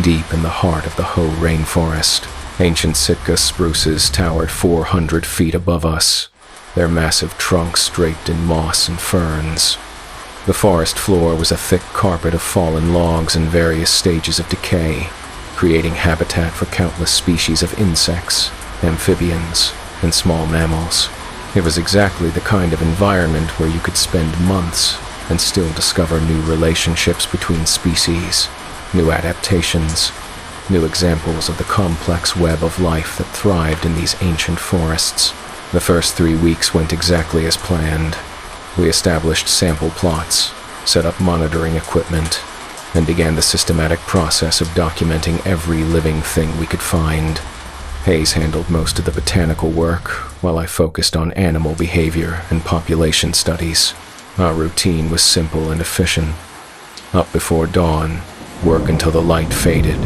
deep in the heart of the Hoh rainforest. Ancient Sitka spruces towered 400 feet above us, their massive trunks draped in moss and ferns. The forest floor was a thick carpet of fallen logs in various stages of decay, creating habitat for countless species of insects, amphibians, and small mammals. It was exactly the kind of environment where you could spend months and still discover new relationships between species, new adaptations, new examples of the complex web of life that thrived in these ancient forests. The first 3 weeks went exactly as planned. We established sample plots, set up monitoring equipment, and began the systematic process of documenting every living thing we could find. Hayes handled most of the botanical work, while I focused on animal behavior and population studies. Our routine was simple and efficient. Up before dawn, work until the light faded,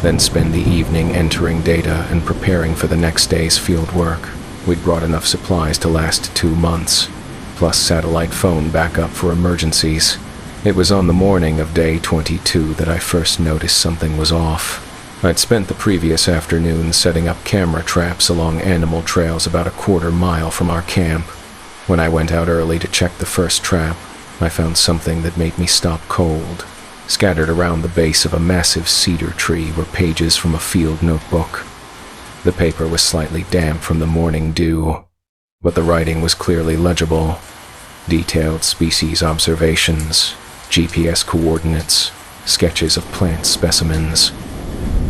then spend the evening entering data and preparing for the next day's field work. We'd brought enough supplies to last 2 months, plus satellite phone backup for emergencies. It was on the morning of day 22 that I first noticed something was off. I'd spent the previous afternoon setting up camera traps along animal trails about a quarter-mile from our camp. When I went out early to check the first trap, I found something that made me stop cold. Scattered around the base of a massive cedar tree were pages from a field notebook. The paper was slightly damp from the morning dew, but the writing was clearly legible. Detailed species observations, GPS coordinates, sketches of plant specimens,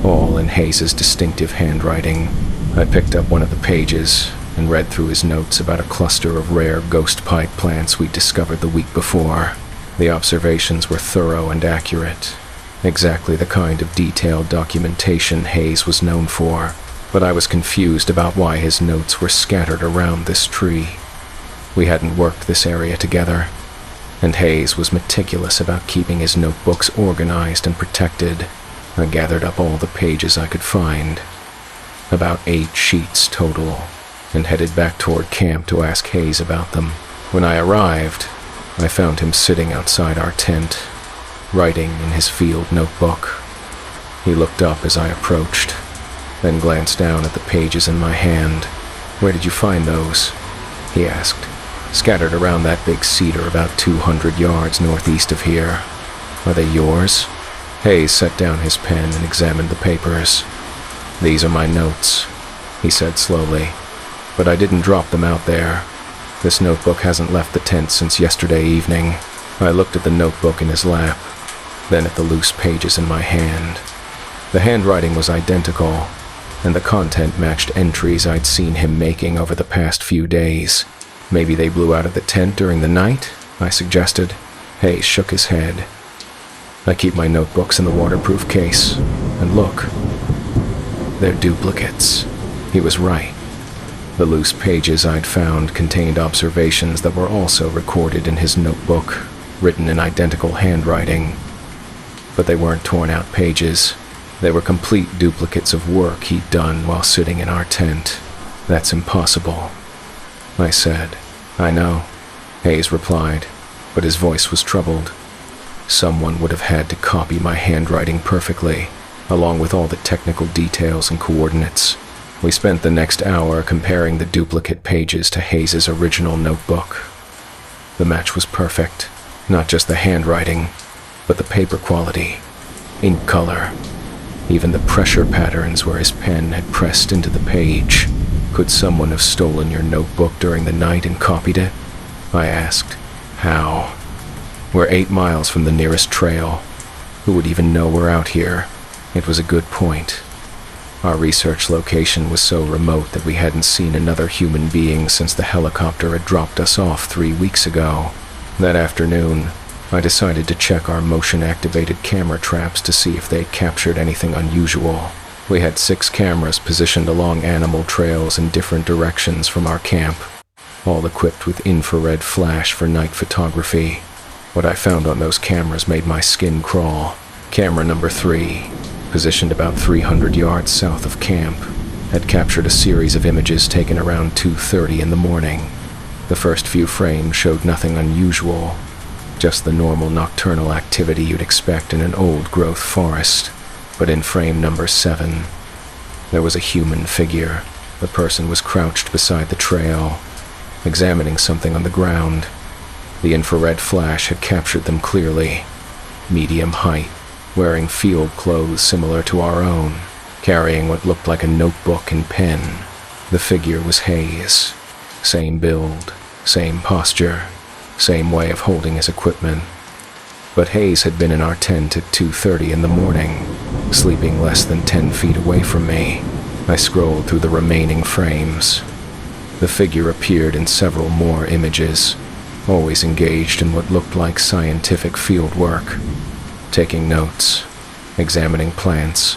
all in Hayes' distinctive handwriting. I picked up one of the pages and read through his notes about a cluster of rare ghost pipe plants we'd discovered the week before. The observations were thorough and accurate, exactly the kind of detailed documentation Hayes was known for. but I was confused about why his notes were scattered around this tree. We hadn't worked this area together, and Hayes was meticulous about keeping his notebooks organized and protected. I gathered up all the pages I could find, about 8 sheets total, and headed back toward camp to ask Hayes about them. When I arrived, I found him sitting outside our tent, writing in his field notebook. He looked up as I approached, then glanced down at the pages in my hand. "Where did you find those?" he asked. "Scattered around that big cedar about 200 yards northeast of here. Are they yours?" Hayes set down his pen and examined the papers. "These are my notes," he said slowly, "but I didn't drop them out there. This notebook hasn't left the tent since yesterday evening." I looked at the notebook in his lap, then at the loose pages in my hand. The handwriting was identical, and the content matched entries I'd seen him making over the past few days. "Maybe they blew out of the tent during the night?" I suggested. Hayes shook his head. "I keep my notebooks in the waterproof case, and look, they're duplicates." He was right. The loose pages I'd found contained observations that were also recorded in his notebook, written in identical handwriting. But they weren't torn-out pages. They were complete duplicates of work he'd done while sitting in our tent. "That's impossible," I said. "I know," Hayes replied, but his voice was troubled. "Someone would have had to copy my handwriting perfectly, along with all the technical details and coordinates." We spent the next hour comparing the duplicate pages to Hayes's original notebook. The match was perfect, not just the handwriting, but the paper quality, ink color, even the pressure patterns where his pen had pressed into the page. "Could someone have stolen your notebook during the night and copied it?" I asked. "How? We're 8 miles from the nearest trail. Who would even know we're out here?" It was a good point. Our research location was so remote that we hadn't seen another human being since the helicopter had dropped us off 3 weeks ago. That afternoon, I decided to check our motion-activated camera traps to see if they'd captured anything unusual. We had 6 cameras positioned along animal trails in different directions from our camp, all equipped with infrared flash for night photography. What I found on those cameras made my skin crawl. Camera number 3, positioned about 300 yards south of camp, had captured a series of images taken around 2:30 in the morning. The first few frames showed nothing unusual, just the normal nocturnal activity you'd expect in an old-growth forest. But in frame number 7, there was a human figure. The person was crouched beside the trail, examining something on the ground. The infrared flash had captured them clearly. Medium height, wearing field clothes similar to our own, carrying what looked like a notebook and pen. The figure was Hayes. Same build, same posture, same way of holding his equipment. But Hayes had been in our tent at 2:30 in the morning, sleeping less than 10 feet away from me. I scrolled through the remaining frames. The figure appeared in several more images, always engaged in what looked like scientific field work, taking notes, examining plants,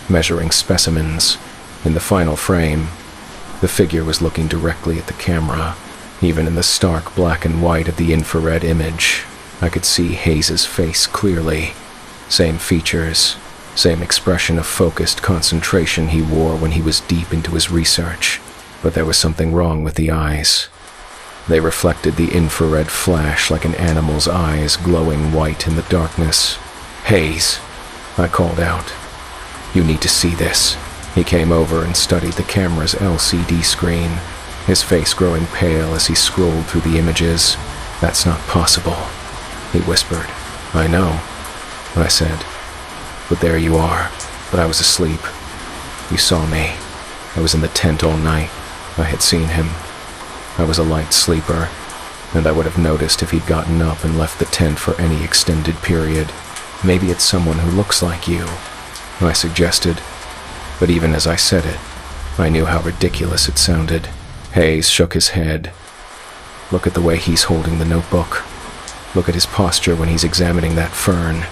measuring specimens. In the final frame, the figure was looking directly at the camera. Even in the stark black and white of the infrared image, I could see Hayes's face clearly. Same features, same expression of focused concentration he wore when he was deep into his research. But there was something wrong with the eyes. They reflected the infrared flash like an animal's eyes, glowing white in the darkness. "Hayes," I called out. "You need to see this." He came over and studied the camera's LCD screen, his face growing pale as he scrolled through the images. "That's not possible," he whispered. "I know," I said. "But there you are." But I was asleep. "You saw me. I was in the tent all night. I had seen him. I was a light sleeper, and I would have noticed if he'd gotten up and left the tent for any extended period. Maybe it's someone who looks like you," I suggested. But even as I said it, I knew how ridiculous it sounded. Hayes shook his head. "Look at the way he's holding the notebook. Look at his posture when he's examining that fern.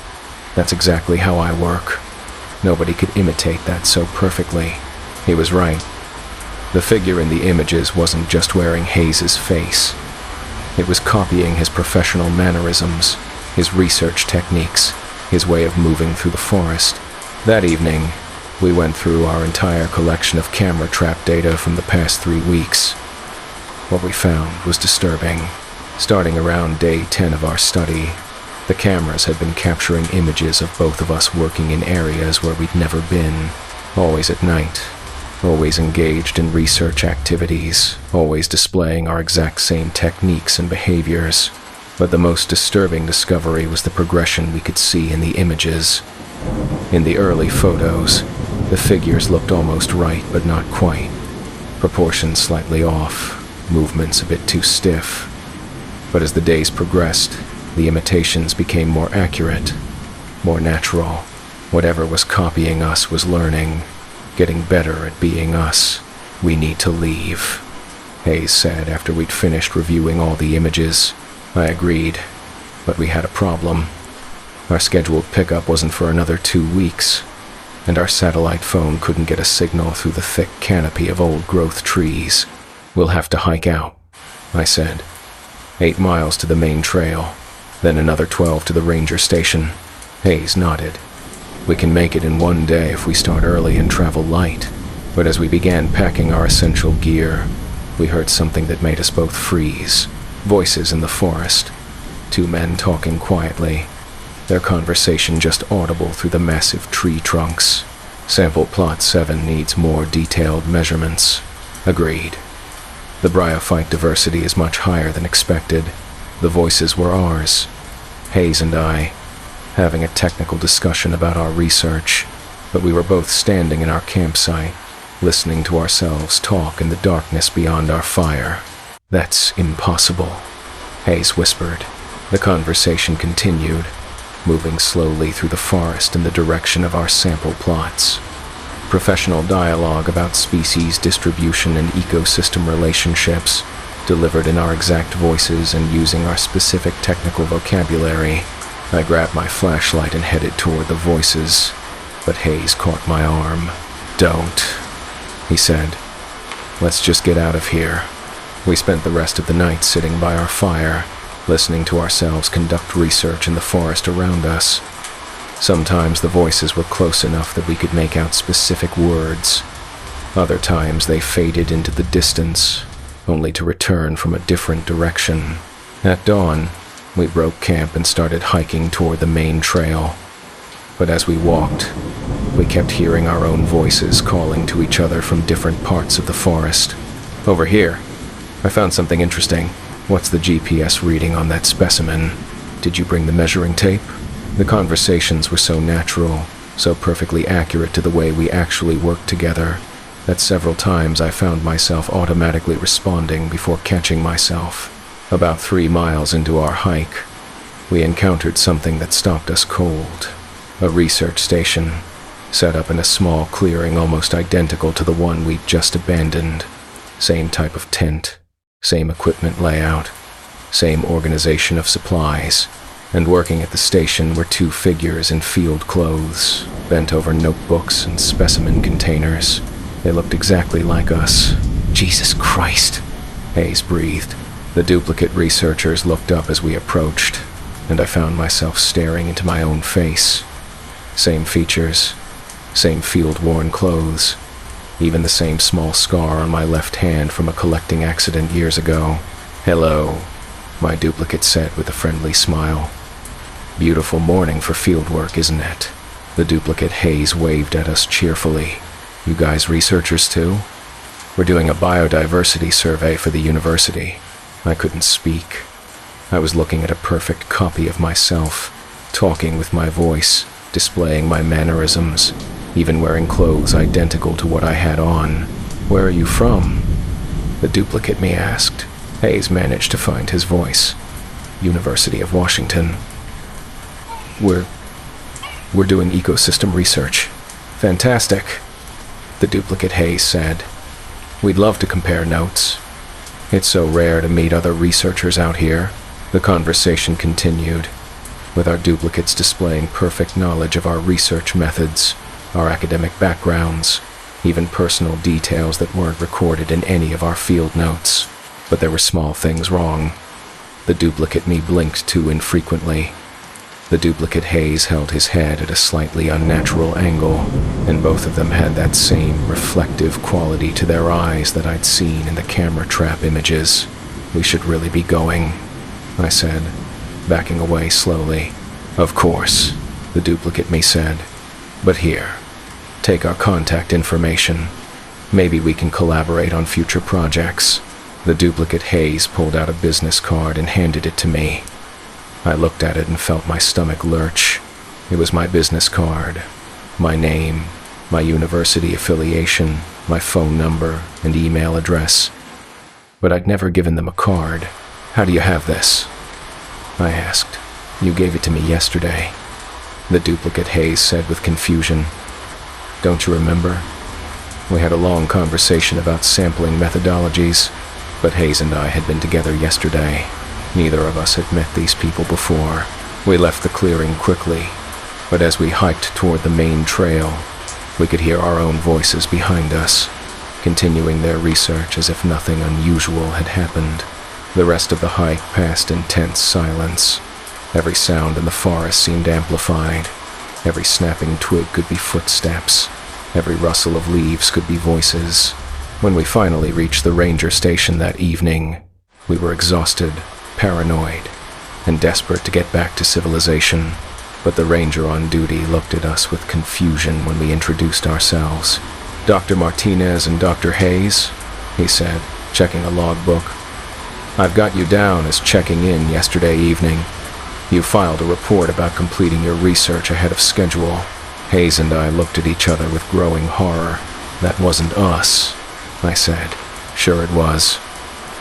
That's exactly how I work. Nobody could imitate that so perfectly." He was right. The figure in the images wasn't just wearing Hayes's face. It was copying his professional mannerisms, his research techniques, his way of moving through the forest. That evening, we went through our entire collection of camera trap data from the past 3 weeks. What we found was disturbing. Starting around day 10 of our study, the cameras had been capturing images of both of us working in areas where we'd never been, always at night, always engaged in research activities, always displaying our exact same techniques and behaviors. But the most disturbing discovery was the progression we could see in the images. In the early photos, the figures looked almost right, but not quite. Proportions slightly off, movements a bit too stiff. But as the days progressed, the imitations became more accurate, more natural. Whatever was copying us was learning, getting better at being us. We need to leave, Hayes said after we'd finished reviewing all the images. I agreed, but we had a problem. Our scheduled pickup wasn't for another 2 weeks, and our satellite phone couldn't get a signal through the thick canopy of old-growth trees. We'll have to hike out, I said. 8 miles to the main trail, then another 12 to the ranger station. Hayes nodded. We can make it in 1 day if we start early and travel light. But as we began packing our essential gear, we heard something that made us both freeze. Voices in the forest. 2 men talking quietly, their conversation just audible through the massive tree trunks. Sample plot 7 needs more detailed measurements. Agreed. The bryophyte diversity is much higher than expected. The voices were ours. Hayes and I, having a technical discussion about our research, but we were both standing in our campsite, listening to ourselves talk in the darkness beyond our fire. That's impossible, Hayes whispered. The conversation continued, moving slowly through the forest in the direction of our sample plots. Professional dialogue about species distribution and ecosystem relationships, delivered in our exact voices and using our specific technical vocabulary. I grabbed my flashlight and headed toward the voices, but Hayes caught my arm. "Don't," he said. "Let's just get out of here." We spent the rest of the night sitting by our fire, listening to ourselves conduct research in the forest around us. Sometimes the voices were close enough that we could make out specific words. Other times they faded into the distance, only to return from a different direction. At dawn, we broke camp and started hiking toward the main trail. But as we walked, we kept hearing our own voices calling to each other from different parts of the forest. "Over here. I found something interesting. What's the GPS reading on that specimen? Did you bring the measuring tape?" The conversations were so natural, so perfectly accurate to the way we actually worked together, that several times I found myself automatically responding before catching myself. About 3 miles into our hike, we encountered something that stopped us cold. A research station, set up in a small clearing almost identical to the one we'd just abandoned. Same type of tent, same equipment layout, same organization of supplies. And working at the station were 2 figures in field clothes, bent over notebooks and specimen containers. They looked exactly like us. "Jesus Christ," Hayes breathed. The duplicate researchers looked up as we approached, and I found myself staring into my own face. Same features, same field-worn clothes, even the same small scar on my left hand from a collecting accident years ago. "Hello," my duplicate said with a friendly smile. "Beautiful morning for fieldwork, isn't it?" The duplicate Hayes waved at us cheerfully. "You guys researchers too?" "We're doing a biodiversity survey for the university." I couldn't speak. I was looking at a perfect copy of myself, talking with my voice, displaying my mannerisms, even wearing clothes identical to what I had on. "Where are you from?" the duplicate me asked. Hayes managed to find his voice. "University of Washington." We're doing ecosystem research." "Fantastic," the duplicate Hayes said. "We'd love to compare notes. It's so rare to meet other researchers out here." The conversation continued, with our duplicates displaying perfect knowledge of our research methods, our academic backgrounds, even personal details that weren't recorded in any of our field notes. But there were small things wrong. The duplicate me blinked too infrequently. The duplicate Hayes held his head at a slightly unnatural angle, and both of them had that same reflective quality to their eyes that I'd seen in the camera trap images. "We should really be going," I said, backing away slowly. "Of course," the duplicate me said. "But here, take our contact information. Maybe we can collaborate on future projects." The duplicate Hayes pulled out a business card and handed it to me. I looked at it and felt my stomach lurch. It was my business card, my name, my university affiliation, my phone number, and email address. But I'd never given them a card. "How do you have this?" I asked. "You gave it to me yesterday," the duplicate Hayes said with confusion. "Don't you remember? We had a long conversation about sampling methodologies, but Hayes and I had been together yesterday. Neither of us had met these people before. We left the clearing quickly, but as we hiked toward the main trail, we could hear our own voices behind us, continuing their research as if nothing unusual had happened. The rest of the hike passed in tense silence. Every sound in the forest seemed amplified. Every snapping twig could be footsteps. Every rustle of leaves could be voices. When we finally reached the ranger station that evening, we were exhausted, paranoid, and desperate to get back to civilization. But the ranger on duty looked at us with confusion when we introduced ourselves. "Dr. Martinez and Dr. Hayes," he said, checking a logbook. "I've got you down as checking in yesterday evening. You filed a report about completing your research ahead of schedule." Hayes and I looked at each other with growing horror. "That wasn't us," I said. "Sure it was,"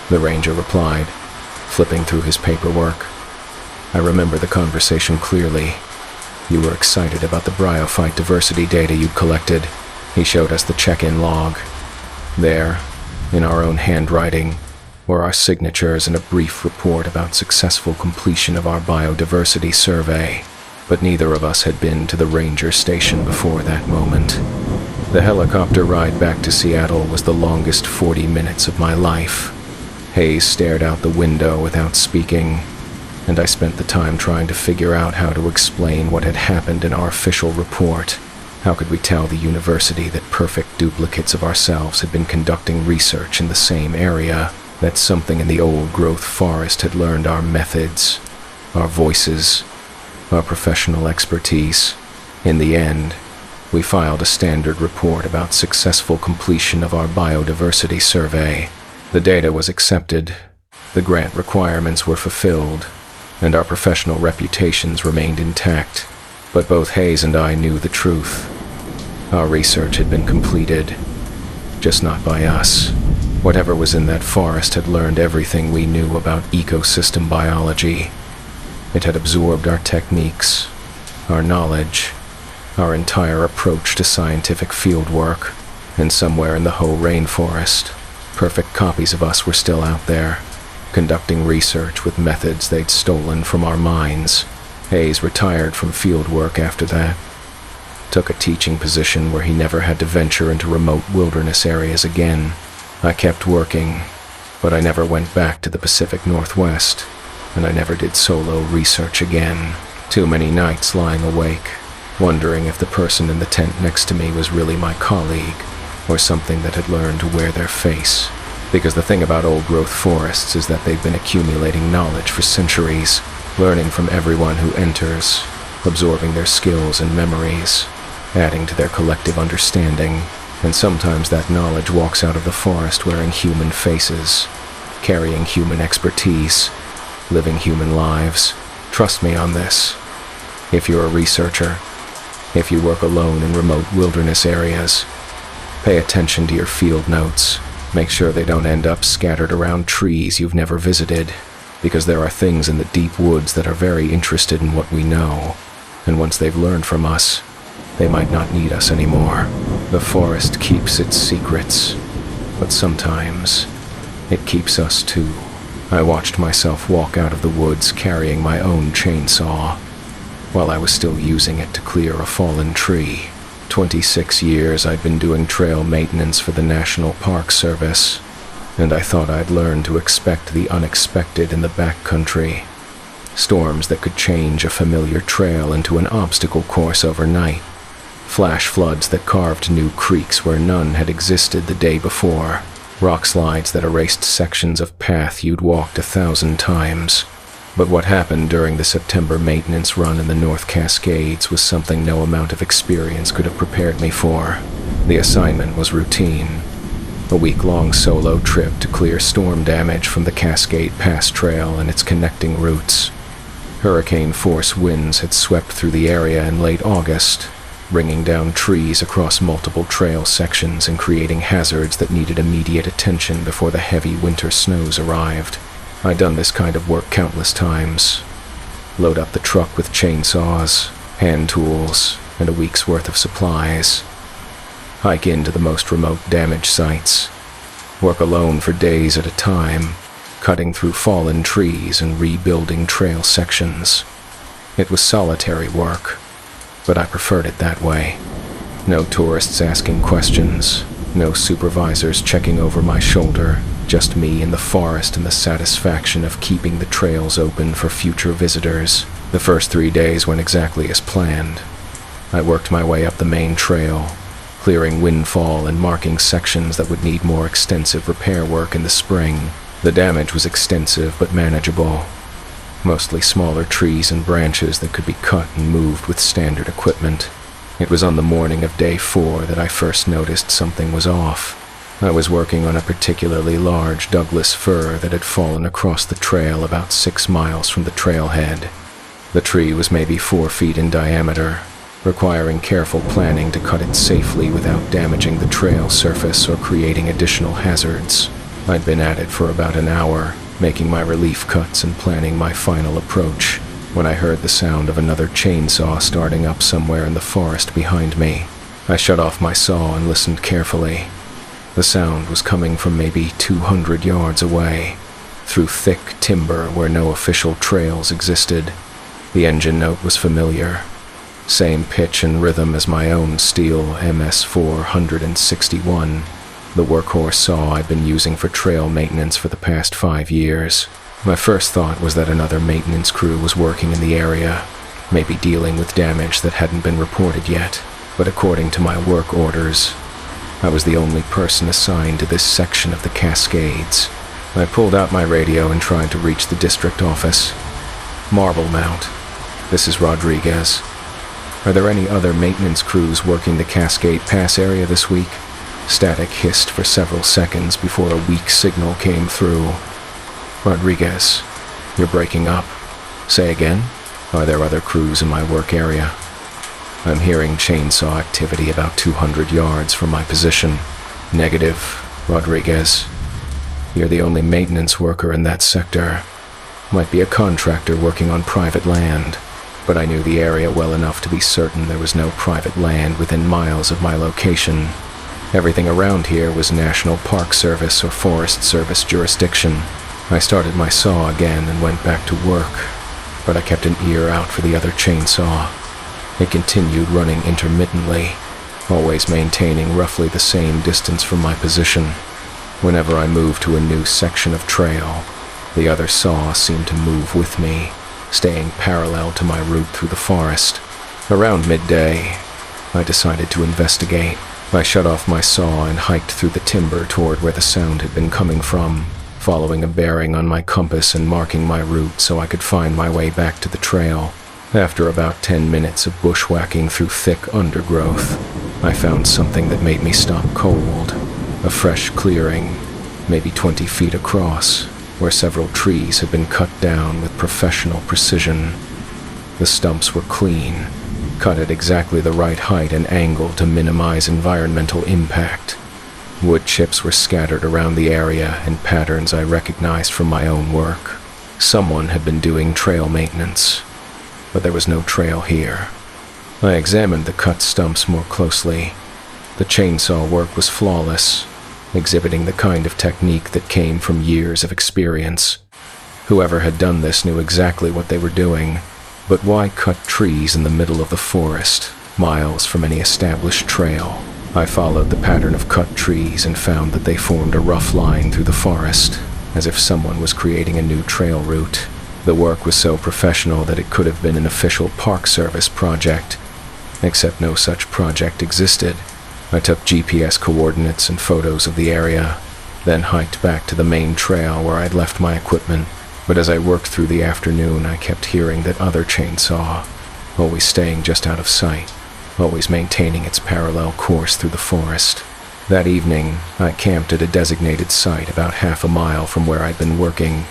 the ranger replied, flipping through his paperwork. I remember the conversation clearly. "You were excited about the bryophyte diversity data you'd collected." He showed us the check-in log. There, in our own handwriting, were our signatures and a brief report about successful completion of our biodiversity survey. But neither of us had been to the ranger station before that moment. The helicopter ride back to Seattle was the longest 40 minutes of my life. Hayes stared out the window without speaking, and I spent the time trying to figure out how to explain what had happened in our official report. How could we tell the university that perfect duplicates of ourselves had been conducting research in the same area, that something in the old-growth forest had learned our methods, our voices, our professional expertise? In the end, we filed a standard report about successful completion of our biodiversity survey. The data was accepted, the grant requirements were fulfilled, and our professional reputations remained intact. But both Hayes and I knew the truth. Our research had been completed, just not by us. Whatever was in that forest had learned everything we knew about ecosystem biology. It had absorbed our techniques, our knowledge, our entire approach to scientific fieldwork, and somewhere in the Hoh rainforest, perfect copies of us were still out there, conducting research with methods they'd stolen from our minds. Hayes retired from fieldwork after that, took a teaching position where he never had to venture into remote wilderness areas again. I kept working, but I never went back to the Pacific Northwest, and I never did solo research again. Too many nights lying awake, wondering if the person in the tent next to me was really my colleague, or something that had learned to wear their face. Because the thing about old-growth forests is that they've been accumulating knowledge for centuries, learning from everyone who enters, absorbing their skills and memories, adding to their collective understanding. And sometimes that knowledge walks out of the forest wearing human faces, carrying human expertise, living human lives. Trust me on this. If you're a researcher, if you work alone in remote wilderness areas, pay attention to your field notes. Make sure they don't end up scattered around trees you've never visited, because there are things in the deep woods that are very interested in what we know, and once they've learned from us, they might not need us anymore. The forest keeps its secrets, but sometimes it keeps us too. I watched myself walk out of the woods carrying my own chainsaw, while I was still using it to clear a fallen tree. 26 years I'd been doing trail maintenance for the National Park Service, and I thought I'd learned to expect the unexpected in the backcountry. Storms that could change a familiar trail into an obstacle course overnight. Flash floods that carved new creeks where none had existed the day before. Rock slides that erased sections of path you'd walked 1,000 times. But what happened during the September maintenance run in the North Cascades was something no amount of experience could have prepared me for. The assignment was routine. A week-long solo trip to clear storm damage from the Cascade Pass Trail and its connecting routes. Hurricane-force winds had swept through the area in late August, bringing down trees across multiple trail sections and creating hazards that needed immediate attention before the heavy winter snows arrived. I'd done this kind of work countless times. Load up the truck with chainsaws, hand tools, and a week's worth of supplies. Hike into the most remote damage sites. Work alone for days at a time, cutting through fallen trees and rebuilding trail sections. It was solitary work, but I preferred it that way. No tourists asking questions, no supervisors checking over my shoulder, just me in the forest and the satisfaction of keeping the trails open for future visitors. The first 3 days went exactly as planned. I worked my way up the main trail, clearing windfall and marking sections that would need more extensive repair work in the spring. The damage was extensive but manageable. Mostly smaller trees and branches that could be cut and moved with standard equipment. It was on the morning of day 4 that I first noticed something was off. I was working on a particularly large Douglas fir that had fallen across the trail about 6 miles from the trailhead. The tree was maybe 4 feet in diameter, requiring careful planning to cut it safely without damaging the trail surface or creating additional hazards. I'd been at it for about an hour, making my relief cuts and planning my final approach, when I heard the sound of another chainsaw starting up somewhere in the forest behind me. I shut off my saw and listened carefully. The sound was coming from maybe 200 yards away, through thick timber where no official trails existed. The engine note was familiar. Same pitch and rhythm as my own steel MS-461, the workhorse saw I'd been using for trail maintenance for the past 5 years. My first thought was that another maintenance crew was working in the area, maybe dealing with damage that hadn't been reported yet. But according to my work orders, I was the only person assigned to this section of the Cascades. I pulled out my radio and tried to reach the district office. Marble Mount. This is Rodriguez. Are there any other maintenance crews working the Cascade Pass area this week? Static hissed for several seconds before a weak signal came through. Rodriguez, you're breaking up. Say again? Are there other crews in my work area? I'm hearing chainsaw activity about 200 yards from my position. Negative, Rodriguez. You're the only maintenance worker in that sector. Might be a contractor working on private land, but I knew the area well enough to be certain there was no private land within miles of my location. Everything around here was National Park Service or Forest Service jurisdiction. I started my saw again and went back to work, but I kept an ear out for the other chainsaw. It continued running intermittently, always maintaining roughly the same distance from my position. Whenever I moved to a new section of trail, the other saw seemed to move with me, staying parallel to my route through the forest. Around midday, I decided to investigate. I shut off my saw and hiked through the timber toward where the sound had been coming from, following a bearing on my compass and marking my route so I could find my way back to the trail. After about 10 minutes of bushwhacking through thick undergrowth, I found something that made me stop cold. A fresh clearing, maybe 20 feet across, where several trees had been cut down with professional precision. The stumps were clean, cut at exactly the right height and angle to minimize environmental impact. Wood chips were scattered around the area in patterns I recognized from my own work. Someone had been doing trail maintenance, but there was no trail here. I examined the cut stumps more closely. The chainsaw work was flawless, exhibiting the kind of technique that came from years of experience. Whoever had done this knew exactly what they were doing, but why cut trees in the middle of the forest? miles from any established trail. I followed the pattern of cut trees and found that they formed a rough line through the forest, as if someone was creating a new trail route. The work was so professional that it could have been an official Park Service project, except no such project existed. I took GPS coordinates and photos of the area, then hiked back to the main trail where I'd left my equipment. But as I worked through the afternoon, I kept hearing that other chainsaw, always staying just out of sight, always maintaining its parallel course through the forest. That evening, I camped at a designated site about half a mile from where I'd been working.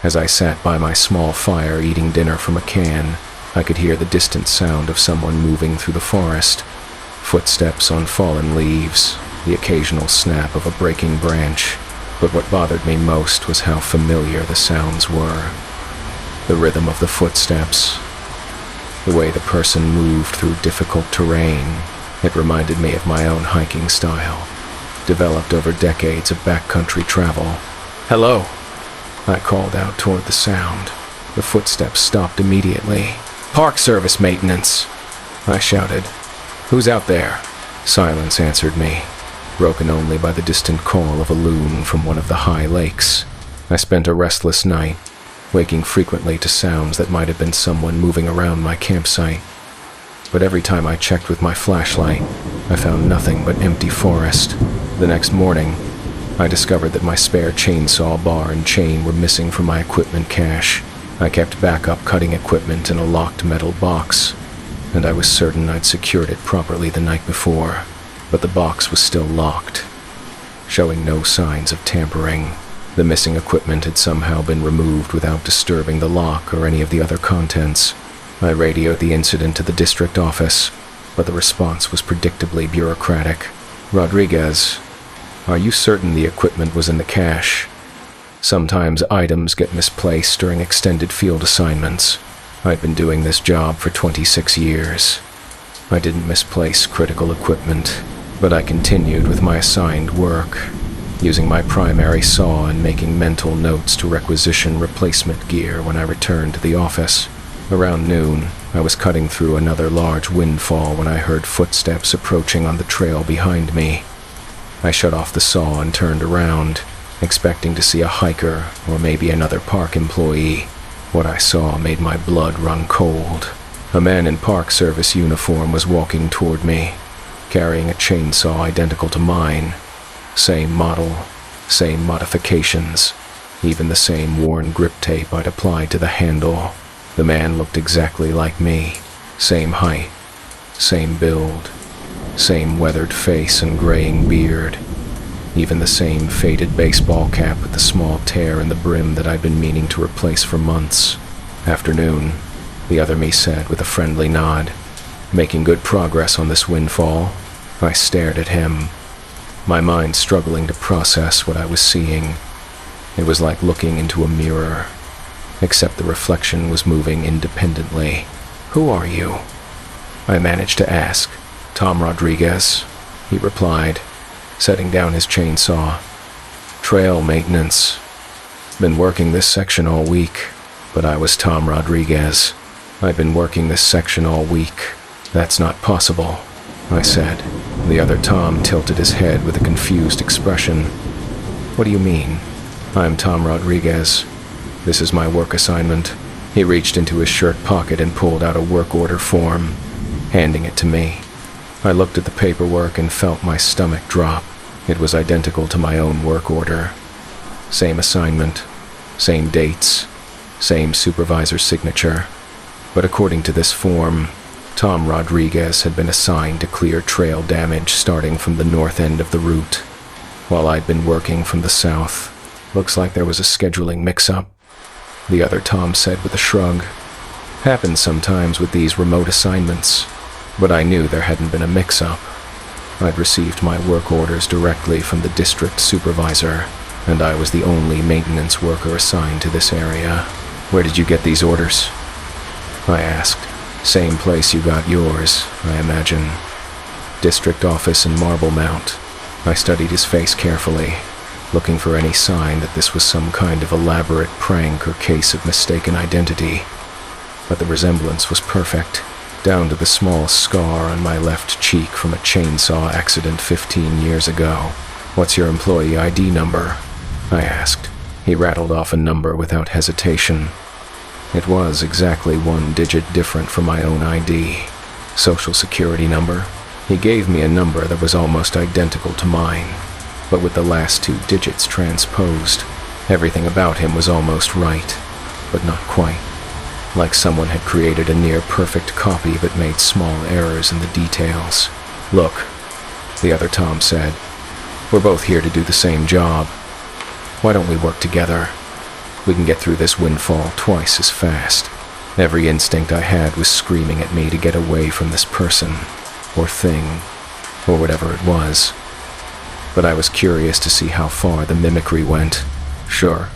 As I sat by my small fire eating dinner from a can, I could hear the distant sound of someone moving through the forest. Footsteps on fallen leaves, the occasional snap of a breaking branch. But what bothered me most was how familiar the sounds were. The rhythm of the footsteps, the way the person moved through difficult terrain. It reminded me of my own hiking style, developed over decades of backcountry travel. "Hello," I called out toward the sound. The footsteps stopped immediately. "Park Service maintenance," I shouted. "Who's out there?" Silence answered me, broken only by the distant call of a loon from one of the high lakes. I spent a restless night, waking frequently to sounds that might have been someone moving around my campsite. But every time I checked with my flashlight, I found nothing but empty forest. The next morning, I discovered that my spare chainsaw bar and chain were missing from my equipment cache. I kept backup cutting equipment in a locked metal box, and I was certain I'd secured it properly the night before. But the box was still locked, showing no signs of tampering. The missing equipment had somehow been removed without disturbing the lock or any of the other contents. I radioed the incident to the district office, but the response was predictably bureaucratic. "Rodriguez, are you certain the equipment was in the cache? Sometimes items get misplaced during extended field assignments. I'd been doing this job for 26 years. I didn't misplace critical equipment, but I continued with my assigned work, using my primary saw and making mental notes to requisition replacement gear when I returned to the office. Around noon, I was cutting through another large windfall when I heard footsteps approaching on the trail behind me. I shut off the saw and turned around, expecting to see a hiker or maybe another park employee. What I saw made my blood run cold. A man in Park Service uniform was walking toward me, carrying a chainsaw identical to mine. Same model, same modifications, even the same worn grip tape I'd applied to the handle. The man looked exactly like me. Same height, same build, same weathered face and graying beard. Even the same faded baseball cap with the small tear in the brim that I'd been meaning to replace for months. "Afternoon," the other me said with a friendly nod. "Making good progress on this windfall?" I stared at him, my mind struggling to process what I was seeing. It was like looking into a mirror, except the reflection was moving independently. "Who are you?" I managed to ask. "Tom Rodriguez," he replied, setting down his chainsaw. "Trail maintenance. Been working this section all week." But I was Tom Rodriguez. "I've been working this section all week." "That's not possible," I said. The other Tom tilted his head with a confused expression. "What do you mean?" "I'm Tom Rodriguez. This is my work assignment." He reached into his shirt pocket and pulled out a work order form, handing it to me. I looked at the paperwork and felt my stomach drop. It was identical to my own work order. Same assignment, same dates, same supervisor's signature. But according to this form, Tom Rodriguez had been assigned to clear trail damage starting from the north end of the route, while I'd been working from the south. "Looks like there was a scheduling mix-up," the other Tom said with a shrug. "Happens sometimes with these remote assignments." But I knew there hadn't been a mix-up. I'd received my work orders directly from the district supervisor, and I was the only maintenance worker assigned to this area. "Where did you get these orders?" I asked. "Same place you got yours, I imagine." "District office in Marble Mount." I studied his face carefully, looking for any sign that this was some kind of elaborate prank or case of mistaken identity. But the resemblance was perfect. down to the small scar on my left cheek from a chainsaw accident 15 years ago. "What's your employee ID number?" I asked. He rattled off a number without hesitation. It was exactly 1 digit different from my own ID. "Social security number?" He gave me a number that was almost identical to mine, but with the last 2 digits transposed. Everything about him was almost right, but not quite. Like someone had created a near-perfect copy but made small errors in the details. "Look," the other Tom said, "we're both here to do the same job. Why don't we work together? We can get through this windfall twice as fast." Every instinct I had was screaming at me to get away from this person, or thing, or whatever it was. But I was curious to see how far the mimicry went. "Sure,"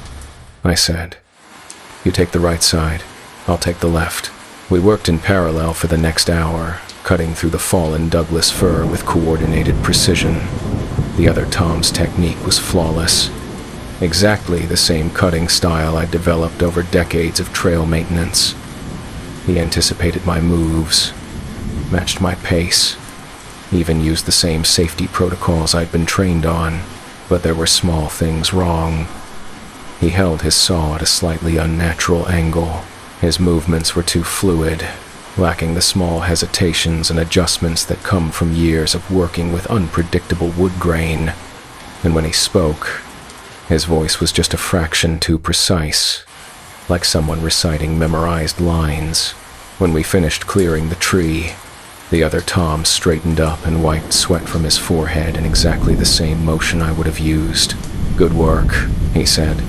I said. "You take the right side. I'll take the left." We worked in parallel for the next hour, cutting through the fallen Douglas fir with coordinated precision. The other Tom's technique was flawless. Exactly the same cutting style I'd developed over decades of trail maintenance. He anticipated my moves, matched my pace, even used the same safety protocols I'd been trained on, but there were small things wrong. He held his saw at a slightly unnatural angle. His movements were too fluid, lacking the small hesitations and adjustments that come from years of working with unpredictable wood grain. And when he spoke, his voice was just a fraction too precise, like someone reciting memorized lines. When we finished clearing the tree, the other Tom straightened up and wiped sweat from his forehead in exactly the same motion I would have used. "Good work," he said.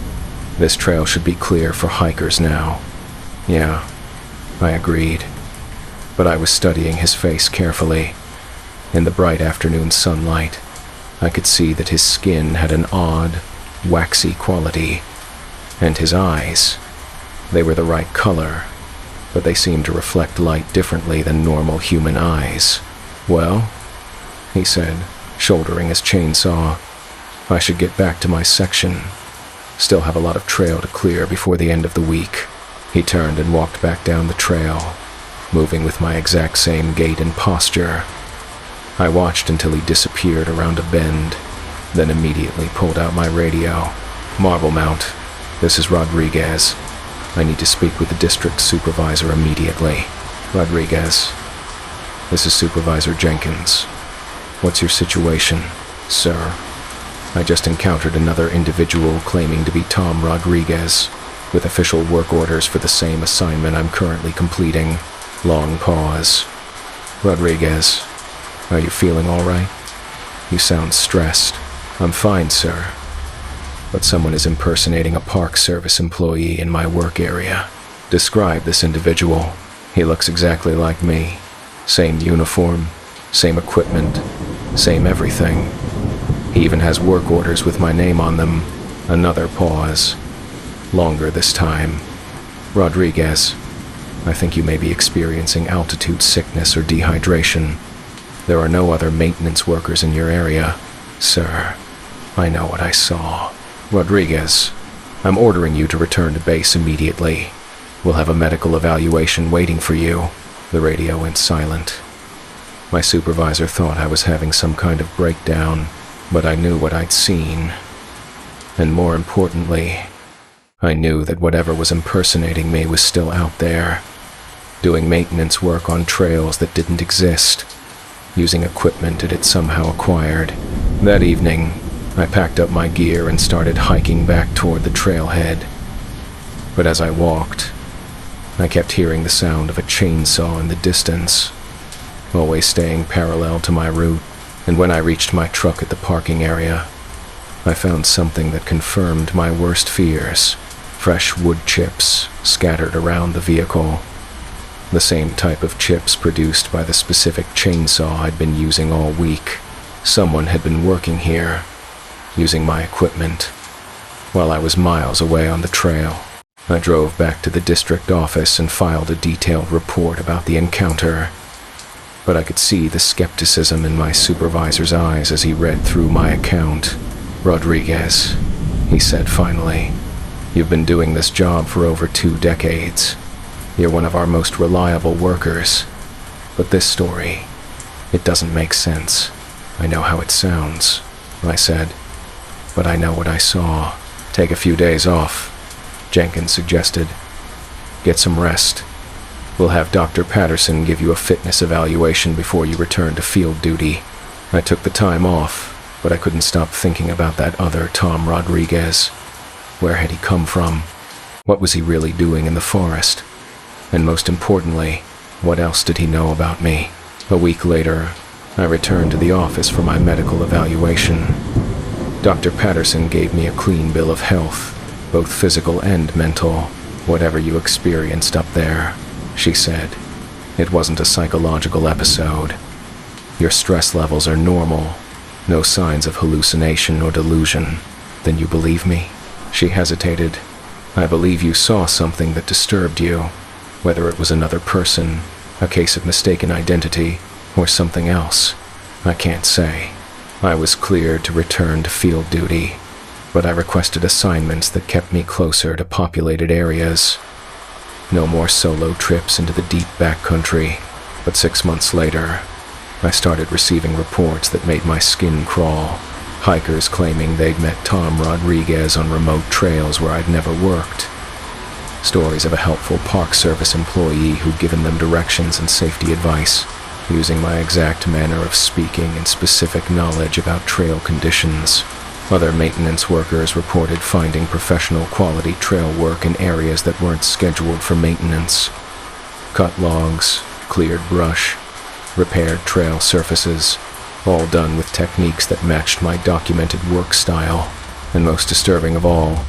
"This trail should be clear for hikers now." "Yeah," I agreed, but I was studying his face carefully. In the bright afternoon sunlight, I could see that his skin had an odd, waxy quality, and his eyes, they were the right color, but they seemed to reflect light differently than normal human eyes. "Well," he said, shouldering his chainsaw, "I should get back to my section. Still have a lot of trail to clear before the end of the week." He turned and walked back down the trail, moving with my exact same gait and posture. I watched until he disappeared around a bend, then immediately pulled out my radio. "Marble Mount, this is Rodriguez. I need to speak with the district supervisor immediately." "Rodriguez, this is Supervisor Jenkins. What's your situation?" "Sir, I just encountered another individual claiming to be Tom Rodriguez, with official work orders for the same assignment I'm currently completing." Long pause. "Rodriguez, are you feeling all right? You sound stressed." "I'm fine, sir. But someone is impersonating a Park Service employee in my work area." "Describe this individual." "He looks exactly like me. Same uniform, same equipment, same everything. He even has work orders with my name on them." Another pause. Longer this time. "Rodriguez, I think you may be experiencing altitude sickness or dehydration. There are no other maintenance workers in your area." "Sir, I know what I saw." "Rodriguez, I'm ordering you to return to base immediately. We'll have a medical evaluation waiting for you." The radio went silent. My supervisor thought I was having some kind of breakdown, but I knew what I'd seen. And more importantly, I knew that whatever was impersonating me was still out there, doing maintenance work on trails that didn't exist, using equipment it had somehow acquired. That evening, I packed up my gear and started hiking back toward the trailhead. But as I walked, I kept hearing the sound of a chainsaw in the distance, always staying parallel to my route. And when I reached my truck at the parking area, I found something that confirmed my worst fears. Fresh wood chips scattered around the vehicle. The same type of chips produced by the specific chainsaw I'd been using all week. Someone had been working here, using my equipment, while I was miles away on the trail. I drove back to the district office and filed a detailed report about the encounter. But I could see the skepticism in my supervisor's eyes as he read through my account. "Rodriguez," he said finally, "you've been doing this job for over 2 decades. You're one of our most reliable workers. But this story, it doesn't make sense. I know how it sounds, I said, but I know what I saw. Take a few days off, Jenkins suggested. Get some rest. We'll have Dr. Patterson give you a fitness evaluation before you return to field duty. I took the time off, but I couldn't stop thinking about that other Tom Rodriguez. Where had he come from? What was he really doing in the forest? And most importantly, what else did he know about me? A week later, I returned to the office for my medical evaluation. Dr. Patterson gave me a clean bill of health, both physical and mental. Whatever you experienced up there, she said. It wasn't a psychological episode. Your stress levels are normal. No signs of hallucination or delusion. Then you believe me? She hesitated. I believe you saw something that disturbed you. Whether it was another person, a case of mistaken identity, or something else, I can't say. I was cleared to return to field duty, but I requested assignments that kept me closer to populated areas. No more solo trips into the deep backcountry, but 6 months later, I started receiving reports that made my skin crawl. Hikers claiming they'd met Tom Rodriguez on remote trails where I'd never worked. Stories of a helpful Park Service employee who'd given them directions and safety advice, using my exact manner of speaking and specific knowledge about trail conditions. Other maintenance workers reported finding professional quality trail work in areas that weren't scheduled for maintenance. Cut logs, cleared brush, repaired trail surfaces, all done with techniques that matched my documented work style. And most disturbing of all,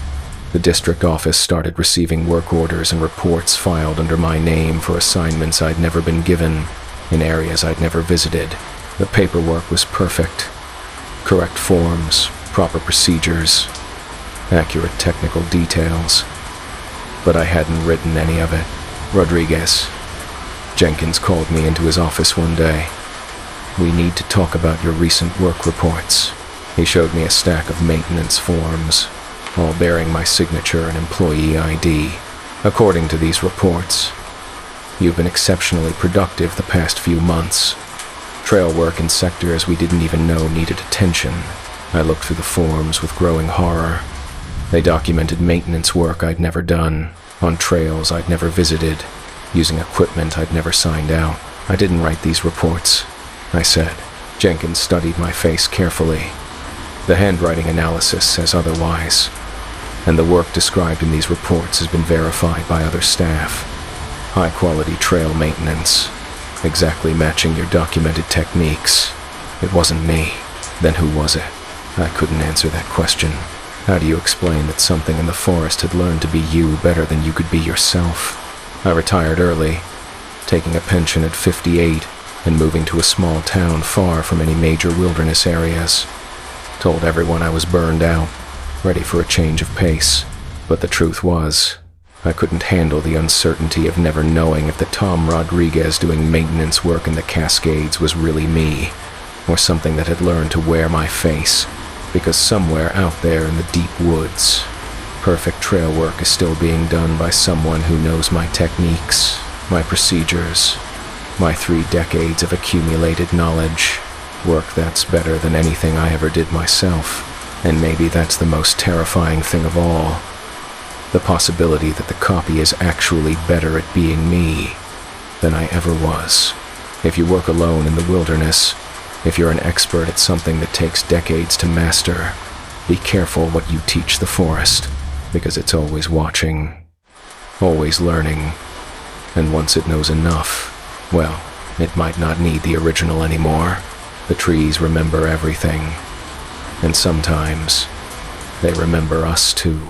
the district office started receiving work orders and reports filed under my name for assignments I'd never been given, in areas I'd never visited. The paperwork was perfect. Correct forms, proper procedures, accurate technical details. But I hadn't written any of it. Rodriguez. Jenkins called me into his office one day. We need to talk about your recent work reports. He showed me a stack of maintenance forms, all bearing my signature and employee ID. According to these reports, you've been exceptionally productive the past few months. Trail work in sectors we didn't even know needed attention. I looked through the forms with growing horror. They documented maintenance work I'd never done, on trails I'd never visited, using equipment I'd never signed out. I didn't write these reports, I said. Jenkins studied my face carefully. The handwriting analysis says otherwise, and the work described in these reports has been verified by other staff. High-quality trail maintenance, exactly matching your documented techniques. It wasn't me. Then who was it? I couldn't answer that question. How do you explain that something in the forest had learned to be you better than you could be yourself? I retired early, taking a pension at 58 and moving to a small town far from any major wilderness areas. Told everyone I was burned out, ready for a change of pace. But the truth was, I couldn't handle the uncertainty of never knowing if the Tom Rodriguez doing maintenance work in the Cascades was really me, or something that had learned to wear my face, because somewhere out there in the deep woods, perfect trail work is still being done by someone who knows my techniques, my procedures, my 3 decades of accumulated knowledge, work that's better than anything I ever did myself. And maybe that's the most terrifying thing of all, the possibility that the copy is actually better at being me than I ever was. If you work alone in the wilderness, if you're an expert at something that takes decades to master, be careful what you teach the forest, because it's always watching, always learning, and once it knows enough, well, it might not need the original anymore. The trees remember everything, and sometimes they remember us too.